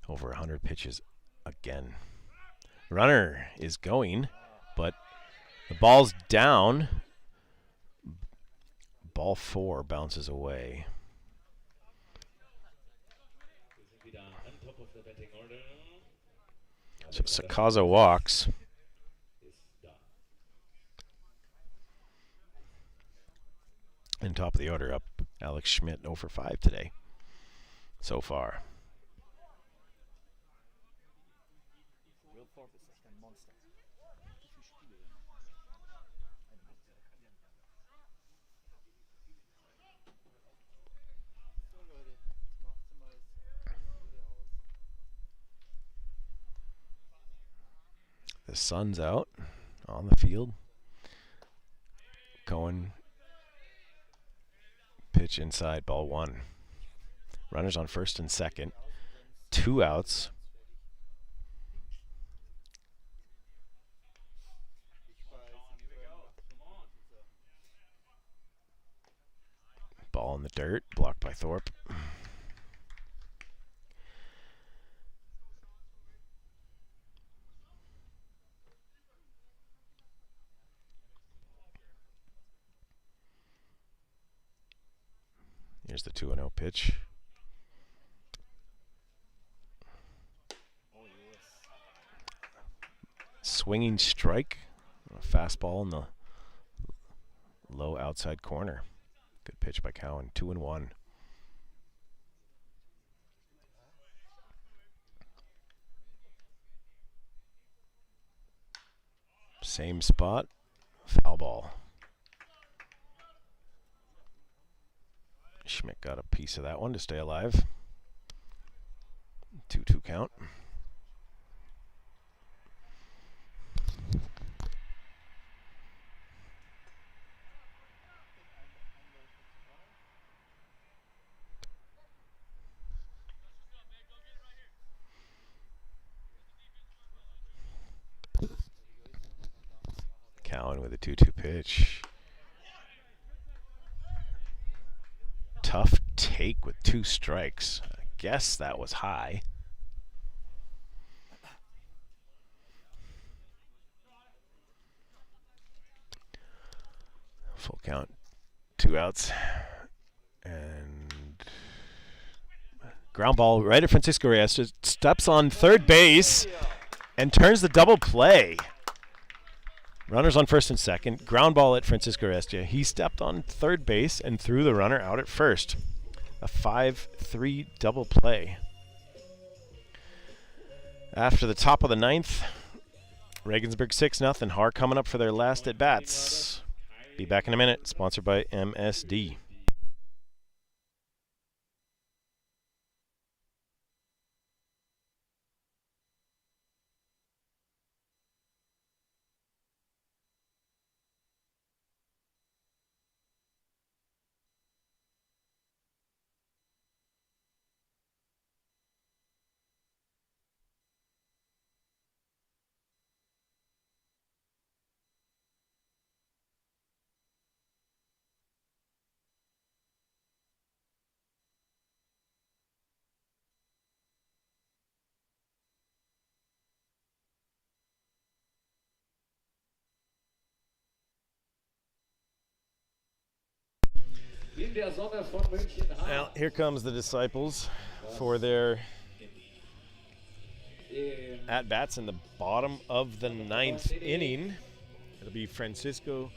Over 100 pitches again. Runner is going, but the ball's down. Ball 4 bounces away. So Sakaza walks. And top of the order up, Alex Schmidt 0 for 5 today so far. The sun's out on the field. Cohen. Pitch inside, ball 1. Runners on first and second. 2 outs. Ball in the dirt, blocked by Thorpe. Here's the 2-0 pitch. Swinging strike. A fastball in the low outside corner. Good pitch by Cowan. 2-1. Same spot. Foul ball. Schmidt got a piece of that one to stay alive. 2-2 count. Cowan with a 2-2 pitch. Tough take with 2 strikes. I guess that was high. Full count. 2 outs. And ground ball right at Francisco Reyes. Just steps on third base and turns the double play. Runners on first and second. Ground ball at Francisco Restia. He stepped on third base and threw the runner out at first. A 5-3 double play. After the top of the ninth, Regensburg 6-0. Haar coming up for their last at bats. Be back in a minute. Sponsored by MSD. In der Sonne von München-Haar. Now, here comes the Disciples for their at-bats in the bottom of the ninth inning. It'll be Francisco.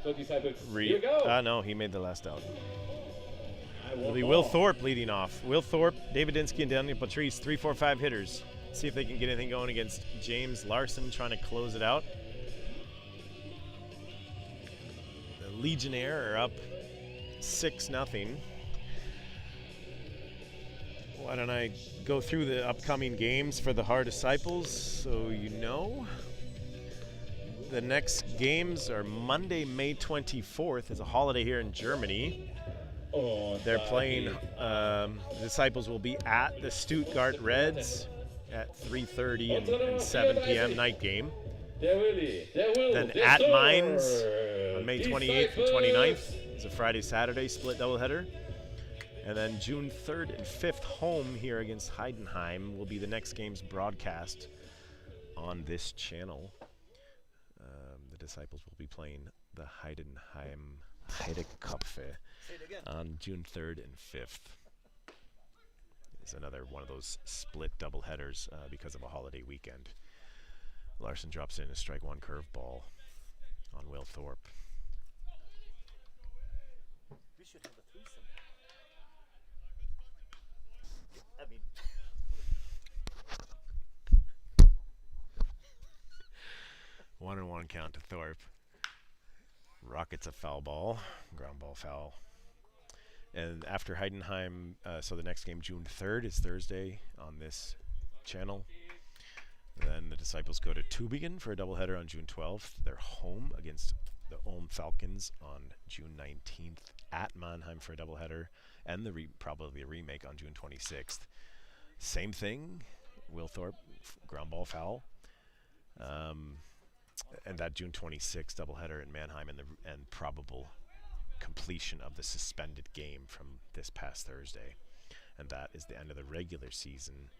So Disciples, here we go. No, he made the last out. It'll be Will Thorpe leading off. Will Thorpe, David Dinsky, and Daniel Patrice, 3-4-5 hitters. See if they can get anything going against James Larson trying to close it out. The Legionnaire are up 6-0. Why don't I go through the upcoming games for the Haar Disciples so you know. The next games are Monday, May 24th. It's a holiday here in Germany. They're playing, the Disciples will be at the Stuttgart Reds at 3:30 and 7 p.m. night game. Then at Mainz on May 28th and 29th. It's a Friday-Saturday split doubleheader. And then June 3rd and 5th home here against Heidenheim will be the next game's broadcast on this channel. The Disciples will be playing the Heidenheim Heidekopfe on June 3rd and 5th. It's another one of those split doubleheaders because of a holiday weekend. Larson drops in a strike one curveball on Will Thorpe. We should have a threesome. I mean, 1-1 count to Thorpe. Rockets a foul ball, ground ball foul. And after Heidenheim, so the next game, June 3rd, is Thursday on this channel. Then the Disciples go to Tübingen for a doubleheader on June 12th. They're home against the Ulm Falcons on June 19th, at Mannheim for a doubleheader, and probably a remake on June 26th. Same thing, Will Thorpe, ground ball foul. And that June 26th doubleheader in Mannheim and probable completion of the suspended game from this past Thursday. And that is the end of the regular season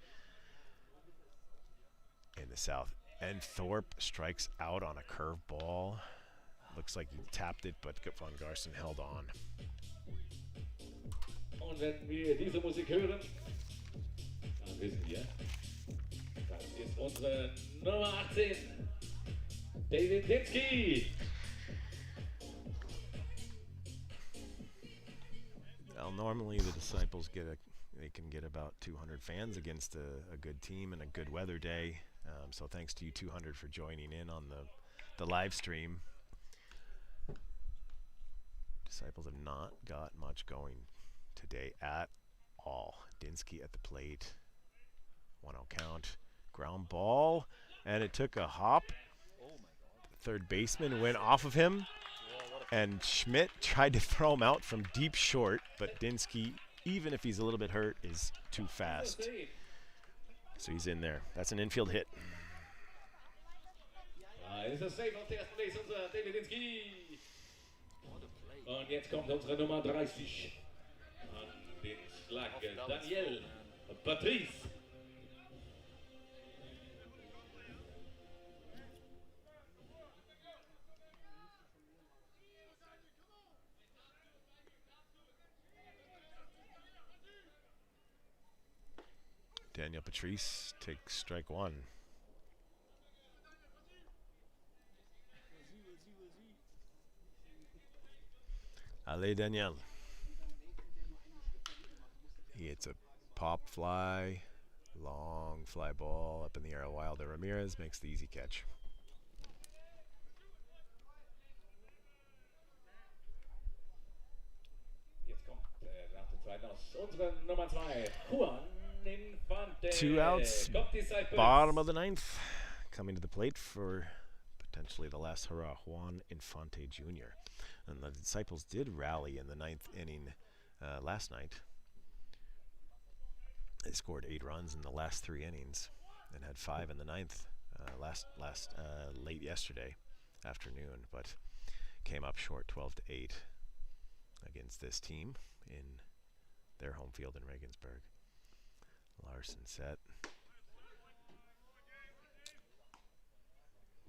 in the South. And Thorpe strikes out on a curveball. Looks like he tapped it, but Von Garsten held on. Und wenn wir diese Musik hören, dann wissen wir, das ist unsere Nummer 18, David Dinsky. Well, normally the Disciples they can get about 200 fans against a good team and a good weather day. So thanks to you 200 for joining in on the live stream. Disciples have not got much going today at all. Dinsky at the plate. 1-0 count. Ground ball. And it took a hop. The third baseman went off of him. And Schmidt tried to throw him out from deep short. But Dinsky, even if he's a little bit hurt, is too fast. So he's in there. That's an infield hit. Ist es safe auf der ersten Base, unser David Dinsky. Und jetzt kommt unsere Nummer 30 an den Schlag, Daniel Patrice. Daniel Patrice takes strike one. Allez, Daniel. He hits a pop fly, long fly ball up in the air. Wilder Ramirez makes the easy catch. Jetzt kommt nach dem zweiten aus unsere Nummer 2, Juan Infante. 2 outs, Kommt Disciples. bottom of the 9th. Coming to the plate for potentially the last hurrah, Juan Infante Jr. And the Disciples did rally in the 9th inning last night. They scored 8 runs in the last 3 innings and had 5 in the 9th late yesterday afternoon, but came up short 12-8 against this team in their home field in Regensburg. Larson set.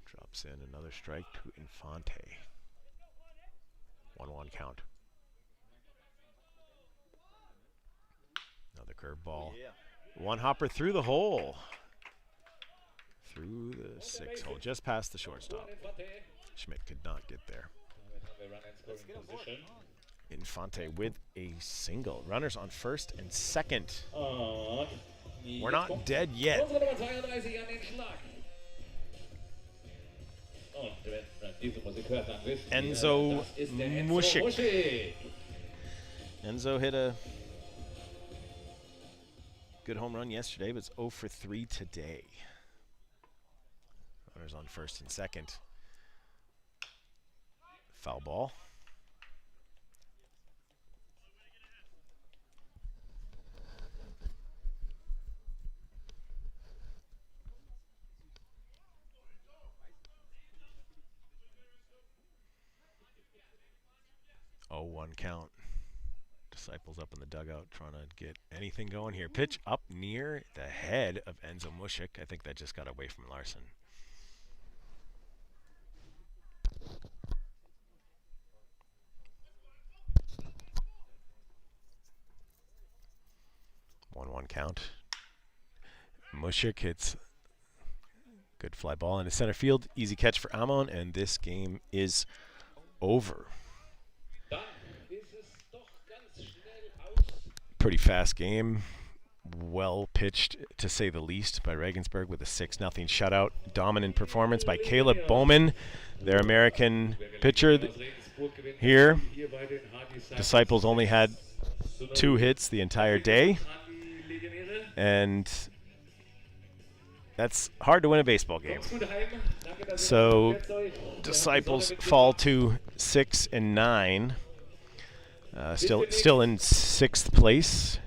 Drops in another strike to Infante. 1-1 count. Another curveball. One hopper through the hole. Through the 6 hole, just past the shortstop. Schmidt could not get there. Infante with a single. Runners on first and second. We're not dead yet. Enzo Mushik. Enzo hit a good home run yesterday, but it's 0 for 3 today. Runners on first and second. Foul ball. Oh, 1 count. Disciples up in the dugout trying to get anything going here. Pitch up near the head of Enzo Mushik. I think that just got away from Larson. One count. Mushik hits good fly ball into center field. Easy catch for Amon, and this game is over. Pretty fast game. Well pitched, to say the least, by Regensburg with a 6-0 shutout. Dominant performance by Caleb Bowman, their American pitcher here. Disciples only had 2 hits the entire day, and that's hard to win a baseball game. So Disciples fall to 6-9. Still in 6th place,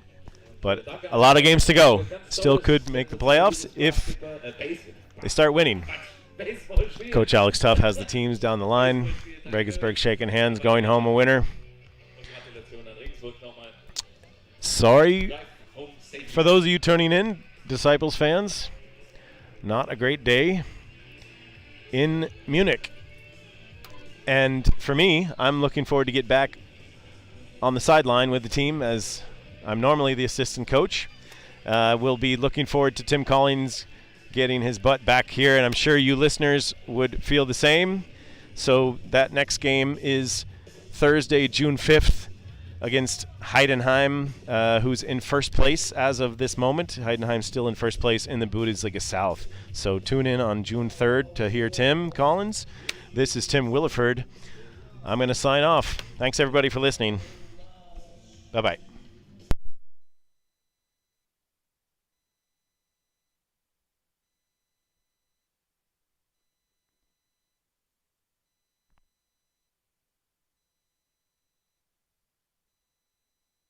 but a lot of games to go. Still could make the playoffs if they start winning. Coach Alex Tuff has the teams down the line. Regensburg shaking hands, going home a winner. Sorry for those of you tuning in, Disciples fans. Not a great day in Munich. And for me, I'm looking forward to get back on the sideline with the team, as I'm normally the assistant coach. We'll be looking forward to Tim Collins getting his butt back here, and I'm sure you listeners would feel the same. So that next game is Thursday, June 5th against Heidenheim, who's in first place as of this moment. Heidenheim's still in first place in the Bundesliga South. So tune in on June 3rd to hear Tim Collins. This is Tim Williford. I'm going to sign off. Thanks, everybody, for listening. Bye-bye.